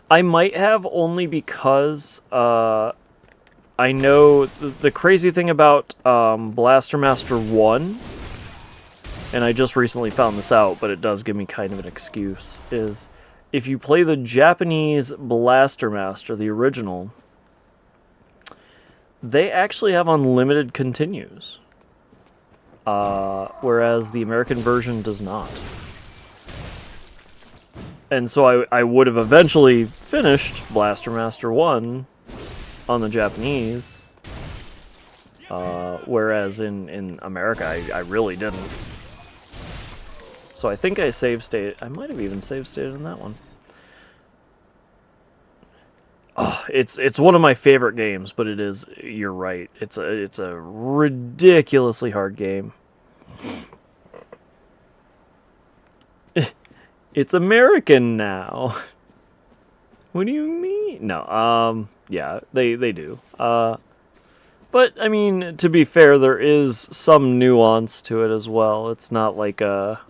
I might have, only because I know the crazy thing about Blaster Master 1, and I just recently found this out, but it does give me kind of an excuse, is if you play the Japanese Blaster Master, the original, they actually have unlimited continues. Whereas the American version does not. And so I would have eventually finished Blaster Master 1 on the Japanese, whereas in America I really didn't. So I think I save state. I might have even save stated in that one. Oh, it's one of my favorite games, but it is, you're right, it's a ridiculously hard game. It's American now. What do you mean? No, yeah, they do. But I mean, to be fair, there is some nuance to it as well. It's not like a...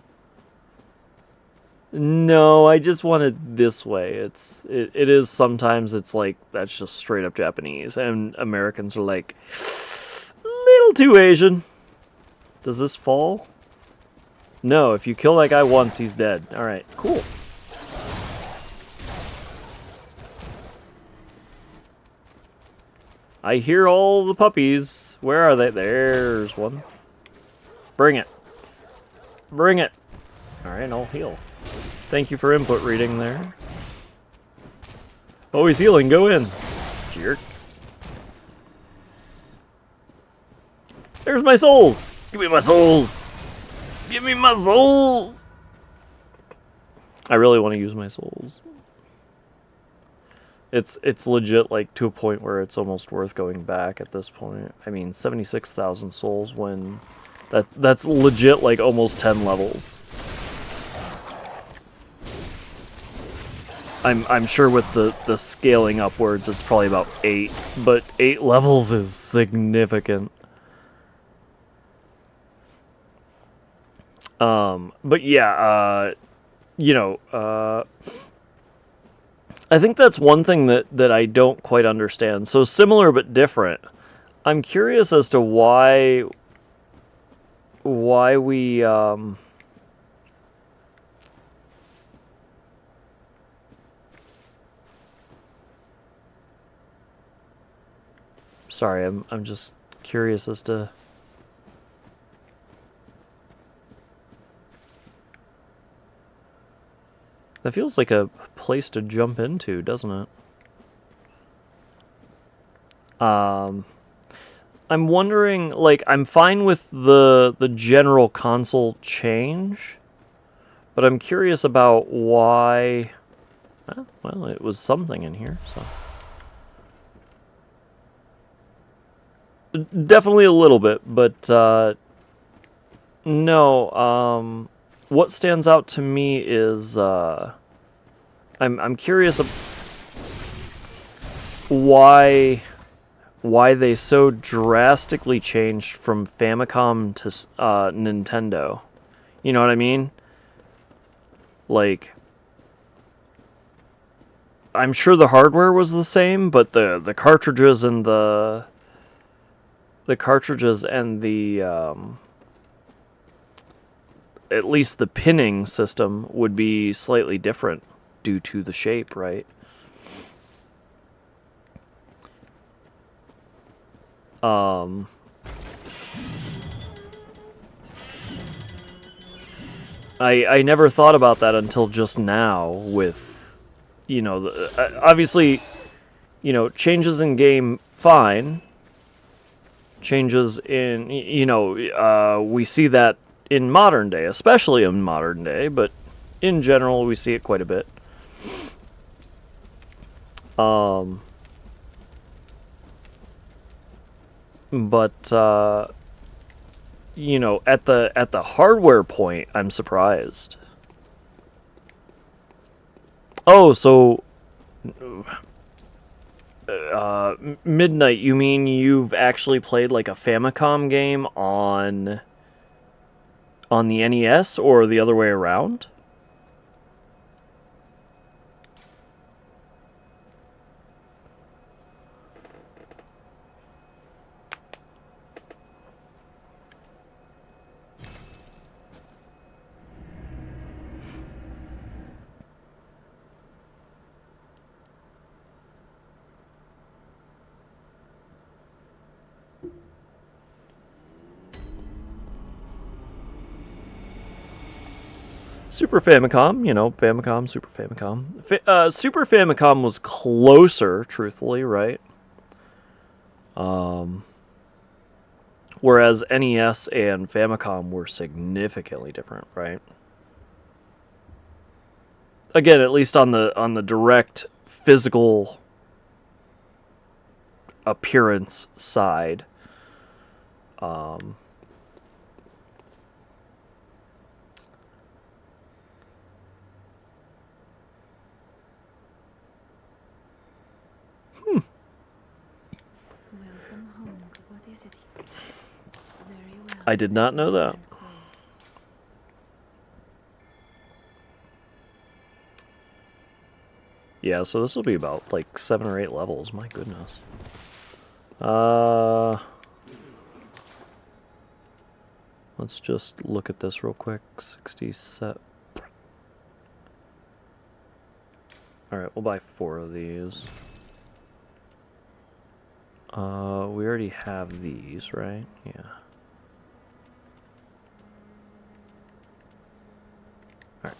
No, I just want it this way. It is sometimes it's like, that's just straight up Japanese, and Americans are like, little too Asian. Does this fall? No, if you kill that guy once, he's dead. Alright, cool. I hear all the puppies. Where are they? There's one. Bring it. Bring it. Alright, I'll heal. Thank you for input reading there. Oh, he's healing. Go in. Jerk. There's my souls. Give me my souls. Give me my souls. I really want to use my souls. It's legit, like, to a point where it's almost worth going back at this point. I mean, 76,000 souls when that's legit, like, almost 10 levels. I'm sure with the scaling upwards, it's probably about 8, but 8 levels is significant. But yeah, you know, I think that's one thing that I don't quite understand. So similar but different. I'm curious as to why we sorry, I'm just curious as to that feels like a place to jump into, doesn't it? I'm wondering, like, I'm fine with the general console change, but I'm curious about why. Well, it was something in here, so definitely a little bit, but no. What stands out to me is I'm curious why they so drastically changed from Famicom to Nintendo. You know what I mean? Like, I'm sure the hardware was the same, but the cartridges and the at least the pinning system would be slightly different due to the shape, right? I never thought about that until just now with, you know, obviously, you know, changes in game, fine. Changes in, you know, we see that in modern day, especially in modern day, but in general we see it quite a bit. But you know, at the hardware point, I'm surprised. Oh, so Midnight, you mean you've actually played like a Famicom game on the NES or the other way around? Super Famicom, you know, Famicom, Super Famicom. Super Famicom was closer, truthfully, right? Whereas NES and Famicom were significantly different, right? Again, at least on the direct physical appearance side. Welcome home. What is it? Very well. I did not know that. Yeah, so this will be about like 7 or 8 levels. My goodness. Let's just look at this real quick. 60 set. All right, we'll buy 4 of these. We already have these, right? Yeah. Alright.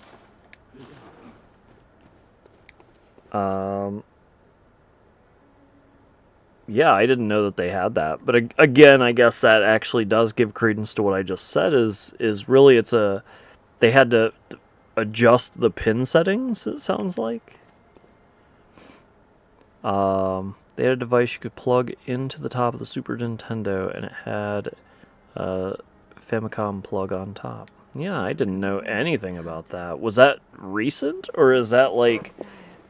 Yeah, I didn't know that they had that. But again, I guess that actually does give credence to what I just said, is really they had to adjust the pin settings, it sounds like. They had a device you could plug into the top of the Super Nintendo, and it had a Famicom plug on top. Yeah, I didn't know anything about that. Was that recent, or is that like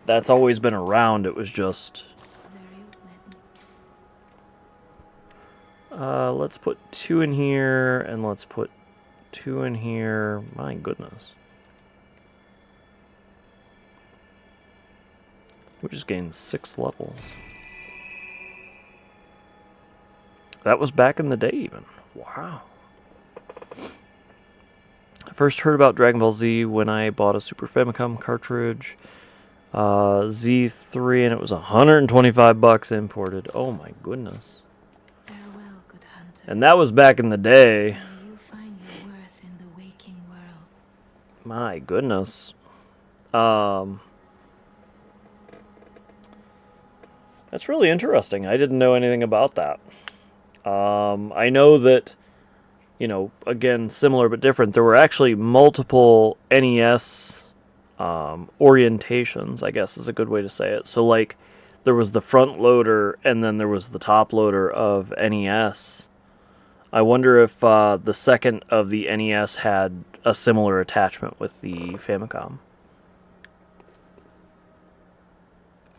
that's always been around? It was just. Let's put 2 in here, and let's put 2 in here. My goodness. We just gained 6 levels. That was back in the day, even. Wow. I first heard about Dragon Ball Z when I bought a Super Famicom cartridge. Z3, and it was $125 imported. Oh my goodness. Farewell, good hunter. And that was back in the day. May you find your worth in the waking world. My goodness. That's really interesting. I didn't know anything about that. I know that, you know, again, similar but different, there were actually multiple NES orientations, I guess is a good way to say it. So, like, there was the front loader, and then there was the top loader of NES. I wonder if the second of the NES had a similar attachment with the Famicom.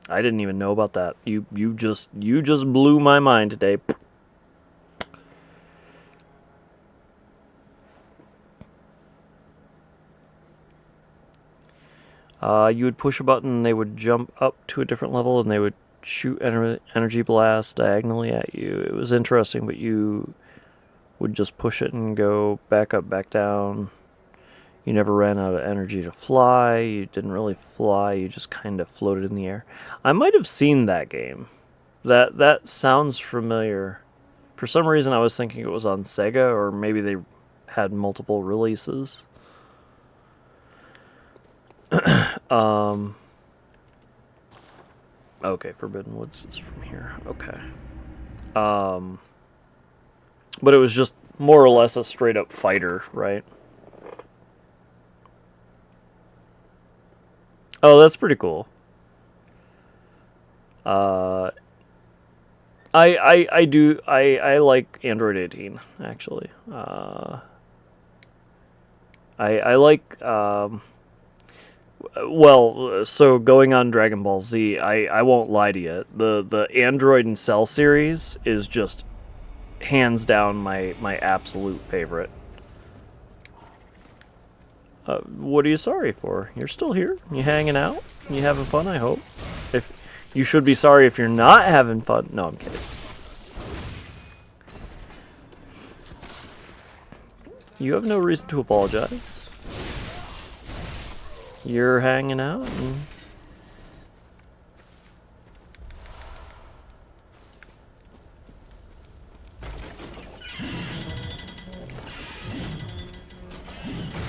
I didn't even know about that. You just blew my mind today. You would push a button, they would jump up to a different level, and they would shoot energy blasts diagonally at you. It was interesting, but you would just push it and go back up, back down. You never ran out of energy to fly. You didn't really fly. You just kind of floated in the air. I might have seen that game. That sounds familiar. For some reason, I was thinking it was on Sega, or maybe they had multiple releases. Okay, Forbidden Woods is from here. Okay. But it was just more or less a straight up fighter, right? Oh, that's pretty cool. I like Android 18, actually. I like well, so going on Dragon Ball Z, I won't lie to you. The Android and Cell series is just hands down my absolute favorite. What are you sorry for? You're still here? You hanging out? You having fun, I hope? If you should be sorry if you're not having fun. No, I'm kidding. You have no reason to apologize. You're hanging out and...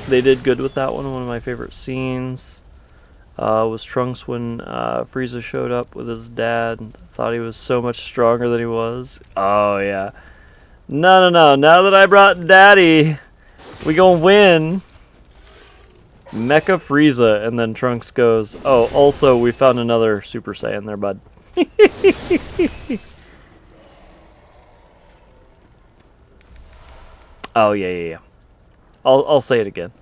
They did good with that one. One of my favorite scenes was Trunks when Frieza showed up with his dad and thought he was so much stronger than he was. Oh, yeah. No. Now that I brought Daddy, we gonna win. Mecha Frieza, and then Trunks goes, oh, also, we found another Super Saiyan there, bud. Oh, yeah. I'll say it again.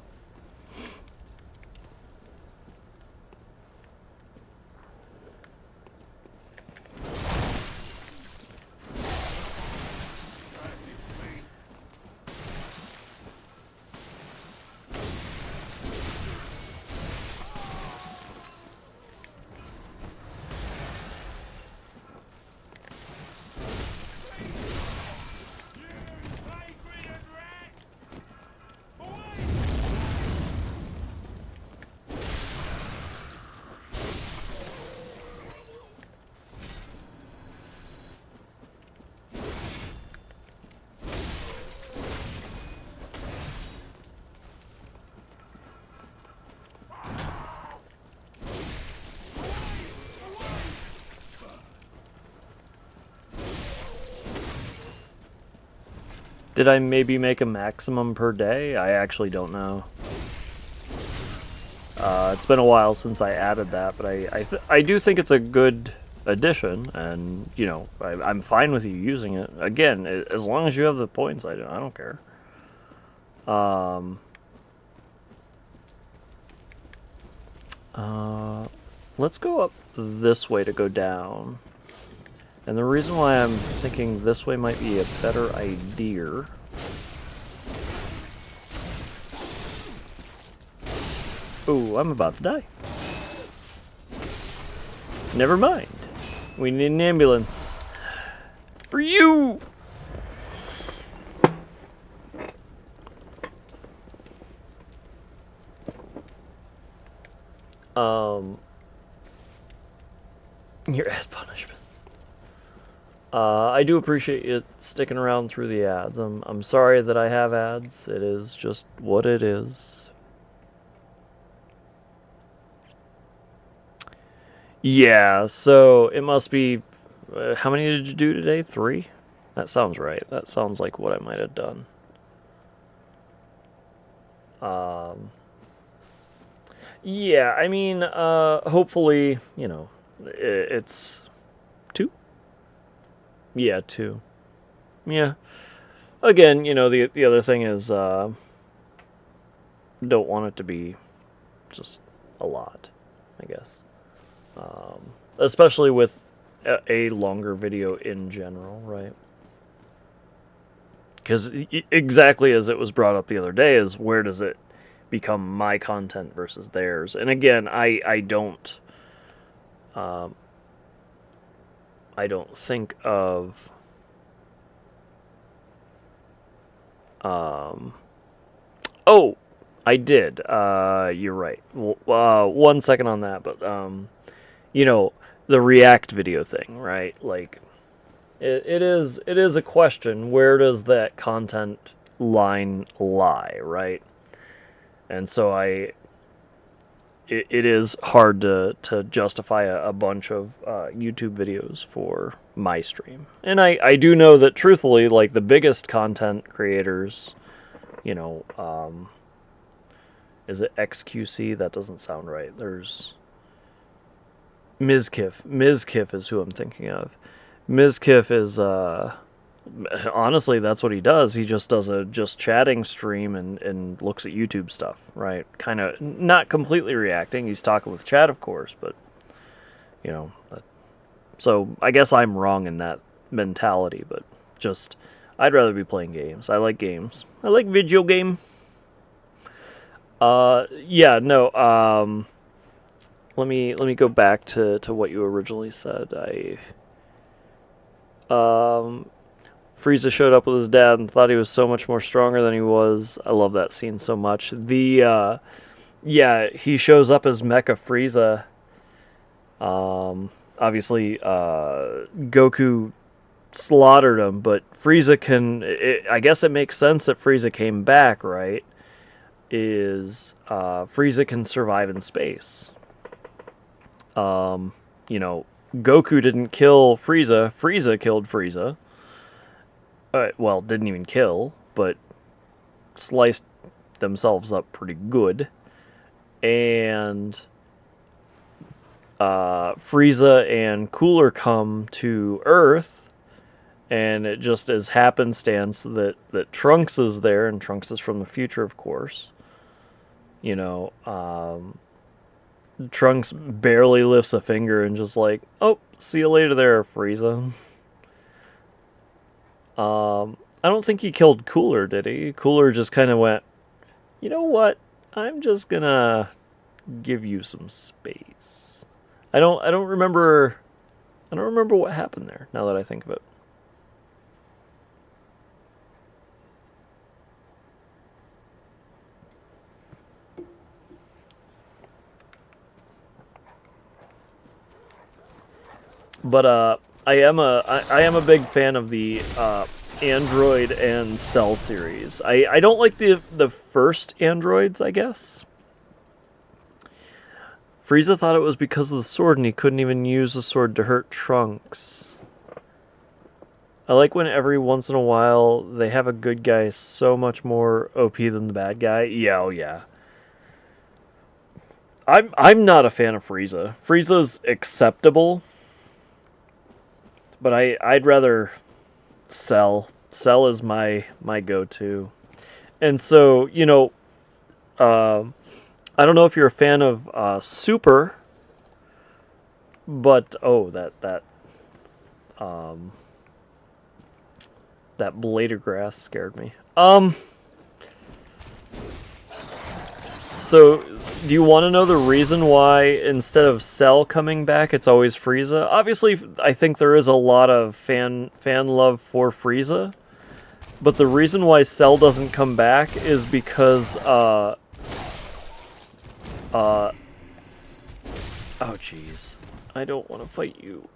Did I maybe make a maximum per day? I actually don't know. It's been a while since I added that, but I do think it's a good addition, and you know, I'm fine with you using it. Again, as long as you have the points, I don't care. Let's go up this way to go down. And the reason why I'm thinking this way might be a better idea. Ooh, I'm about to die. Never mind. We need an ambulance. For you! Your ad punishment. I do appreciate you sticking around through the ads. I'm sorry that I have ads. It is just what it is. Yeah, so it must be... how many did you do today? 3? That sounds right. That sounds like what I might have done. Yeah, I mean, hopefully, you know, it's 2? Yeah, 2. Yeah. Again, you know, the other thing is, don't want it to be just a lot, I guess. Especially with a longer video in general, right? Because exactly as it was brought up the other day is, where does it become my content versus theirs? And again, I don't think of oh, I did. You're right. 1 second on that, but you know, the React video thing, right? Like, it is a question. Where does that content line lie, right? And so it is hard to justify a bunch of YouTube videos for my stream. And I do know that, truthfully, like, the biggest content creators, you know, is it XQC? That doesn't sound right. There's Mizkif. Mizkif is who I'm thinking of. Mizkif is, honestly, that's what he does. He just does a just chatting stream and looks at YouTube stuff, right? Kind of not completely reacting. He's talking with chat, of course, but, you know. So I guess I'm wrong in that mentality, but just, I'd rather be playing games. I like games. I like video game. Yeah, no, let me go back to what you originally said. Frieza showed up with his dad and thought he was so much more stronger than he was. I love that scene so much. Yeah, he shows up as Mecha Frieza. Obviously, Goku slaughtered him, but Frieza can... I guess it makes sense that Frieza came back, right? Frieza can survive in space. You know, Goku didn't kill Frieza. Frieza killed Frieza. Well, didn't even kill, but sliced themselves up pretty good. And Frieza and Cooler come to Earth, and it just as happenstance that Trunks is there, and Trunks is from the future, of course. You know, Trunks barely lifts a finger and just like, oh, see you later there, Frieza. I don't think he killed Cooler, did he? Cooler just kind of went, you know what? I'm just gonna give you some space. I don't remember what happened there, now that I think of it. But I am a big fan of the Android and Cell series. I don't like the first androids, I guess. Frieza thought it was because of the sword, and he couldn't even use the sword to hurt Trunks. I like when every once in a while they have a good guy so much more OP than the bad guy. Yeah, oh yeah. I'm not a fan of Frieza. Frieza's acceptable, but I'd rather Cell. Cell is my go-to. And so, you know, I don't know if you're a fan of Super, but oh, that blade of grass scared me. So, do you want to know the reason why instead of Cell coming back, it's always Frieza? Obviously, I think there is a lot of fan love for Frieza, but the reason why Cell doesn't come back is because oh jeez, I don't want to fight you.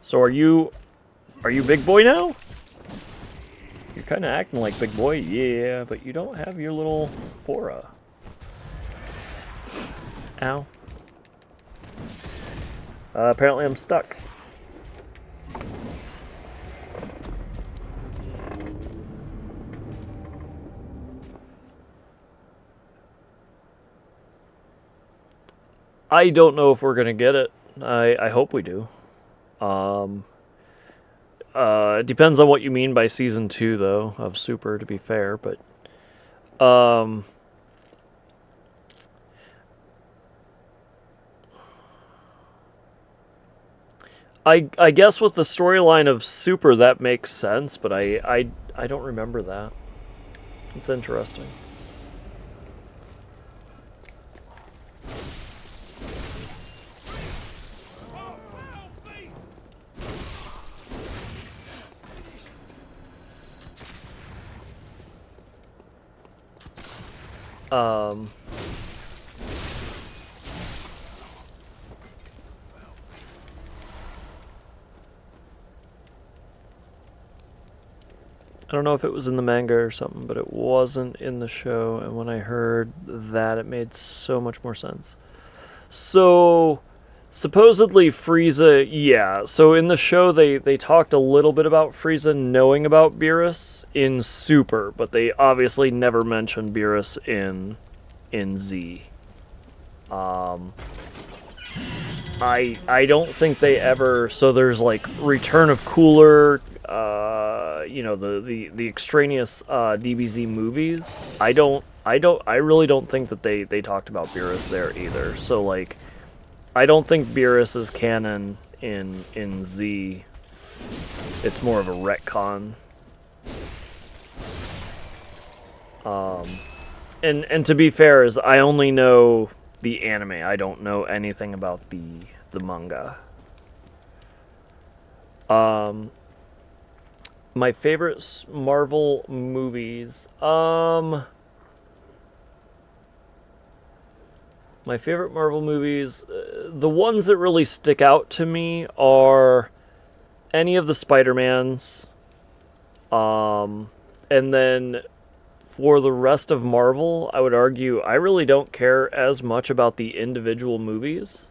So are you big boy now? You're kind of acting like big boy, yeah, but you don't have your little aura. Ow. Apparently I'm stuck. I don't know if we're gonna get it. I hope we do. It depends on what you mean by season 2, though, of Super, to be fair, but I guess with the storyline of Super that makes sense, but I don't remember that. It's interesting. I don't know if it was in the manga or something, but it wasn't in the show, and when I heard that, it made so much more sense. So, supposedly Frieza, yeah, so in the show they talked a little bit about Frieza knowing about Beerus in Super, but they obviously never mentioned Beerus in Z. I don't think they ever, so there's like Return of Cooler, you know, the extraneous DBZ movies. I really don't think that they talked about Beerus there either. So like, I don't think Beerus is canon in Z. It's more of a retcon. And to be fair, is I only know the anime. I don't know anything about the manga. My favorite Marvel movies. My favorite Marvel movies, the ones that really stick out to me are any of the Spider-Mans. And then for the rest of Marvel, I would argue I really don't care as much about the individual movies.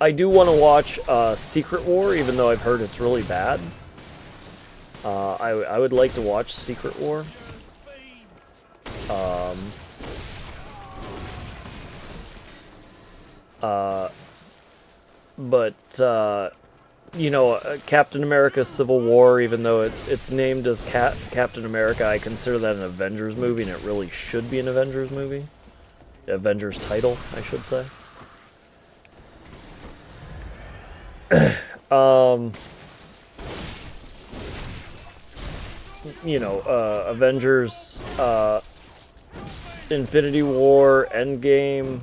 I do want to watch Secret War, even though I've heard it's really bad. I would like to watch Secret War. But you know, Captain America Civil War, even though it's named as Captain America, I consider that an Avengers movie, and it really should be an Avengers movie. Avengers title, I should say. You know, Avengers, Infinity War, Endgame,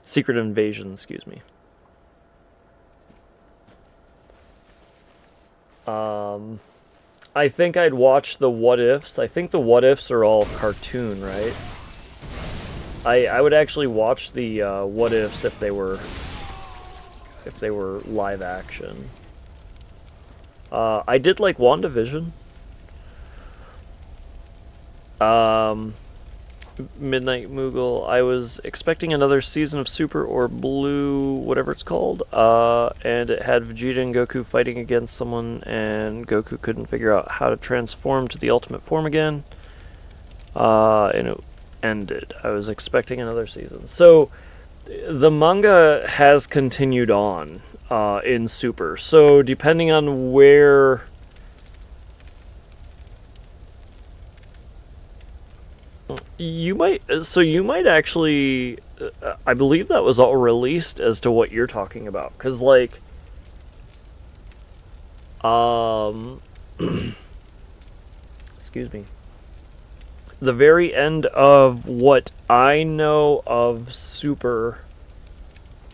Secret Invasion, excuse me. I think I'd watch the What Ifs. I think the What Ifs are all cartoon, right? I would actually watch the what ifs if they were live action. I did like WandaVision. Midnight Moogle. I was expecting another season of Super or Blue, whatever it's called, and it had Vegeta and Goku fighting against someone, and Goku couldn't figure out how to transform to the ultimate form again, and it ended. I was expecting another season. So, the manga has continued on in Super, so depending on where... You might actually, I believe that was all released as to what you're talking about, because like, excuse me, the very end of what I know of Super,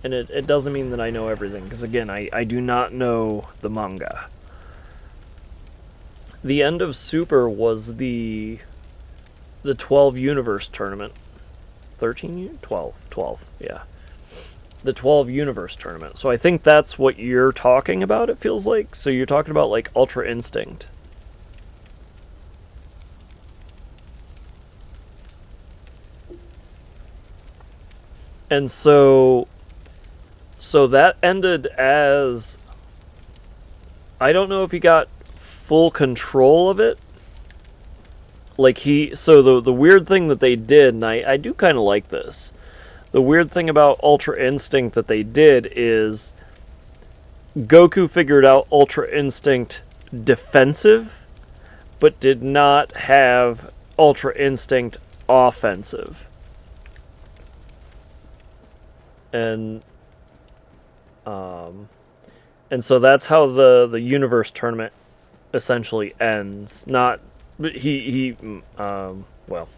and it doesn't mean that I know everything, because again, I do not know the manga. The end of Super was the 12 Universe Tournament. 13? 12, yeah. The 12 Universe Tournament. So I think that's what you're talking about, it feels like. So you're talking about, like, Ultra Instinct. And so that ended as... I don't know if he got full control of it. Like so the weird thing that they did, and I do kind of like this. The weird thing about Ultra Instinct that they did is Goku figured out Ultra Instinct defensive, but did not have Ultra Instinct offensive. And so that's how the Universe Tournament essentially ends. Not... But well,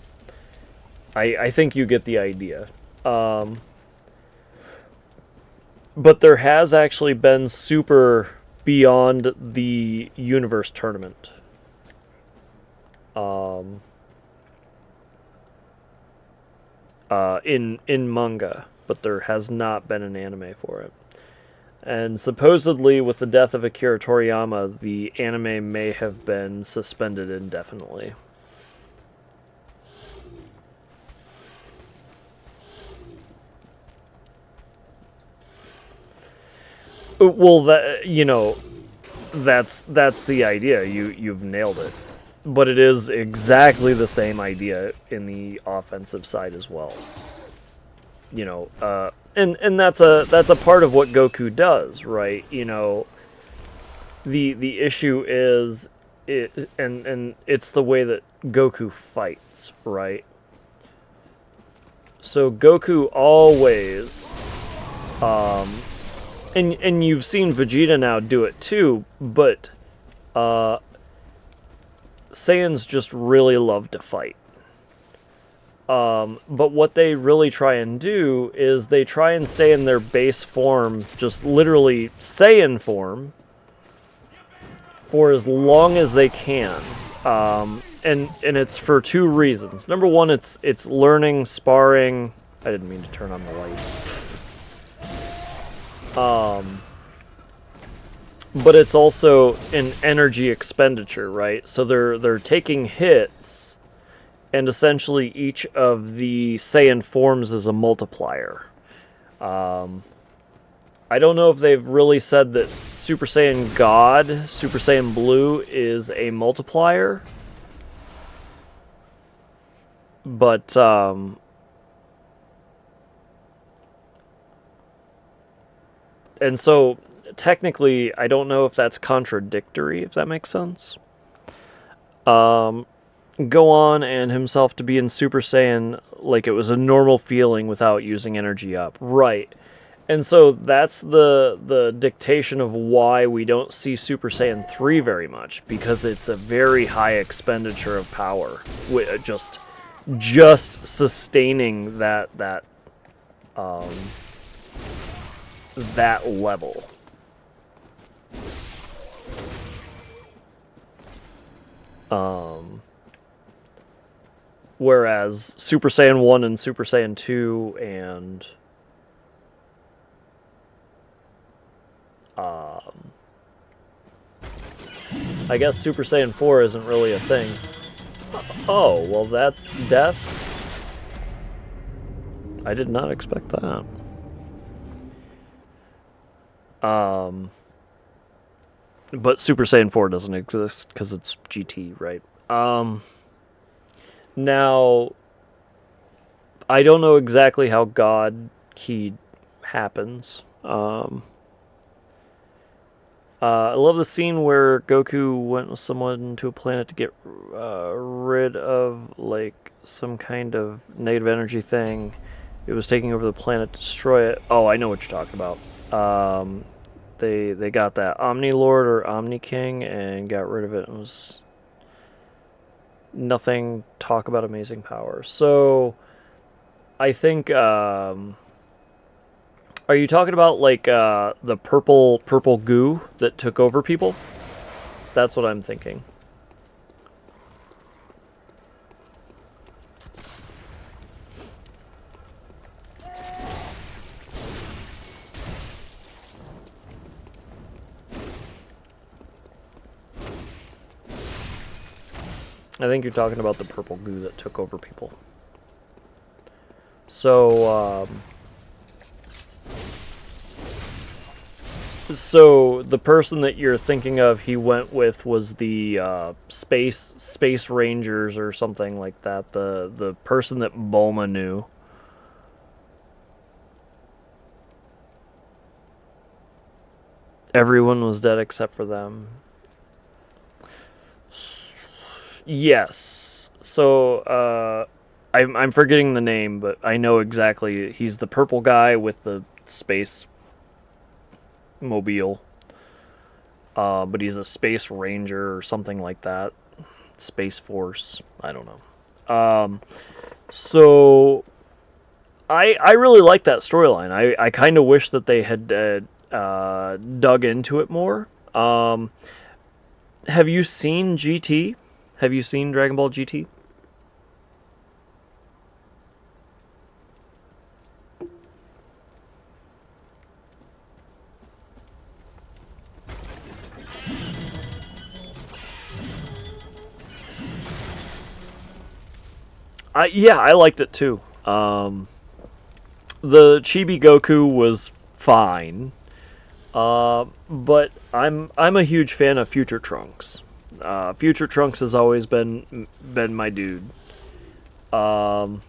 I think you get the idea. But there has actually been Super beyond the Universe Tournament. In manga, but there has not been an anime for it. And supposedly, with the death of Akira Toriyama, the anime may have been suspended indefinitely. Well, that's the idea. You've nailed it. But it is exactly the same idea in the offensive side as well. And that's a part of what Goku does, right? The issue is and it's the way that Goku fights, right? So Goku always and you've seen Vegeta now do it too, but Saiyans just really love to fight. But what they really try and do is they try and stay in their base form, just literally Saiyan form, for as long as they can. And it's for two reasons. Number one, it's learning, sparring. I didn't mean to turn on the light. But it's also an energy expenditure, right? So they're taking hits, and essentially each of the Saiyan forms is a multiplier. I don't know if they've really said that Super Saiyan God, Super Saiyan Blue, is a multiplier. But, and so, technically, I don't know if that's contradictory, if that makes sense. Go on and himself to be in Super Saiyan like it was a normal feeling without using energy up. Right. And so that's the dictation of why we don't see Super Saiyan 3 very much, because it's a very high expenditure of power. Just sustaining that level. Whereas Super Saiyan 1 and Super Saiyan 2 and I guess Super Saiyan 4 isn't really a thing. Oh, well that's death. I did not expect that. But Super Saiyan 4 doesn't exist because it's GT, right? Now, I don't know exactly how God Key happens. I love the scene where Goku went with someone to a planet to get rid of like some kind of negative energy thing. It was taking over the planet to destroy it. Oh, I know what you're talking about. They got that Omni Lord or Omni King and got rid of it. It was nothing talk about amazing power. So I think are you talking about like the purple goo that took over people? That's what I'm thinking. I think you're talking about the purple goo that took over people. So, so the person that you're thinking of, he went with was the space rangers or something like that. The person that Bulma knew. Everyone was dead except for them. Yes. So, I'm forgetting the name, but I know exactly. He's the purple guy with the space mobile. But he's a space ranger or something like that. Space Force. I don't know. So, I really like that storyline. I kind of wish that they had dug into it more. Have you seen GT? Have you seen Dragon Ball GT? Yeah, I liked it too. The Chibi Goku was fine, but I'm a huge fan of Future Trunks. Future Trunks has always been my dude. And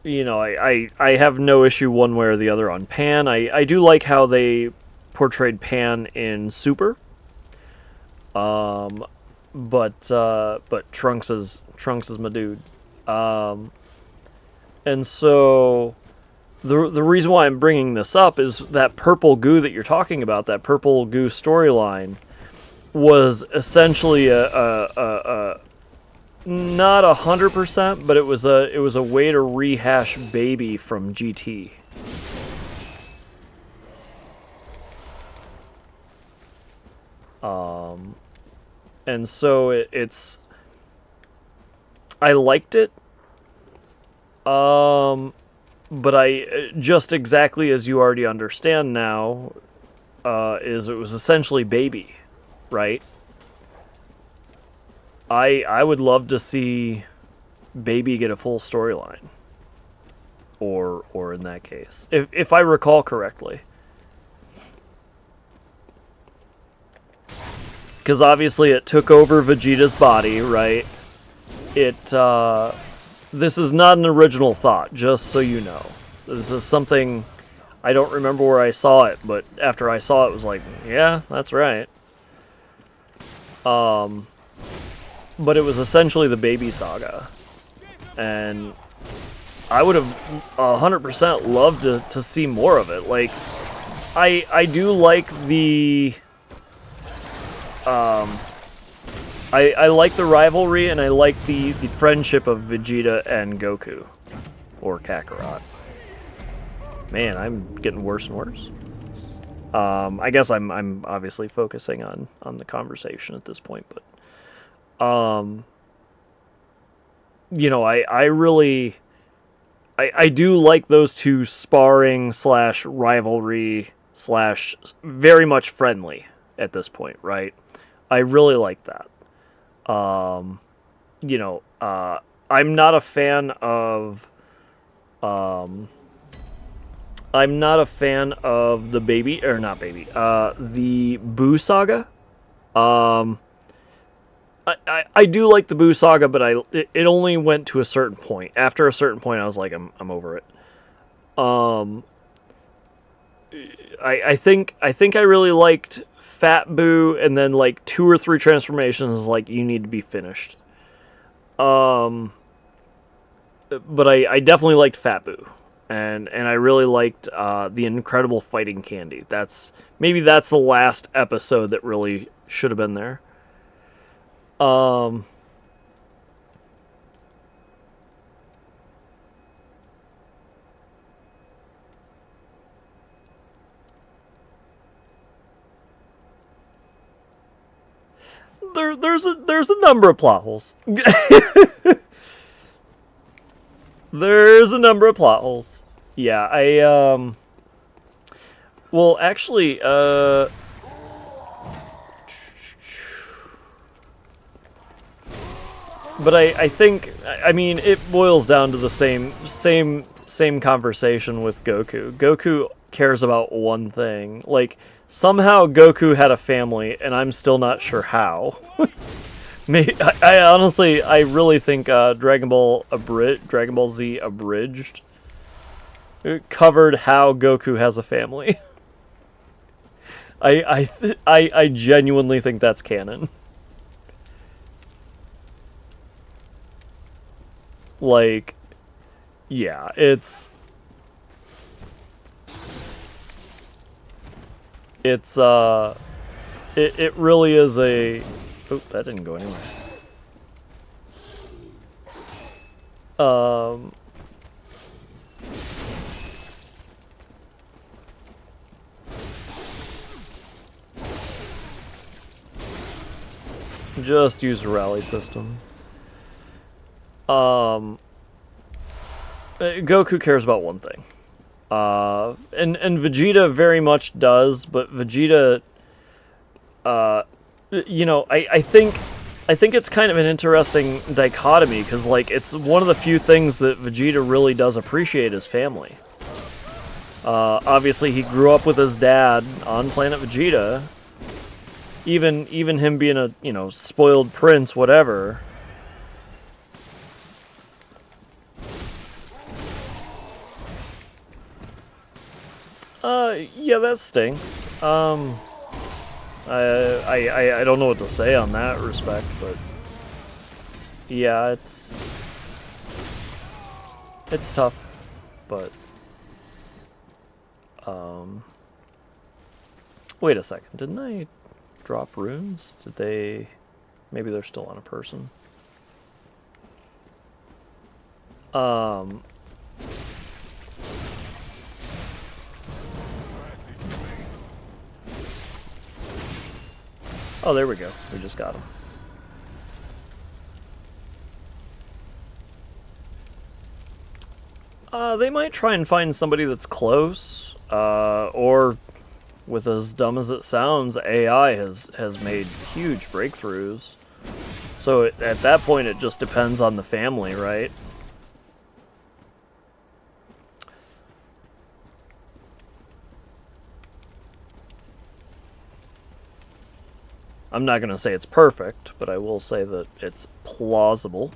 you know, I have no issue one way or the other on Pan. I do like how they portrayed Pan in Super. But Trunks is my dude. And so the reason why I'm bringing this up is that purple goo that you're talking about, that purple goo storyline, was essentially a not 100%, but it was a way to rehash Baby from GT. And so it's I liked it. But I just exactly as you already understand now, is it was essentially Baby, right? I would love to see Baby get a full storyline, or in that case, if I recall correctly, because obviously it took over Vegeta's body, right? This is not an original thought, just so you know. This is something, I don't remember where I saw it, but after I saw it, it was like, yeah, that's right. But it was essentially the Baby saga. And I would have 100% loved to see more of it. Like, I do like the... I like the rivalry, and I like the friendship of Vegeta and Goku. Or Kakarot. Man, I'm getting worse and worse. I guess I'm obviously focusing on the conversation at this point, but you know, I really I do like those two sparring / rivalry / very much friendly at this point, right? I really like that. You know, I'm not a fan of I'm not a fan of the baby or not baby, the Boo saga. Um, I do like the Boo saga, but it only went to a certain point. After a certain point, I was like, I'm over it. Um, I think I really liked Fat Boo, and then like 2 or 3 transformations. Like you need to be finished. But I definitely liked Fat Boo, and I really liked the Incredible Fighting Candy. Maybe that's the last episode that really should have been there. There's a number of plot holes. There's a number of plot holes. Yeah, well, actually, but I think, I mean, it boils down to the same conversation with Goku. Goku cares about one thing. Like, somehow Goku had a family, and I'm still not sure how. I honestly, I really think Dragon Ball Z Abridged covered how Goku has a family. I genuinely think that's canon. Like, yeah, it really is a... Oh, that didn't go anywhere. Just use a rally system. Goku cares about one thing. And Vegeta very much does, but Vegeta, you know, I think it's kind of an interesting dichotomy, because, like, it's one of the few things that Vegeta really does appreciate is family. Obviously, he grew up with his dad on planet Vegeta. Even him being a, you know, spoiled prince, whatever. Yeah, that stinks. I don't know what to say on that respect, but yeah, it's tough, but wait a second, didn't I drop runes? Did they? Maybe they're still on a person. Oh, there we go. We just got him. They might try and find somebody that's close, or, with as dumb as it sounds, AI has made huge breakthroughs. So at that point, it just depends on the family, right? I'm not going to say it's perfect, but I will say that it's plausible.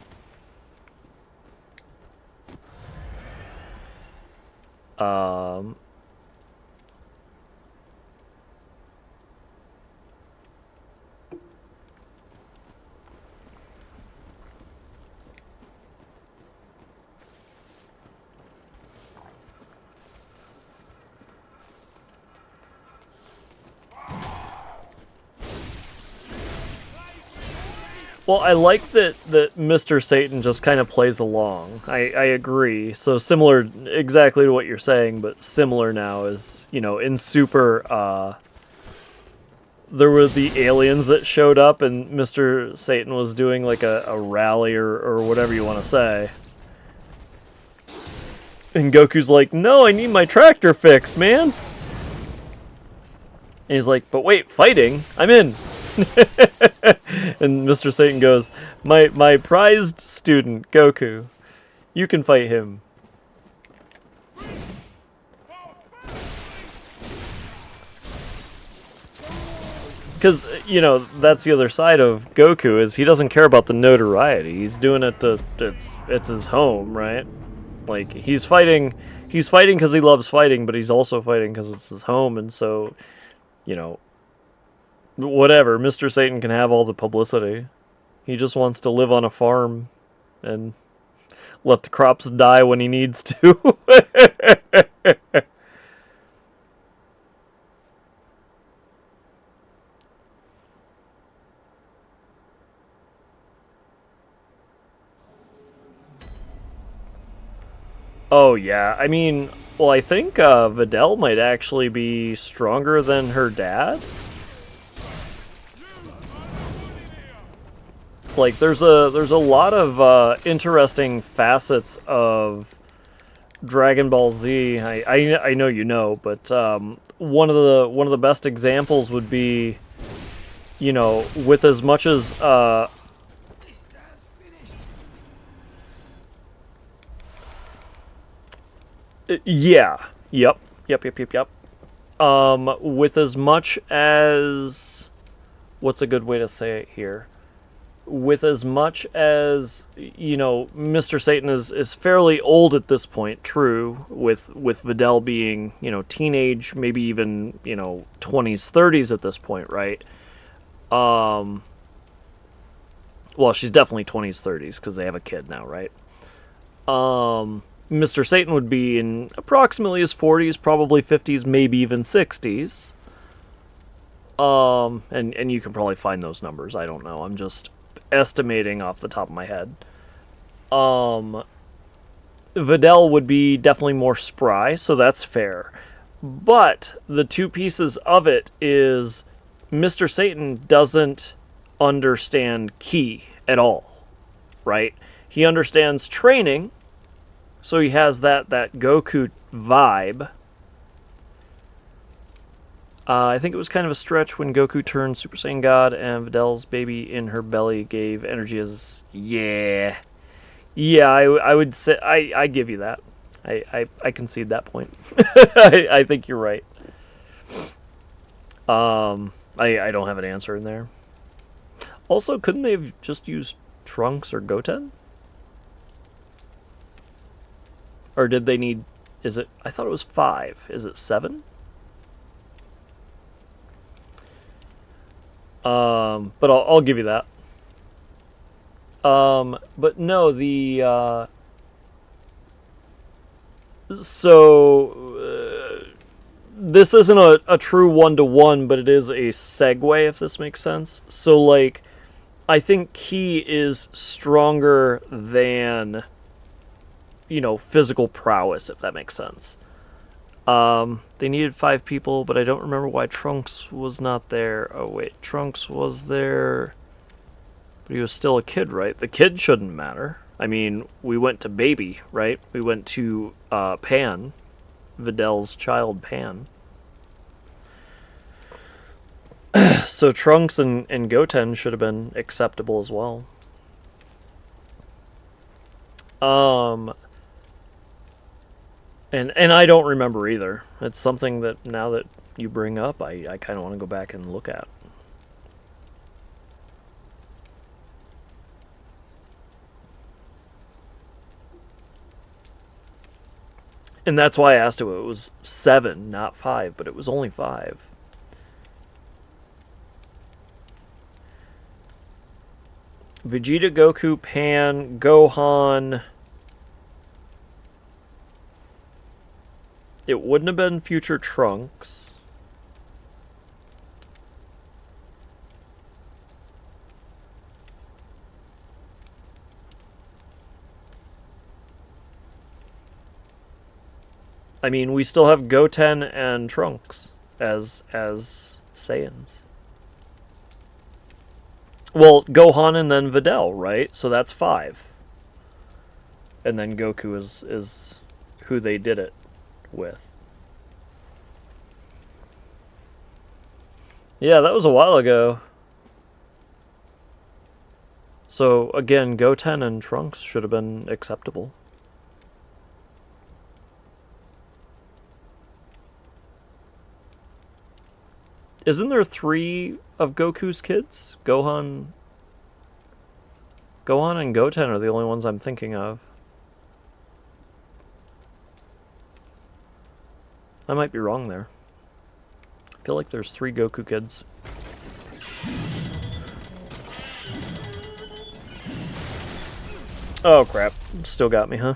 Well, I like that Mr. Satan just kind of plays along. I agree. So similar, exactly to what you're saying, but similar now is, you know, in Super, there were the aliens that showed up, and Mr. Satan was doing like a rally or whatever you want to say. And Goku's like, no, I need my tractor fixed, man. And he's like, but wait, fighting? I'm in. And Mr. Satan goes, my prized student, Goku, you can fight him. Because, you know, that's the other side of Goku, is he doesn't care about the notoriety. He's doing it to, it's his home, right? Like, he's fighting because he loves fighting, but he's also fighting because it's his home, and so, you know, whatever, Mr. Satan can have all the publicity. He just wants to live on a farm and let the crops die when he needs to. Oh yeah, I mean, well, I think Videl might actually be stronger than her dad. Like, there's a lot of interesting facets of Dragon Ball Z. I know you know, but one of the best examples would be, you know, with as much as yeah, yep. With as much as, what's a good way to say it here? With as much as, you know, Mr. Satan is fairly old at this point, true, with Videl being, you know, teenage, maybe even, you know, 20s, 30s at this point, right? Well, she's definitely 20s, 30s, because they have a kid now, right? Mr. Satan would be in approximately his 40s, probably 50s, maybe even 60s. And you can probably find those numbers, I don't know, I'm just estimating off the top of my head. Videl would be definitely more spry, so that's fair. But the two pieces of it is Mr. Satan doesn't understand ki at all, right? He understands training, so he has that Goku vibe. I think it was kind of a stretch when Goku turned Super Saiyan God and Videl's baby in her belly gave energy as... Yeah, I would say... I give you that. I concede that point. I think you're right. I don't have an answer in there. Also, couldn't they have just used Trunks or Goten? Or did they need... Is it... I thought it was 5. Is it 7? But I'll give you that. But no, the, this isn't a true one-to-one, but it is a segue, if this makes sense. So, like, I think Ki is stronger than, you know, physical prowess, if that makes sense. They needed 5 people, but I don't remember why Trunks was not there. Oh, wait, Trunks was there, but he was still a kid, right? The kid shouldn't matter. I mean, we went to Baby, right? We went to, Pan. Videl's child, Pan. So Trunks and Goten should have been acceptable as well. And I don't remember either. It's something that, now that you bring up, I kind of want to go back and look at. And that's why I asked it was 7, not 5, but it was only 5. Vegeta, Goku, Pan, Gohan... It wouldn't have been future Trunks. I mean, we still have Goten and Trunks as Saiyans. Well, Gohan and then Videl, right? So that's 5. And then Goku is who they did it with. Yeah, that was a while ago. So, again, Goten and Trunks should have been acceptable. Isn't there 3 of Goku's kids? Gohan and Goten are the only ones I'm thinking of. I might be wrong there. I feel like there's 3 Goku kids. Oh crap, still got me, huh?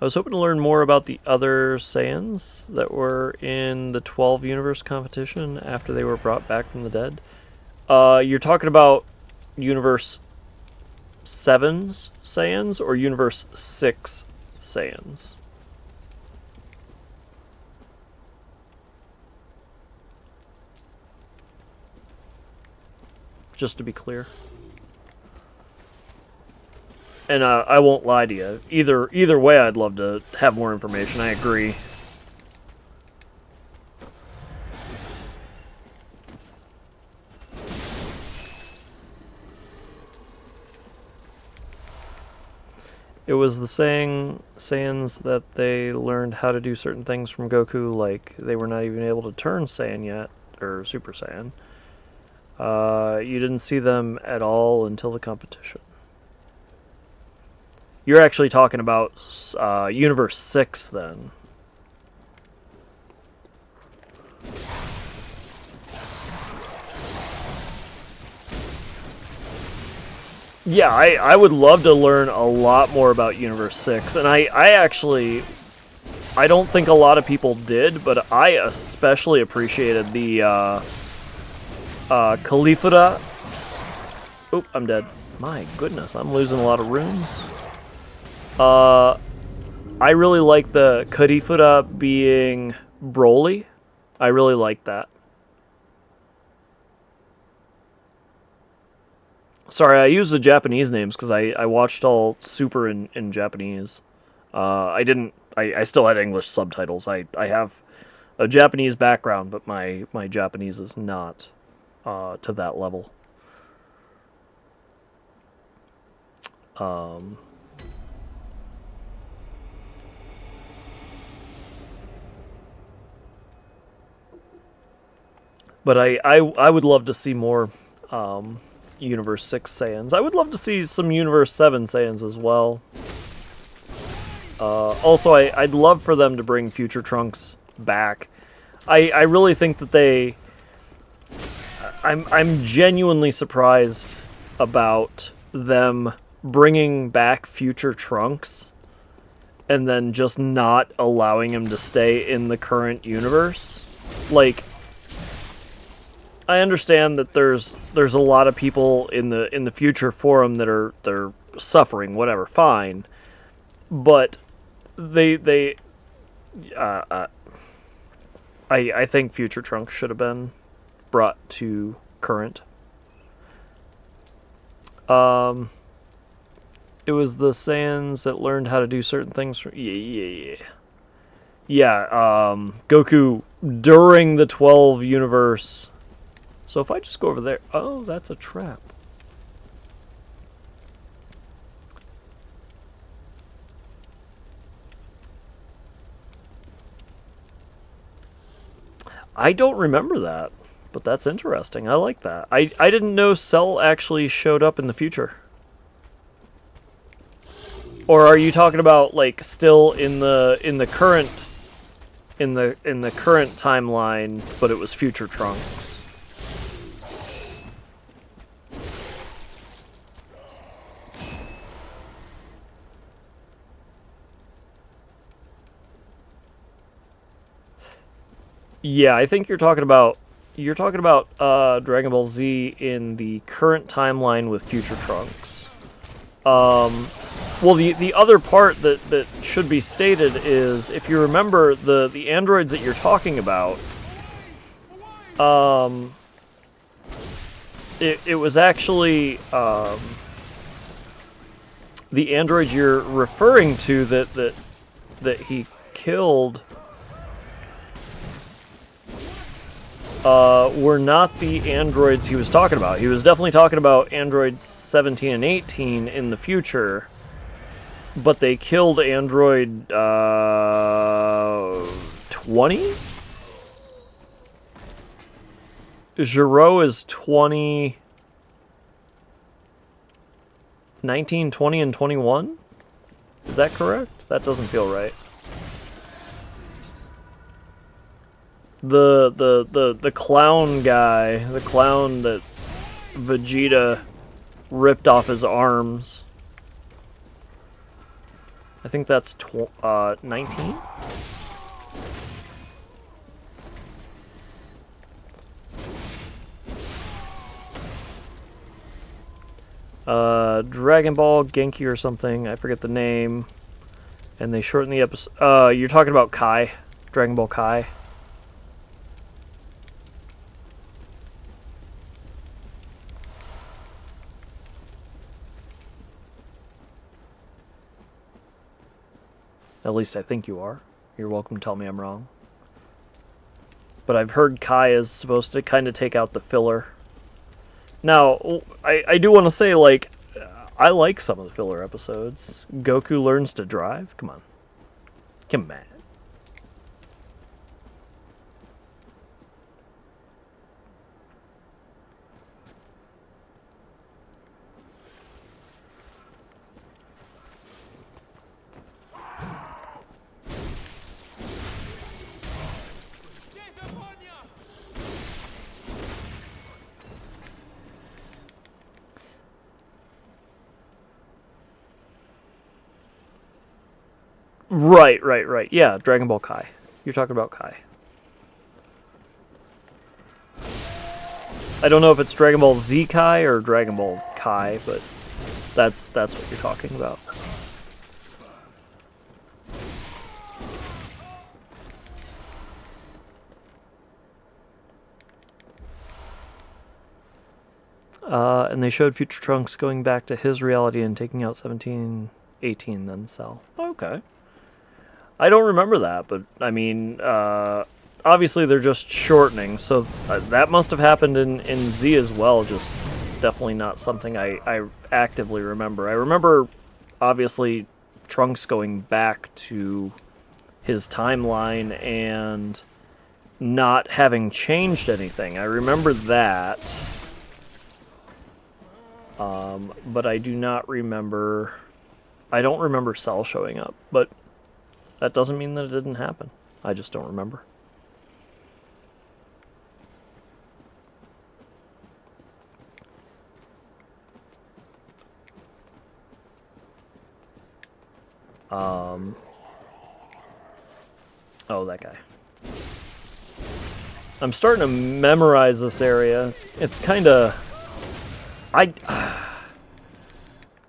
I was hoping to learn more about the other Saiyans that were in the 12 Universe competition after they were brought back from the dead. You're talking about Universe 7's Saiyans or Universe 6 Saiyans? Just to be clear. And I won't lie to you. Either way, I'd love to have more information. I agree. It was the Saiyans that they learned how to do certain things from Goku, like they were not even able to turn Saiyan yet, or Super Saiyan. You didn't see them at all until the competition. You're actually talking about Universe 6, then. Yeah, I would love to learn a lot more about Universe 6, and I don't think a lot of people did, but I especially appreciated the Khalifada. Oop, I'm dead. My goodness, I'm losing a lot of runes. I really like the Khalifada being Broly. I really like that. Sorry, I use the Japanese names because I watched all Super in Japanese. I still had English subtitles. I have a Japanese background, but my Japanese is not to that level. But I would love to see more Universe 6 Saiyans. I would love to see some Universe 7 Saiyans as well. Also, I'd love for them to bring Future Trunks back. I really think that they... I'm genuinely surprised about them bringing back Future Trunks and then just not allowing him to stay in the current universe. Like, I understand that there's a lot of people in the future forum that they're suffering, whatever, fine, but I think Future Trunks should have been brought to current. It was the Saiyans that learned how to do certain things from... Yeah, Goku during the 12 universe. So if I just go over there... Oh, that's a trap. I don't remember that, but that's interesting. I like that. I didn't know Cell actually showed up in the future. Or are you talking about like still in the current timeline, but it was Future Trunks? Yeah, I think you're talking about Dragon Ball Z in the current timeline with Future Trunks. Well, the other part that should be stated is, if you remember, the androids that you're talking about, it was actually the androids you're referring to that he killed were not the androids he was talking about. He was definitely talking about androids 17 and 18 in the future, but they killed android 20? Giro is 20... 19, 20, and 21? Is that correct? That doesn't feel right. The clown guy, the clown that Vegeta ripped off his arms. I think that's 19? Dragon Ball Genki or something, I forget the name. And they shortened the episode. You're talking about Kai, Dragon Ball Kai. At least I think you are. You're welcome to tell me I'm wrong. But I've heard Kai is supposed to kind of take out the filler. Now, I do want to say, like, I like some of the filler episodes. Goku learns to drive? Come on. Come on. Right. Yeah, Dragon Ball Kai. You're talking about Kai. I don't know if it's Dragon Ball Z Kai or Dragon Ball Kai, but that's what you're talking about. And they showed Future Trunks going back to his reality and taking out 17, 18, then Cell. Okay. I don't remember that, but I mean, obviously they're just shortening, so that must have happened in Z as well, just definitely not something I actively remember. I remember, obviously, Trunks going back to his timeline and not having changed anything. I remember that, but I do not remember... I don't remember Cell showing up, but that doesn't mean that it didn't happen. I just don't remember. Oh, that guy. I'm starting to memorize this area. It's kind of...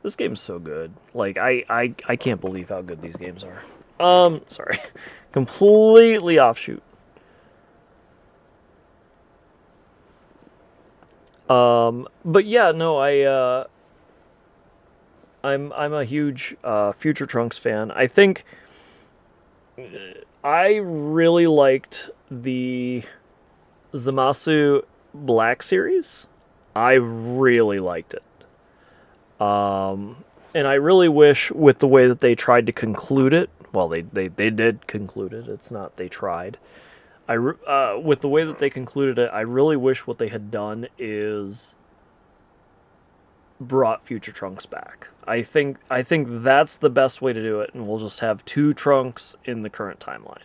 This game's so good. Like, I can't believe how good these games are. Sorry. Completely offshoot. But yeah, no, I'm a huge Future Trunks fan. I think I really liked the Zamasu Black series. I really liked it. And I really wish, with the way that they tried to conclude it, well, they did conclude it. It's not they tried. With the way that they concluded it, I really wish what they had done is brought Future Trunks back. I think that's the best way to do it, and we'll just have two Trunks in the current timeline.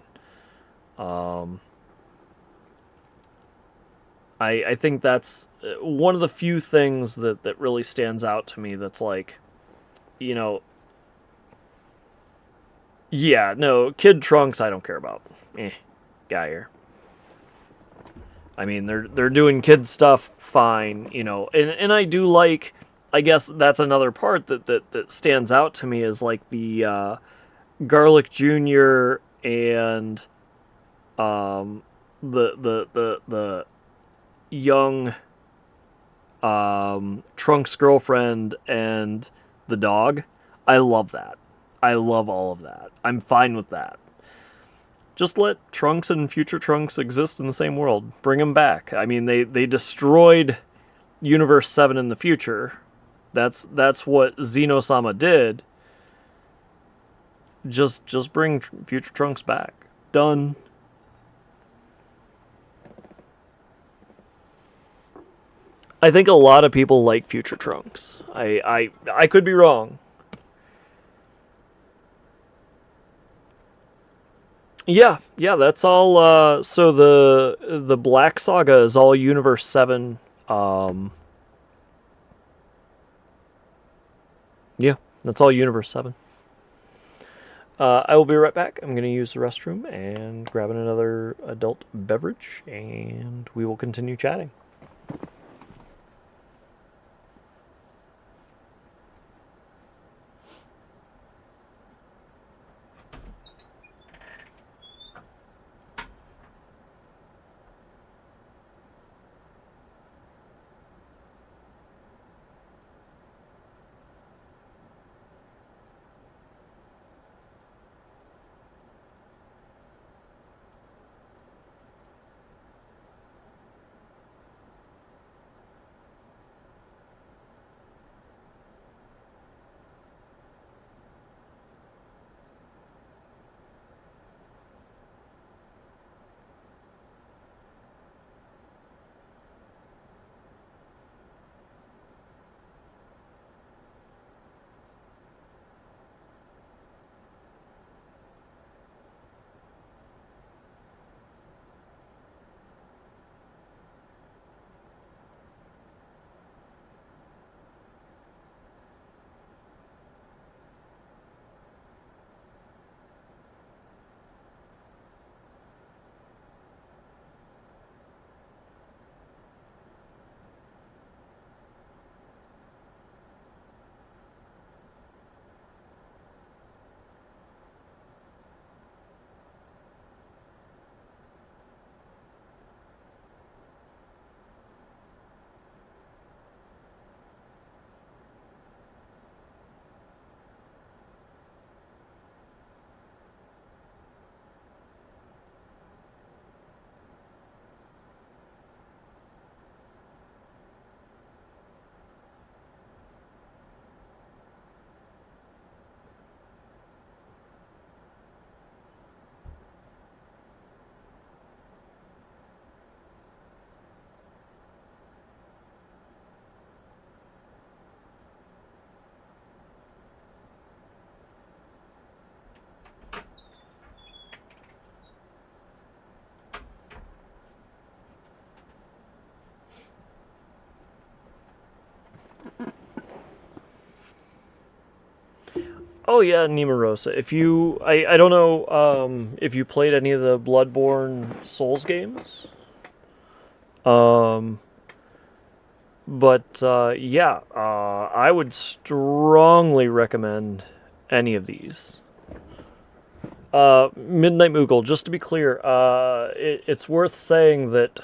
I think that's one of the few things that really stands out to me that's like, you know, yeah, no, Kid Trunks I don't care about. Guy here. I mean, they're doing kid stuff fine, you know, and I do like I guess that's another part that stands out to me is like the Garlic Jr. and the young Trunks' girlfriend and the dog. I love that. I love all of that. I'm fine with that. Just let Trunks and future Trunks exist in the same world. Bring them back. I mean, they destroyed Universe 7 in the future. That's what Xenosama did. Just bring future Trunks back. Done. I think a lot of people like future Trunks. I could be wrong. Yeah, that's all. So the Black Saga is all Universe 7. Yeah, that's all Universe 7. I will be right back. I'm going to use the restroom and grab another adult beverage, and we will continue chatting. Oh yeah, Nemorosa. If you, I don't know if you played any of the Bloodborne Souls games. But yeah, I would strongly recommend any of these. Midnight Moogle. Just to be clear, it's worth saying that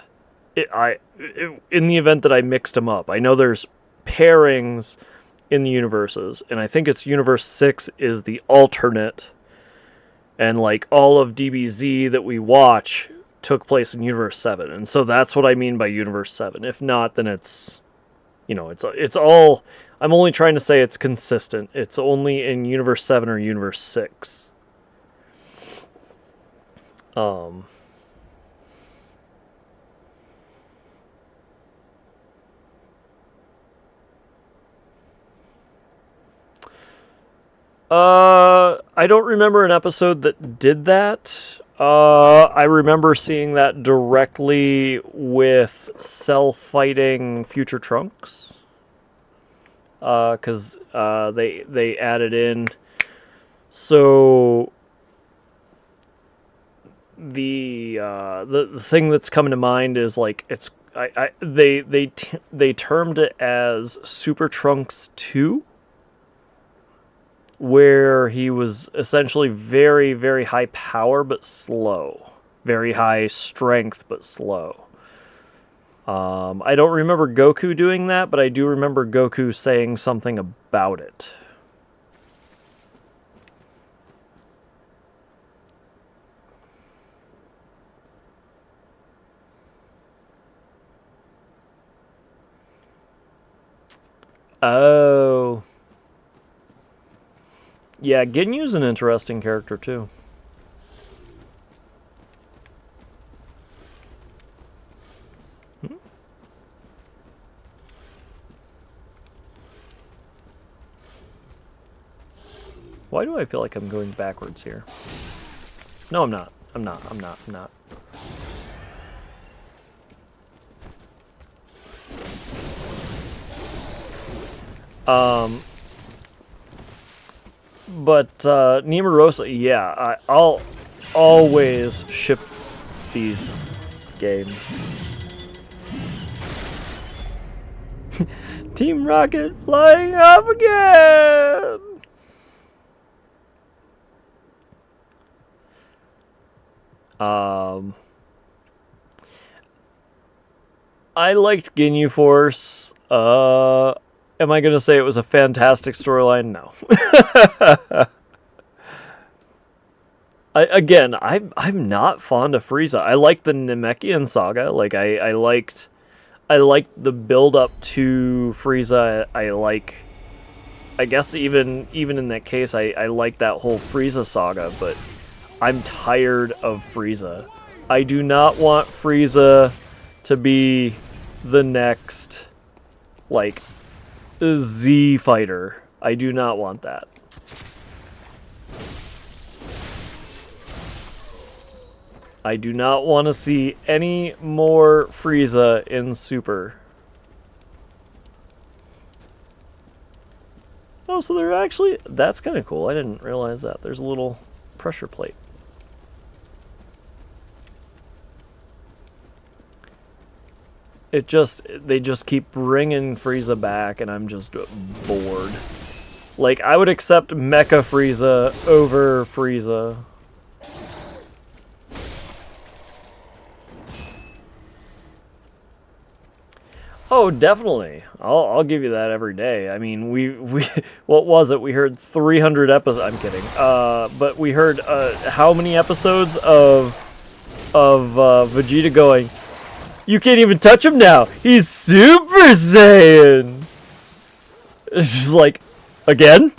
in the event that I mixed them up, I know there's pairings in the universes, and I think it's Universe 6 is the alternate, and like all of DBZ that we watch took place in Universe 7, and so that's what I mean by Universe 7. If not, then it's, it's all, I'm only trying to say it's consistent. It's only in Universe 7 or Universe 6. I don't remember an episode that did that. I remember seeing that directly with Cell fighting Future Trunks. Because they added in. So the thing that's coming to mind is like they termed it as Super Trunks 2, where he was essentially very, very high power but slow. Very high strength but slow. I don't remember Goku doing that, but I do remember Goku saying something about it. Oh. Yeah, Ginyu's an interesting character, too. Why do I feel like I'm going backwards here? No, I'm not. I'm not. But Nimarosa, yeah, I'll always ship these games. Team Rocket flying off again! I liked Ginyu Force. Am I going to say it was a fantastic storyline? No. I'm not fond of Frieza. I like the Namekian saga. Like I liked the build up to Frieza. I guess even in that case I like that whole Frieza saga, but I'm tired of Frieza. I do not want Frieza to be the next like Z fighter. I do not want that. I do not want to see any more Frieza in Super. Oh, so they're actually... That's kind of cool. I didn't realize that. There's a little pressure plate. They just keep bringing Frieza back, and I'm just bored. Like, I would accept Mecha Frieza over Frieza. Oh, definitely. I'll give you that every day. I mean, we what was it? We heard 300 episodes. I'm kidding. But we heard how many episodes of Vegeta going, "You can't even touch him now. He's Super Saiyan." It's just like, again?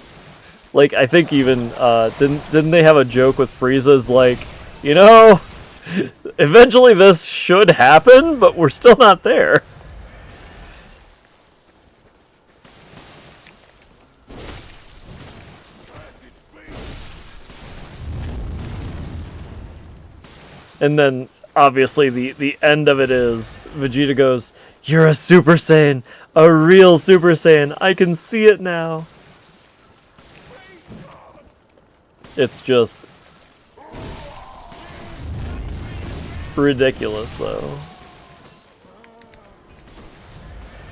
Like, I think even didn't they have a joke with Frieza's like, you know, eventually this should happen, but we're still not there. And then, obviously, the end of it is, Vegeta goes, "You're a Super Saiyan! A real Super Saiyan! I can see it now!" It's just... ridiculous, though.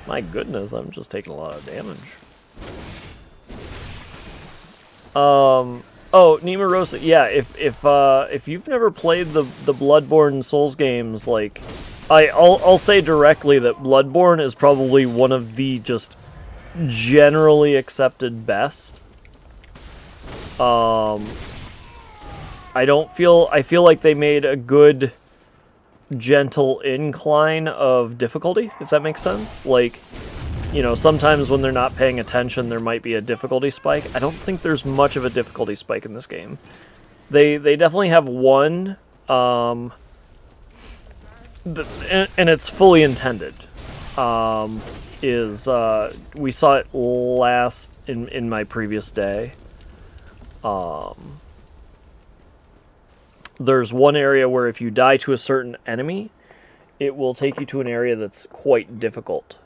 My goodness, I'm just taking a lot of damage. Oh, Nimarosa, yeah, if you've never played the Bloodborne Souls games, like, I'll say directly that Bloodborne is probably one of the just generally accepted best. I feel like they made a good gentle incline of difficulty, if that makes sense. Like, you know, sometimes when they're not paying attention, there might be a difficulty spike. I don't think there's much of a difficulty spike in this game. They definitely have one, and it's fully intended. We saw it last in my previous day. There's one area where if you die to a certain enemy, it will take you to an area that's quite difficult.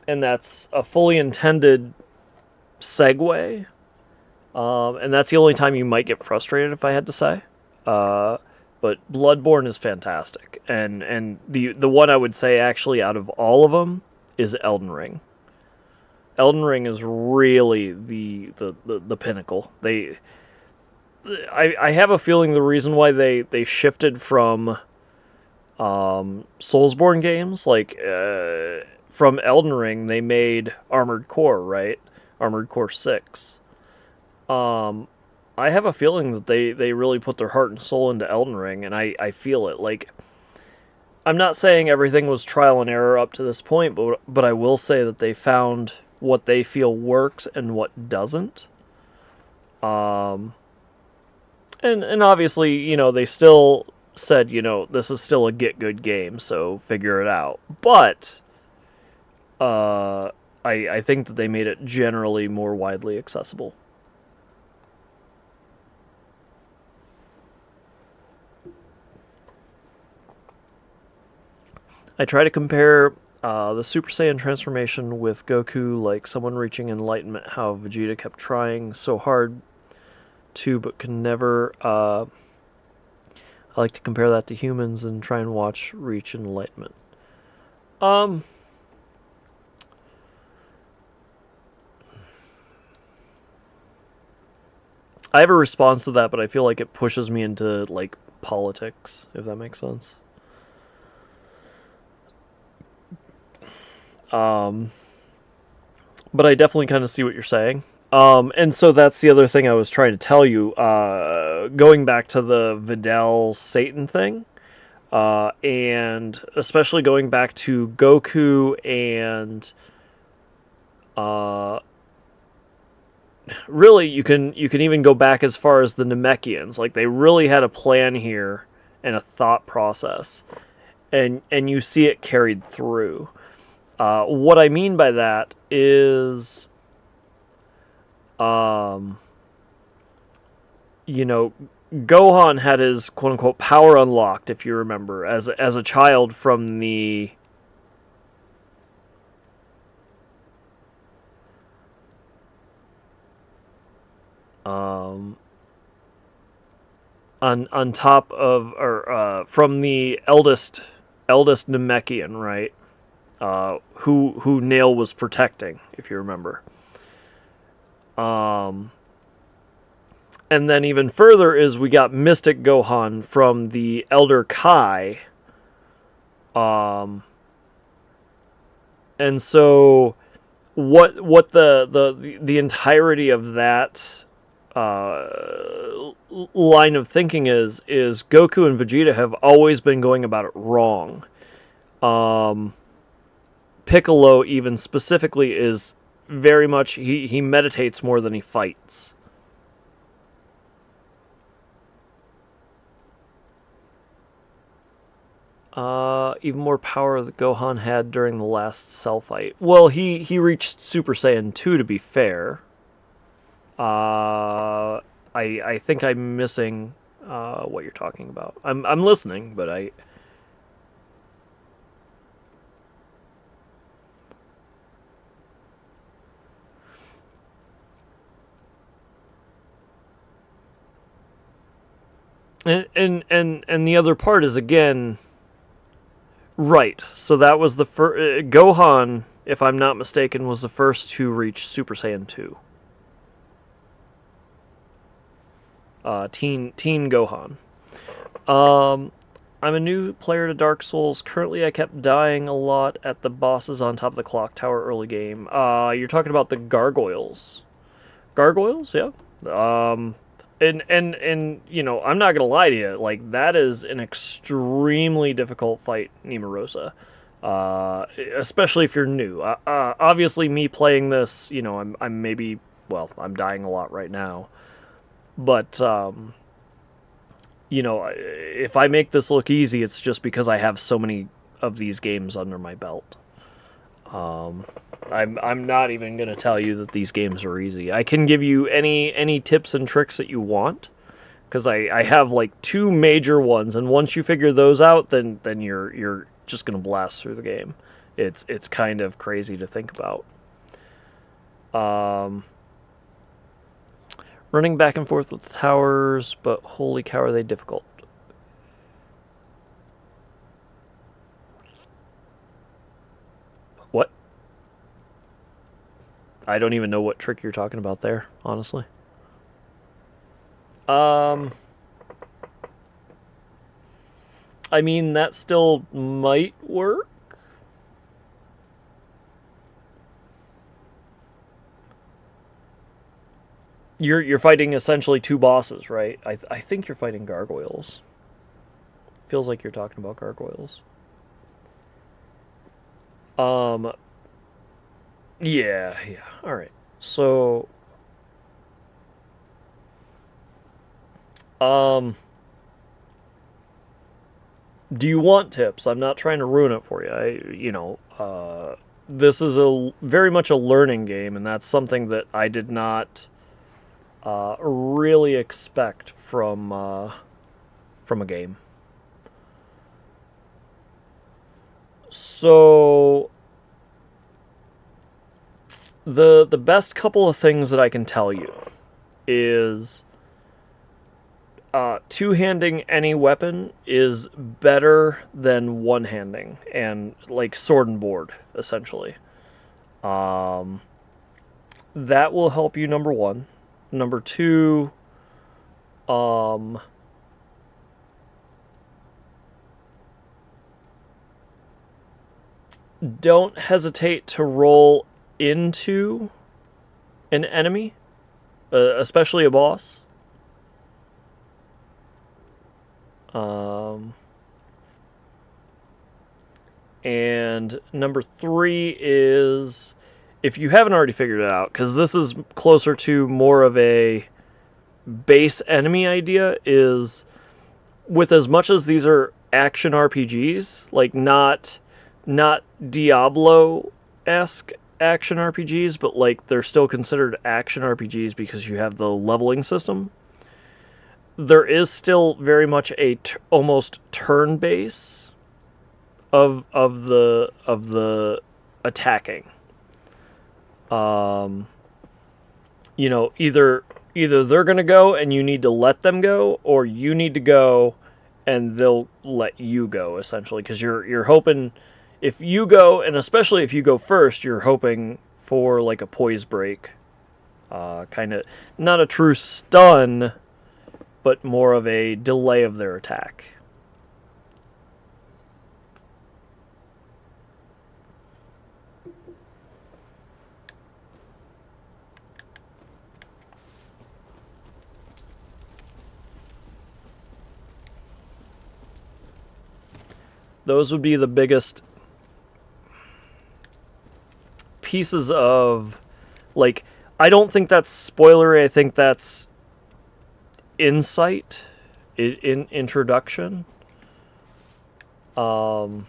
And that's a fully intended segue And that's the only time you might get frustrated, if I had to say. But Bloodborne is fantastic, and the one I would say actually out of all of them is Elden Ring. Elden Ring is really the pinnacle. I have a feeling the reason why they shifted from Soulsborne games, like from Elden Ring, they made Armored Core, right? Armored Core 6. I have a feeling that they really put their heart and soul into Elden Ring, and I feel it. Like, I'm not saying everything was trial and error up to this point, but I will say that they found what they feel works and what doesn't. And obviously, you know, they still said, you know, this is still a get good game, so figure it out. But I think that they made it generally more widely accessible. I try to compare the Super Saiyan transformation with Goku, like someone reaching enlightenment, how Vegeta kept trying so hard to, but could never. I like to compare that to humans and try and watch reach enlightenment. I have a response to that, but I feel like it pushes me into, like, politics, if that makes sense. But I definitely kind of see what you're saying. And so that's the other thing I was trying to tell you. Going back to the Videl Satan thing, and especially going back to Goku and really you can even go back as far as the Namekians. Like, they really had a plan here and a thought process, and you see it carried through. What I mean by that is, you know, Gohan had his quote-unquote power unlocked, if you remember, as a child from the on top of, or from the eldest Namekian, right? Who Nail was protecting, if you remember. And then even further is we got Mystic Gohan from the Elder Kai. And so what the entirety of that line of thinking is Goku and Vegeta have always been going about it wrong. Piccolo, even specifically, is very much, he meditates more than he fights. Even more power that Gohan had during the last Cell fight. Well, he reached Super Saiyan 2, to be fair. I think I'm missing what you're talking about. I'm listening, but I... And the other part is, again, right. So that was the first... Gohan, if I'm not mistaken, was the first to reach Super Saiyan 2. Teen Gohan. I'm a new player to Dark Souls. Currently, I kept dying a lot at the bosses on top of the clock tower early game. You're talking about the gargoyles. Gargoyles, yeah. And you know, I'm not gonna lie to you, like, that is an extremely difficult fight, Nimarosa. Especially if you're new. Obviously, me playing this, you know, I'm maybe, well, I'm dying a lot right now. But, you know, if I make this look easy, it's just because I have so many of these games under my belt. I'm not even going to tell you that these games are easy. I can give you any tips and tricks that you want, because I have like 2 major ones, and once you figure those out, then you're just going to blast through the game. It's kind of crazy to think about. Running back and forth with the towers, but holy cow are they difficult. What? I don't even know what trick you're talking about there, honestly. I mean, that still might work. You're fighting essentially two bosses, right? I think you're fighting gargoyles. Feels like you're talking about gargoyles. Yeah. All right. So, do you want tips? I'm not trying to ruin it for you. This is very much a learning game, and that's something that I did not really expect from a game. So the best couple of things that I can tell you is two-handing any weapon is better than one-handing, and like sword and board, essentially. That will help you, number one. Number two, don't hesitate to roll into an enemy, especially a boss. And number three is, if you haven't already figured it out, because this is closer to more of a base enemy idea, is with as much as these are action RPGs, like not Diablo-esque action RPGs, but like they're still considered action RPGs because you have the leveling system. There is still very much a almost turn base of the attacking. Either they're gonna go and you need to let them go, or you need to go and they'll let you go, essentially, because you're hoping, if you go, and especially if you go first, you're hoping for like a poise break, kind of not a true stun, but more of a delay of their attack. Those would be the biggest pieces of, like, I don't think that's spoilery, I think that's insight, in introduction. I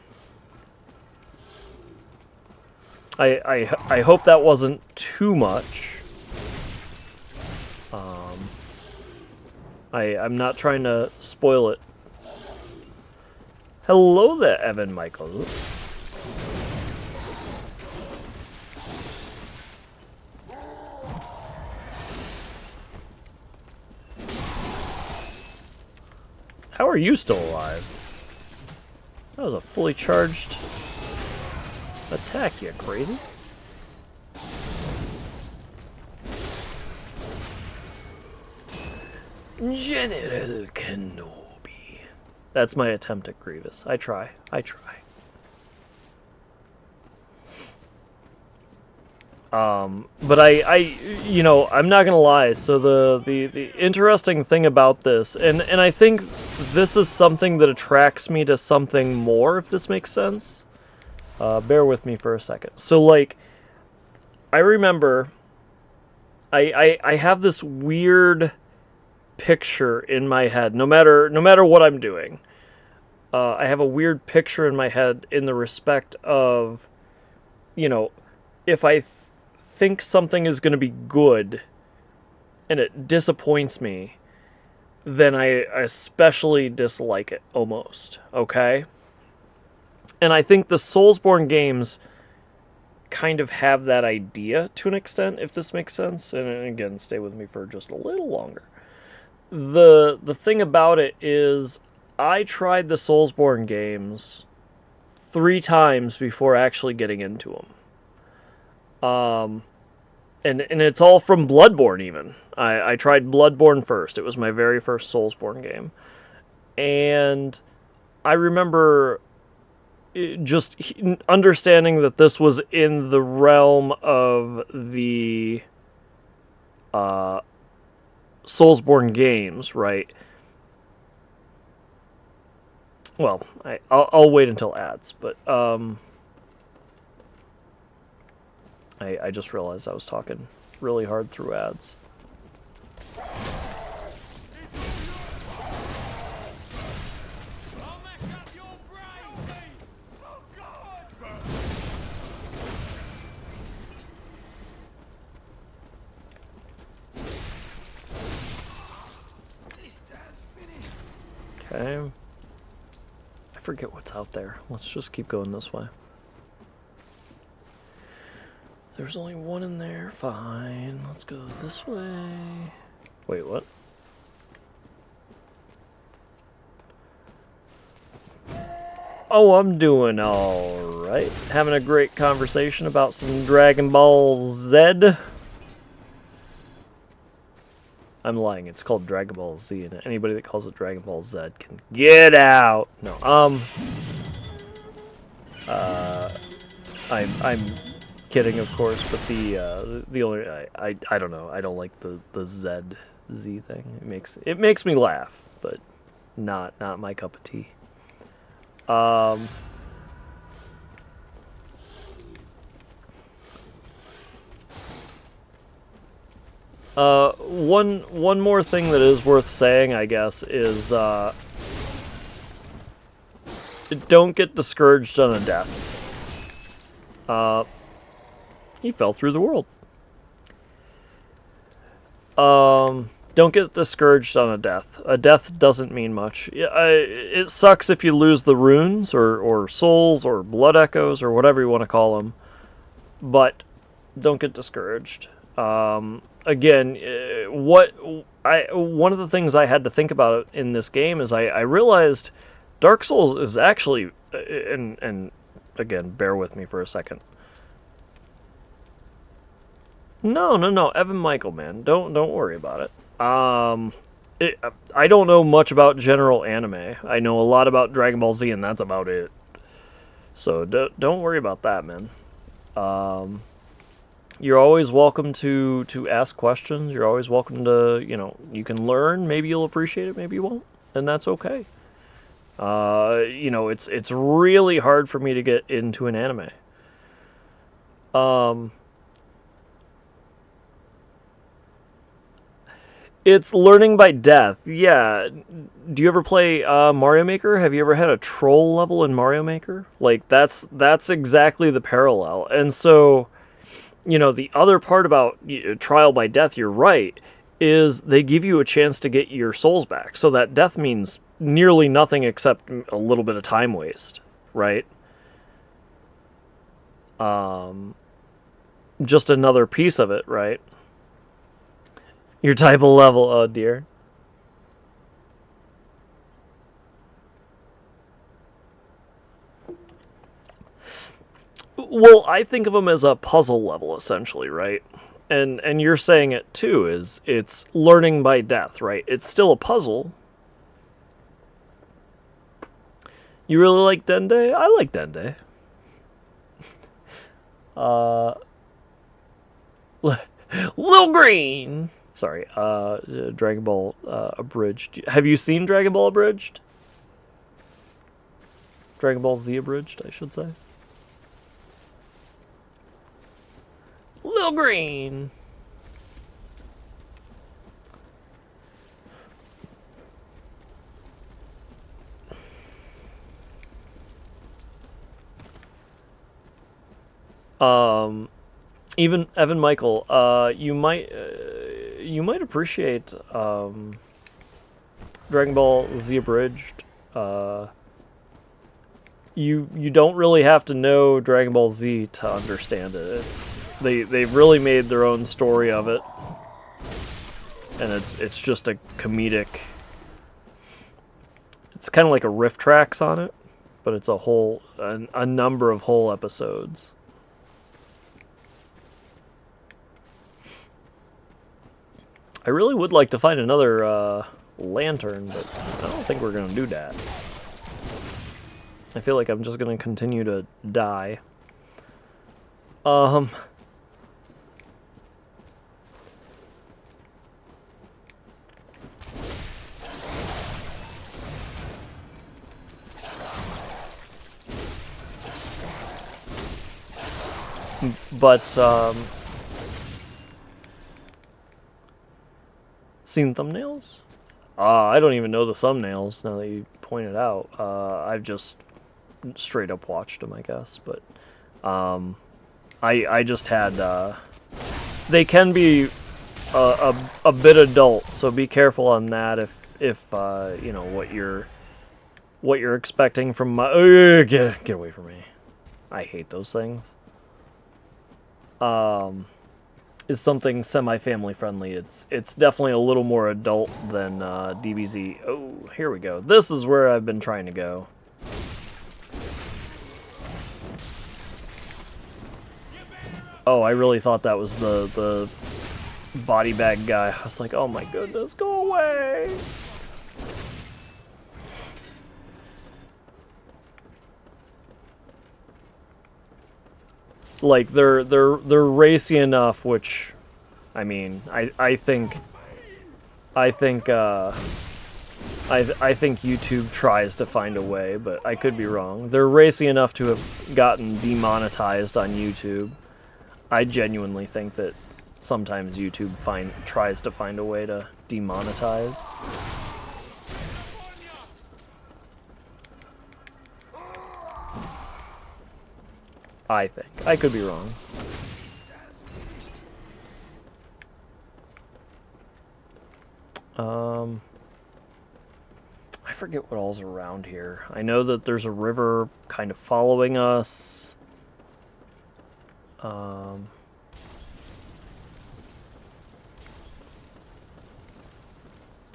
hope that wasn't too much. I'm not trying to spoil it. Hello there, Evan Michael. How are you still alive? That was a fully charged attack, you crazy. General Kenobi. That's my attempt at Grievous. I try. But I'm not gonna lie. So the interesting thing about this, and I think this is something that attracts me to something more, if this makes sense. Bear with me for a second. So, like, I remember, I have this weird picture in my head. No matter what I'm doing, I have a weird picture in my head in the respect of, if I think something is going to be good and it disappoints me, then I especially dislike it, almost, okay? And I think the Soulsborne games kind of have that idea to an extent, if this makes sense. And again, stay with me for just a little longer. The thing about it is, I tried the Soulsborne games 3 times before actually getting into them. And it's all from Bloodborne, even. I tried Bloodborne first. It was my very first Soulsborne game. And I remember just understanding that this was in the realm of the Soulsborne games, right? Well, I'll wait until ads, but I just realized I was talking really hard through ads. Okay. I forget what's out there. Let's just keep going this way. There's only one in there. Fine. Let's go this way. Wait, what? Oh, I'm doing alright. Having a great conversation about some Dragon Ball Z. I'm lying. It's called Dragon Ball Z, and anybody that calls it Dragon Ball Z can get out. No, I'm kidding, of course, but the only I don't know. I don't like the Z thing. It makes me laugh, but not my cup of tea. One more thing that is worth saying, I guess, is don't get discouraged on a death. He fell through the world. Don't get discouraged on a death. A death doesn't mean much. It sucks if you lose the runes or souls or blood echoes or whatever you want to call them, but don't get discouraged. Again, one of the things I had to think about in this game is I realized Dark Souls is actually, and again, bear with me for a second. No, Evan Michael, man, don't worry about it. I don't know much about general anime. I know a lot about Dragon Ball Z, and that's about it. So don't worry about that, man. You're always welcome to ask questions. You're always welcome to, you can learn. Maybe you'll appreciate it, maybe you won't, and that's okay. It's really hard for me to get into an anime. It's learning by death. Yeah. Do you ever play Mario Maker? Have you ever had a troll level in Mario Maker? Like, that's exactly the parallel. And so, the other part about trial by death, you're right, is they give you a chance to get your souls back. So that death means nearly nothing except a little bit of time waste, right? Just another piece of it, right? Your type of level, oh dear. Well, I think of them as a puzzle level, essentially, right? And you're saying it too, is it's learning by death, right? It's still a puzzle. You really like Dende? I like Dende. Lil Green! Sorry, Dragon Ball Abridged. Have you seen Dragon Ball Abridged? Dragon Ball Z Abridged, I should say. Lil Green! Even Evan Michael, you might appreciate Dragon Ball Z Abridged. you don't really have to know Dragon Ball Z to understand it. They've really made their own story of it, and it's just a comedic. It's kind of like a riff tracks on it, but it's a number of whole episodes. I really would like to find another lantern, but I don't think we're gonna do that. I feel like I'm just gonna continue to die. But seen thumbnails? I don't even know the thumbnails now that you point it out. I've just straight up watched them, I guess. But I just had they can be a bit adult, so be careful on that. If you know what you're expecting from my get away from me. I hate those things. Is something semi-family friendly. It's definitely a little more adult than DBZ. Oh, here we go. This is where I've been trying to go. Oh, I really thought that was the body bag guy. I was like, oh my goodness, go away! Like they're racy enough, which, I mean, I think YouTube tries to find a way, but I could be wrong. They're racy enough to have gotten demonetized on YouTube. I genuinely think that sometimes YouTube tries to find a way to demonetize. I think. I could be wrong. I forget what all's around here. I know that there's a river kind of following us.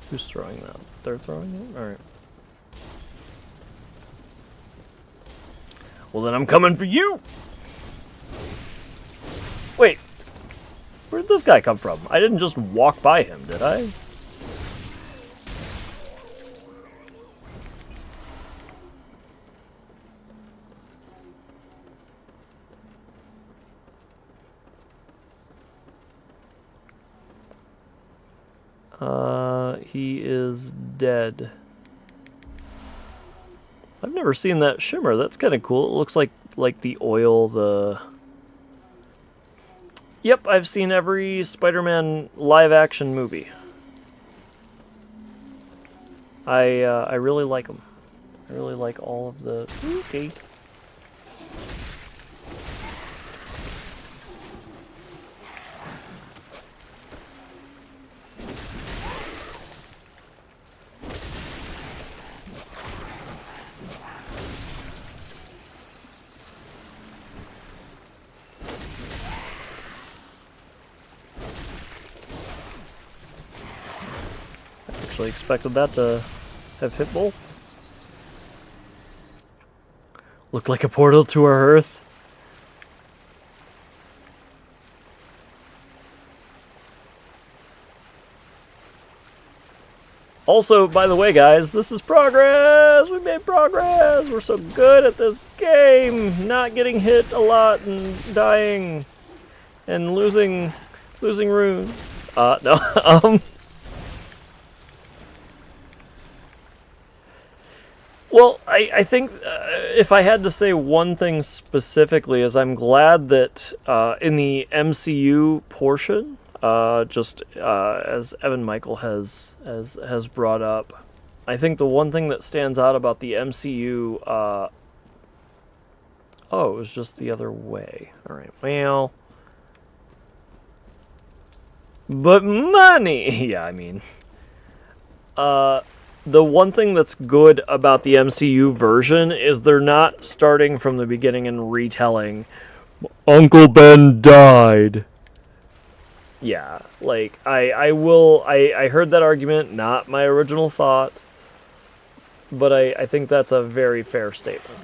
Who's throwing that? They're throwing it? Alright. Well, then I'm coming for you! Wait. Where'd this guy come from? I didn't just walk by him, did I? He is dead. I've never seen that shimmer. That's kind of cool. It looks like the oil, Yep, I've seen every Spider-Man live-action movie. I really like them. I really like all of the... Okay. Actually expected that to have hit both. Looked like a portal to our Earth. Also, by the way, guys, this is progress! We made progress! We're so good at this game! Not getting hit a lot and dying and losing runes. No, Well, I think if I had to say one thing specifically is I'm glad that in the MCU portion, just as Evan Michael has brought up, I think the one thing that stands out about the MCU, oh, it was just the other way. All right, well, but money, yeah, I mean, the one thing that's good about the MCU version is they're not starting from the beginning and retelling Uncle Ben died. Yeah, like I heard that argument, not my original thought, but I think that's a very fair statement.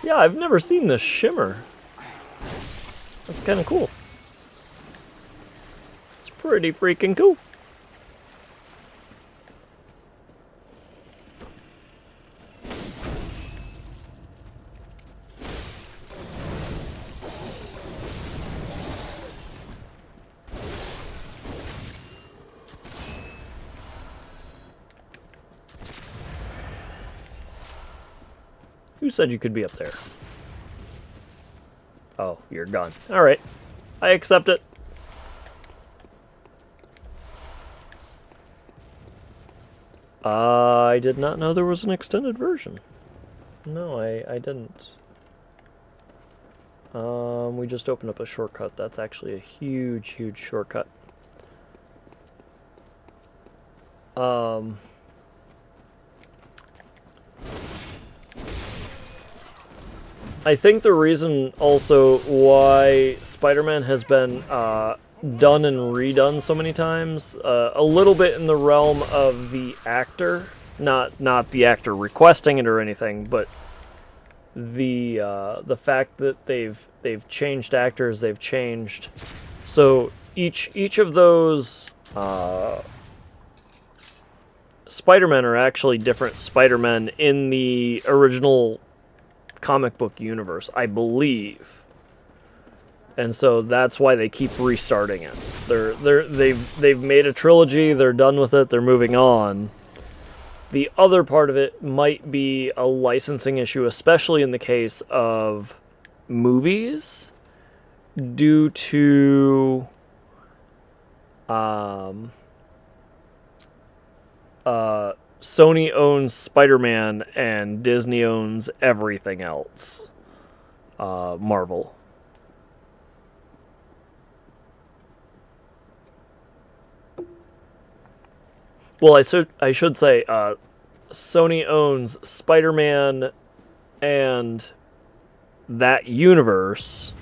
Yeah, I've never seen this shimmer. That's kind of cool. It's pretty freaking cool. Who said you could be up there? Oh, you're gone. Alright. I accept it. I did not know there was an extended version. No, I didn't. We just opened up a shortcut. That's actually a huge, huge shortcut. I think the reason also why Spider-Man has been done and redone so many times, a little bit in the realm of the actor, not the actor requesting it or anything, but the fact that they've changed actors, they've changed. So each of those Spider-Men are actually different Spider-Men in the original comic book universe, I believe. And so that's why they keep restarting it. They've made a trilogy, they're done with it, they're moving on. The other part of it might be a licensing issue, especially in the case of movies, due to Sony owns Spider-Man and Disney owns everything else. Marvel. Well, I should say Sony owns Spider-Man and that universe.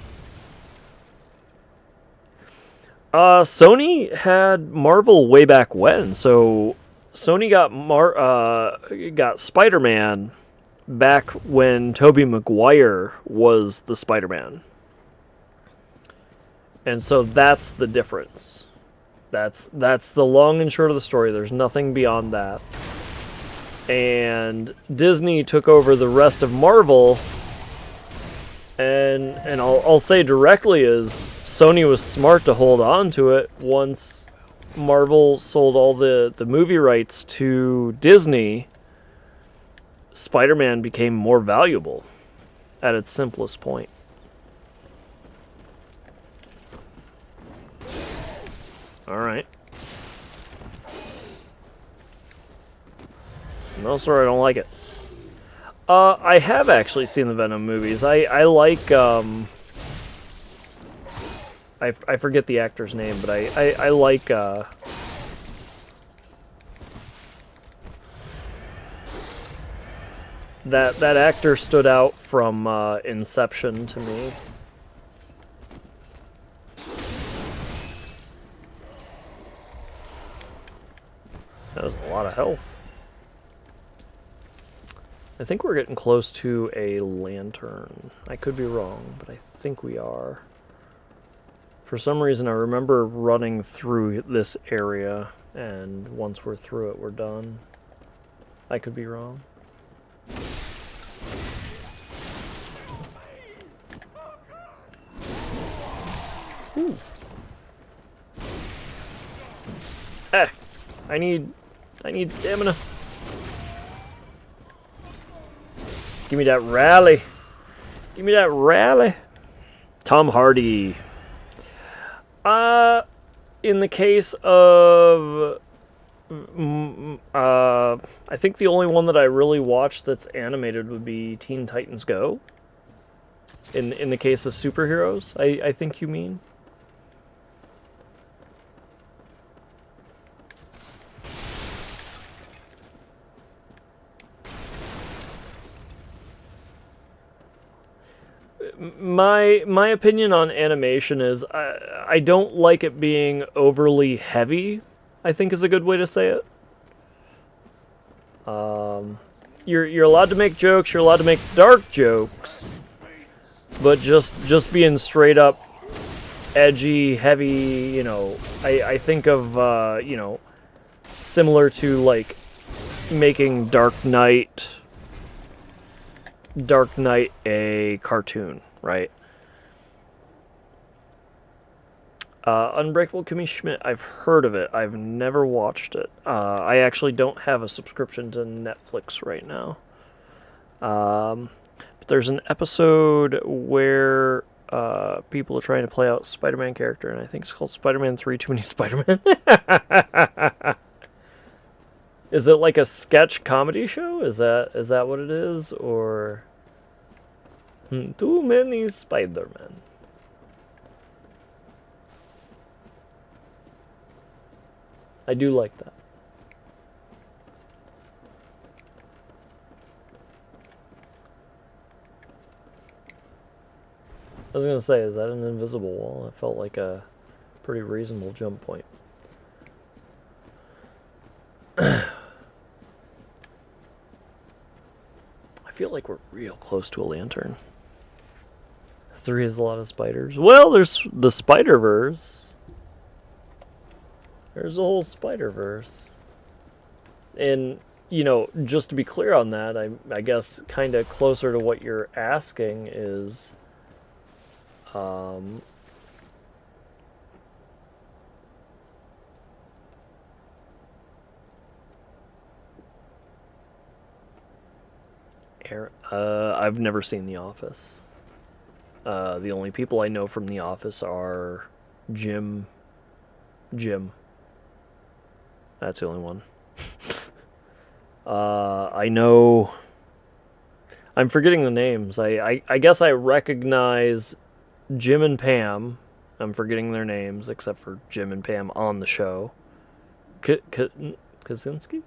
Sony had Marvel way back when, so Sony got Spider-Man back when Tobey Maguire was the Spider-Man. And so that's the difference. That's the long and short of the story. There's nothing beyond that. And Disney took over the rest of Marvel, and I'll say directly is Sony was smart to hold on to it once Marvel sold all the movie rights to Disney. Spider-Man became more valuable at its simplest point. Alright. No, sir, I don't like it. I have actually seen the Venom movies. I like, I forget the actor's name, but I like, that actor stood out from, Inception to me. That was a lot of health. I think we're getting close to a lantern. I could be wrong, but I think we are. For some reason, I remember running through this area, and once we're through it, we're done. I could be wrong. Ooh. Eh, I need stamina. Give me that rally. Give me that rally. Tom Hardy. In the case of, I think the only one that I really watched that's animated would be Teen Titans Go. In the case of superheroes, I think you mean. My opinion on animation is I don't like it being overly heavy, I think is a good way to say it. You're allowed to make jokes, you're allowed to make dark jokes, but just being straight up edgy, heavy, you know, I think of you know, similar to like making Dark Knight a cartoon, right? Unbreakable Kimmy Schmidt, I've heard of it. I've never watched it. I actually don't have a subscription to Netflix right now. But there's an episode where people are trying to play out Spider-Man character, and I think it's called Spider-Man 3 Too Many Spider-Man. Is it like a sketch comedy show? Is that what it is? Or too many Spider-Man? I do like that. I was gonna say, is that an invisible wall? It felt like a pretty reasonable jump point. I feel like we're real close to a lantern. 3 is a lot of spiders. Well, there's the Spider-Verse. There's a whole Spider-Verse. And, you know, just to be clear on that, I guess kind of closer to what you're asking is... I've never seen The Office. The only people I know from The Office are Jim. That's the only one. I know... I'm forgetting the names. I guess I recognize Jim and Pam. I'm forgetting their names, except for Jim and Pam on the show. Kaczynski?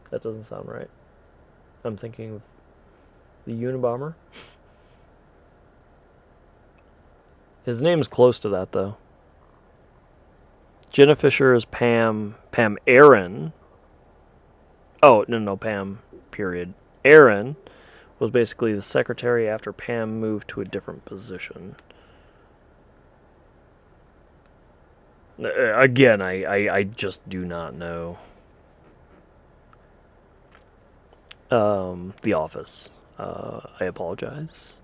That doesn't sound right. I'm thinking of the Unabomber. His name's close to that, though. Jenna Fisher is Pam. Pam Aaron. Oh, no, Pam, period. Aaron was basically the secretary after Pam moved to a different position. Again, I just do not know. The Office. I apologize.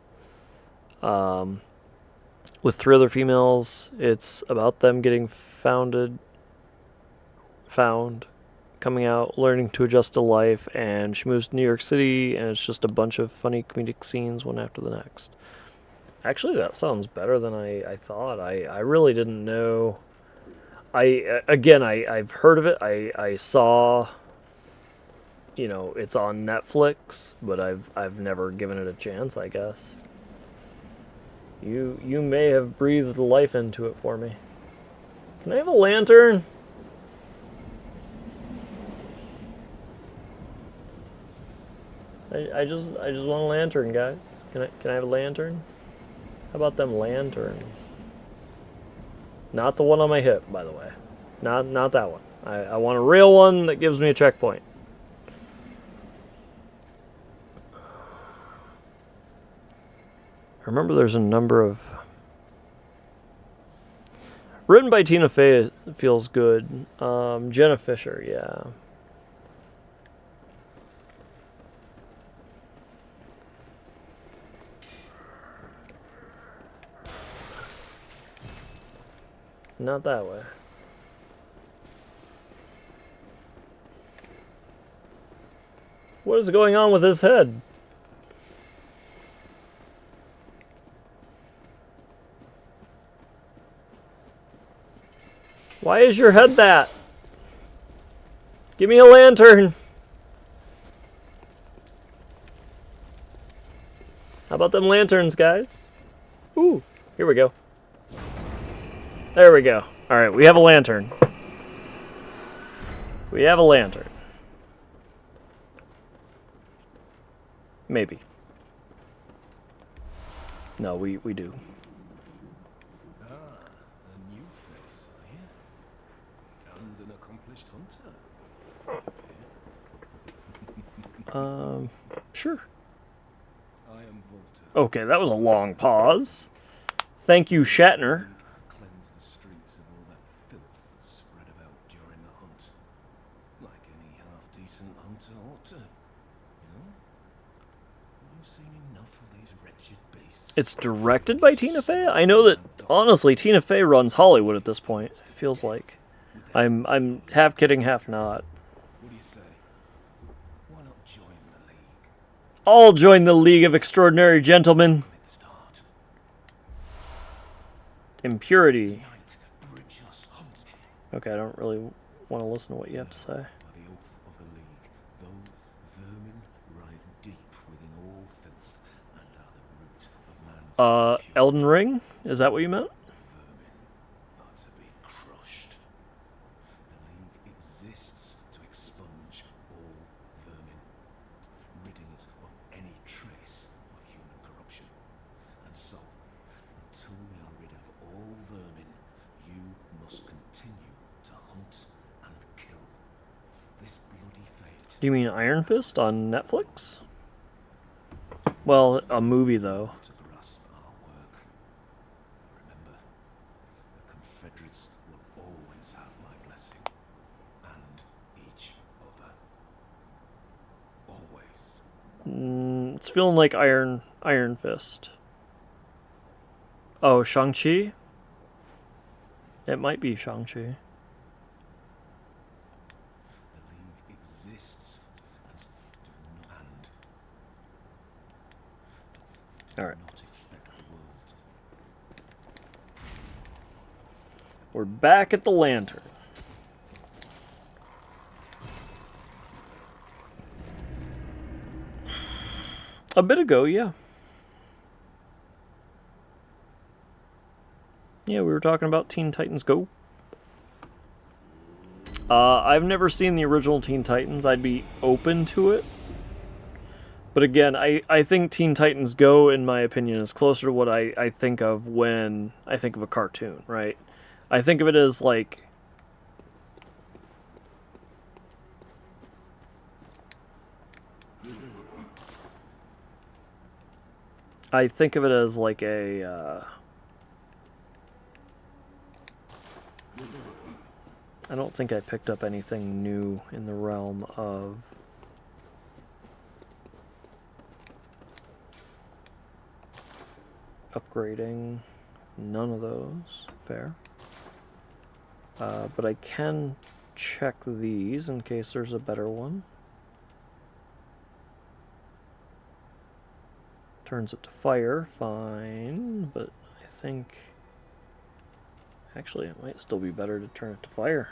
With 3 other females, it's about them getting found, coming out, learning to adjust to life, and she moves to New York City, and it's just a bunch of funny comedic scenes one after the next. Actually, that sounds better than I thought. I really didn't know. I've heard of it. I saw, you know, it's on Netflix, but I've never given it a chance, I guess. You may have breathed life into it for me. Can I have a lantern? I just want a lantern, guys. Can I have a lantern? How about them lanterns? Not the one on my hip, by the way. Not that one. I want a real one that gives me a checkpoint. I remember there's a number of... Written by Tina Fey feels good. Jenna Fisher, yeah. Not that way. What is going on with his head? Why is your head that? Give me a lantern. How about them lanterns, guys? Ooh, here we go. There we go. Alright, we have a lantern. We have a lantern. Maybe. No, we do. Ah, a new face, are you? And an accomplished hunter. Sure. I am Volta. Okay, that was a long pause. Thank you, Shatner. Cleanse the streets of all that filth that's spread about during the hunt. Like any half-decent hunter ought to. You know? You've seen enough of these wretched beasts. It's directed by Tina Fey? I know that, honestly, Tina Fey runs Hollywood at this point. It feels like. I'm half kidding, half not. What do you say? Why not join the League? I'll join the League of Extraordinary Gentlemen. At the start. Impurity. Night, bridge us hunt. Okay, I don't really want to listen to what you have to say. By the oath of the League, though vermin writhe deep within all filth and are the root of man's impurity. Elden Ring? Is that what you meant? Vermin are to be crushed. The League exists to expunge all vermin, ridding it of any trace of human corruption. And so, until we are rid of all vermin, you must continue to hunt and kill. This bloody fate. Do you mean Iron Fist on Netflix? Well, a movie though. To grasp our work. Remember, the Confederates will always have my blessing. And each other. Always. It's feeling like Iron Fist. Oh, Shang-Chi? It might be Shang-Chi. The League exists and do Alright. not expect the world. We're back at the lantern. A bit ago, yeah. Yeah, we were talking about Teen Titans Go. I've never seen the original Teen Titans. I'd be open to it. But again, I think Teen Titans Go, in my opinion, is closer to what I think of when I think of a cartoon, right? I think of it as like... I think of it as like a... I don't think I picked up anything new in the realm of... upgrading. None of those. Fair. But I can check these in case there's a better one. Turns it to fire. Fine. But I think... actually, it might still be better to turn it to fire.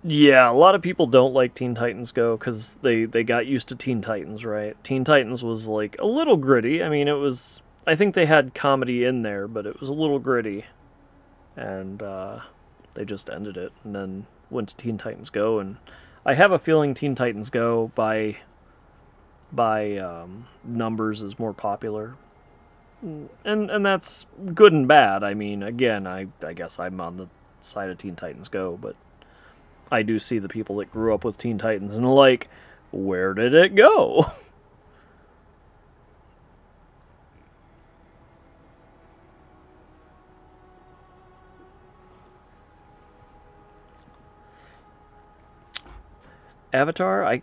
Yeah, a lot of people don't like Teen Titans Go because they got used to Teen Titans, right? Teen Titans was like a little gritty. I mean, it was... I think they had comedy in there, but it was a little gritty. And they just ended it and then went to Teen Titans Go. And I have a feeling Teen Titans Go by numbers is more popular. And that's good and bad. I mean, again, I guess I'm on the side of Teen Titans Go, but I do see the people that grew up with Teen Titans and like, where did it go? Avatar,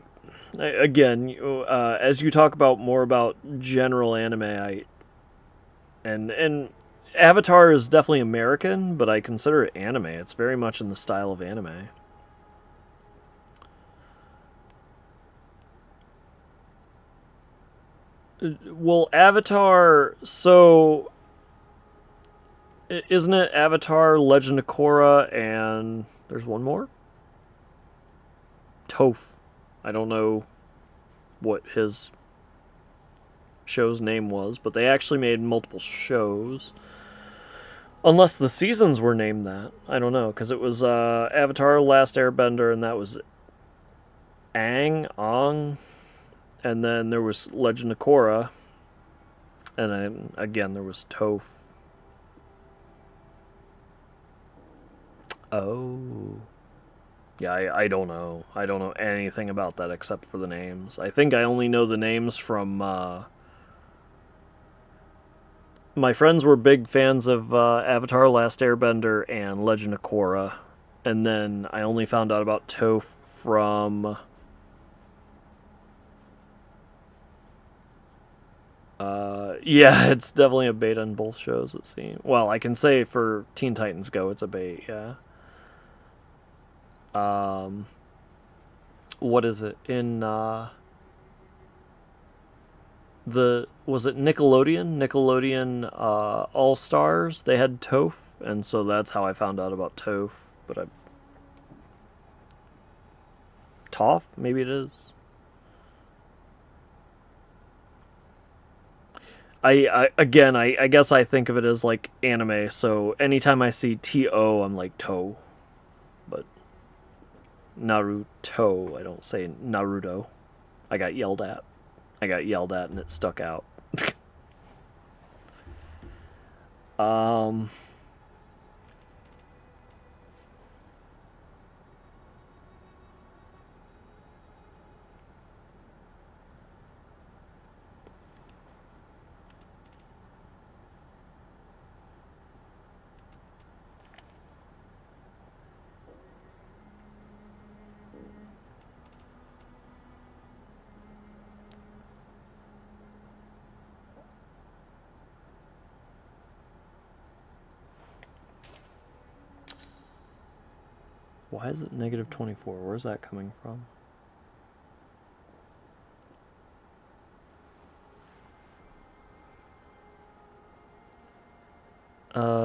again, as you talk about more about general anime, and Avatar is definitely American, but I consider it anime. It's very much in the style of anime. Well, Avatar. So, isn't it Avatar, Legend of Korra, and there's one more? Toph. I don't know what his show's name was, but they actually made multiple shows. Unless the seasons were named that. I don't know, because it was Avatar, Last Airbender, and that was Ong, and then there was Legend of Korra, and then again there was Toph. Oh. Yeah, I don't know. I don't know anything about that except for the names. I think I only know the names from... my friends were big fans of Avatar, Last Airbender, and Legend of Korra. And then I only found out about Toph from... yeah, it's definitely a beta in both shows, it seems. Well, I can say for Teen Titans Go, it's a beta, yeah. What is it? In, was it Nickelodeon? Nickelodeon, All-Stars? They had Toph, and so that's how I found out about Toph, but Toph? Maybe it is. I guess I think of it as like anime, so anytime I see T-O, I'm like To. But Naruto, I don't say Naruto. I got yelled at and it stuck out. Why is it negative 24? Where's that coming from?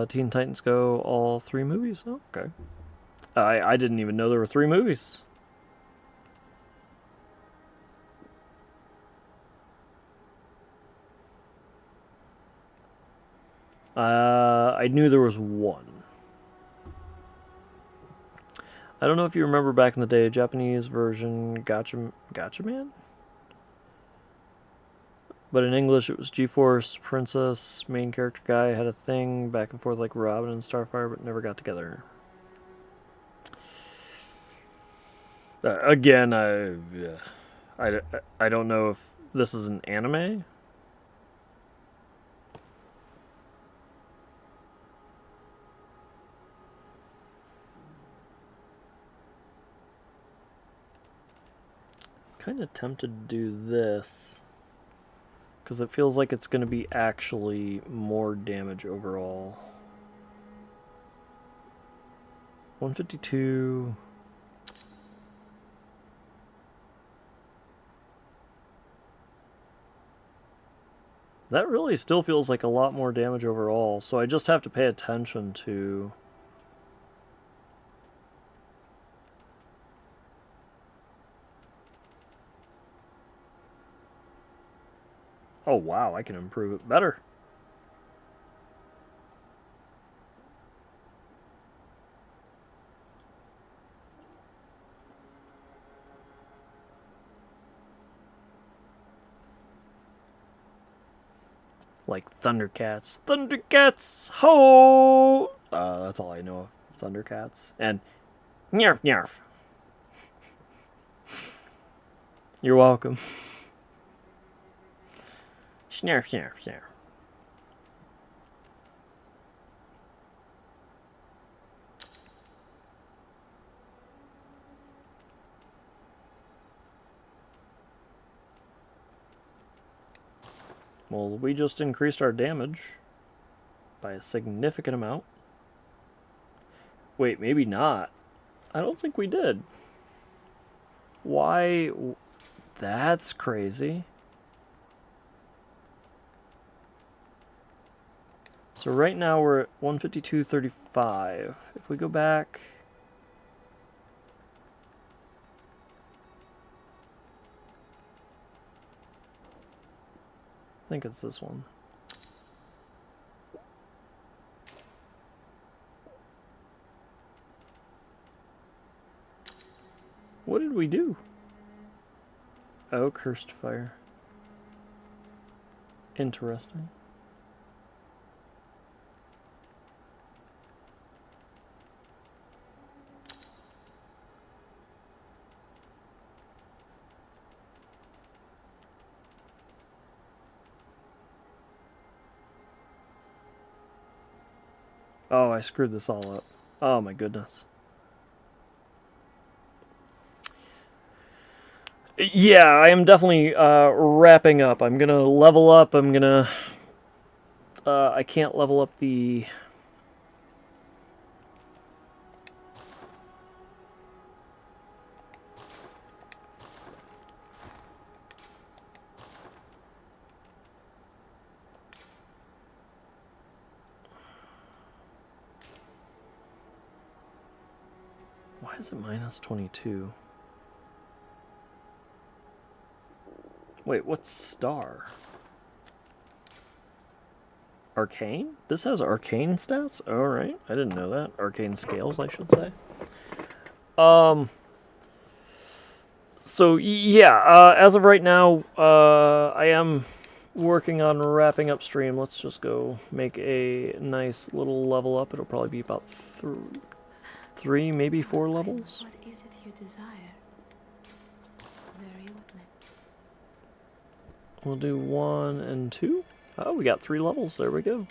Teen Titans Go, all 3 movies? Oh, okay. I didn't even know there were 3 movies. I knew there was 1. I don't know if you remember back in the day, Japanese version Gotcha Man? But in English it was G-Force, Princess, main character guy had a thing, back and forth like Robin and Starfire, but never got together. Again, I don't know if this is an anime. Kind of tempted to do this because it feels like it's going to be actually more damage overall. 152. That really still feels like a lot more damage overall, so I just have to pay attention to... Oh wow, I can improve it better. Like Thundercats. Thundercats! Ho! That's all I know of Thundercats. And Nyarf Nyarf. You're welcome. Snarf, snarf, snarf. Well, we just increased our damage by a significant amount. Wait, maybe not. I don't think we did. Why? That's crazy. So right now we're at 152.35. If we go back... I think it's this one. What did we do? Oh, cursed fire. Interesting. Oh, I screwed this all up. Oh my goodness. Yeah, I am definitely wrapping up. I'm gonna level up. I'm gonna... I can't level up the... Why is it minus 22? Wait, what's star? Arcane? This has arcane stats? Alright, I didn't know that. Arcane scales, I should say. So, yeah, as of right now, I am working on wrapping up stream. Let's just go make a nice little level up. It'll probably be about three, maybe 4 levels. What is it you desire? Very well. We'll do 1 and 2. Oh, we got 3 levels. There we go.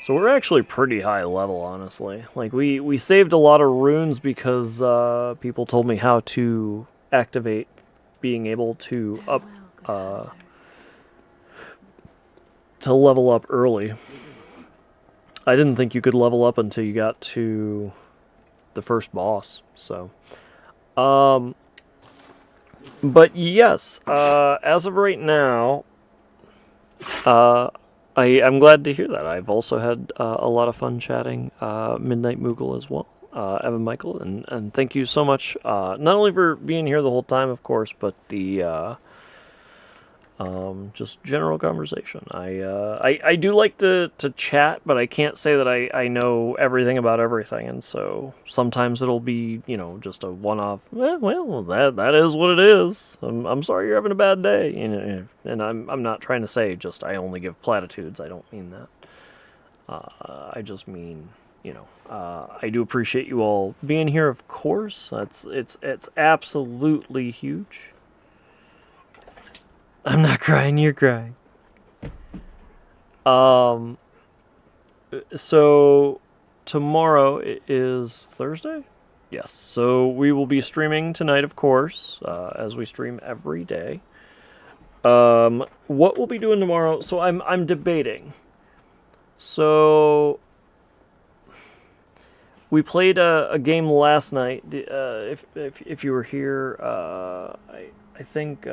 So we're actually pretty high level, honestly. Like, we saved a lot of runes because people told me how to activate being able to to level up early. I didn't think you could level up until you got to the first boss, so... But yes, as of right now, I'm glad to hear that. I've also had a lot of fun chatting Midnight Moogle as well, Evan Michael, and thank you so much, not only for being here the whole time, of course, but the just general conversation. I do like to chat, but I can't say that I know everything about everything, and so sometimes it'll be, you know, just a one-off, well, that is what it is. I'm sorry you're having a bad day, you know, and I'm not trying to say just I only give platitudes. I don't mean that. I just mean, you know, I do appreciate you all being here, of course. It's absolutely huge. I'm not crying, you're crying. So tomorrow is Thursday? Yes. So we will be streaming tonight, of course, as we stream every day. What we'll be doing tomorrow, so I'm debating. So we played a game last night. If you were here, I think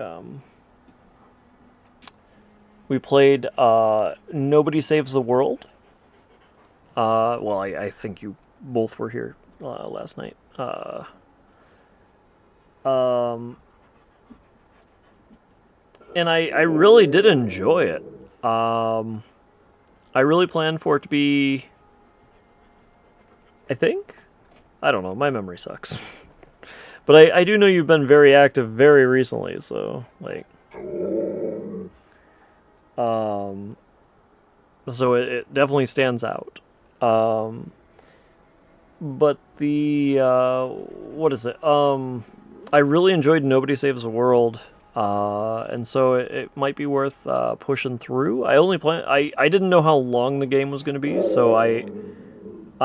we played Nobody Saves the World. Well, I think you both were here last night. And I really did enjoy it. I really planned for it to be... I think? I don't know, my memory sucks. But I do know you've been very active very recently, so, like... So it definitely stands out. But the, what is it? I really enjoyed Nobody Saves the World, and so it might be worth pushing through. I didn't know how long the game was going to be, so I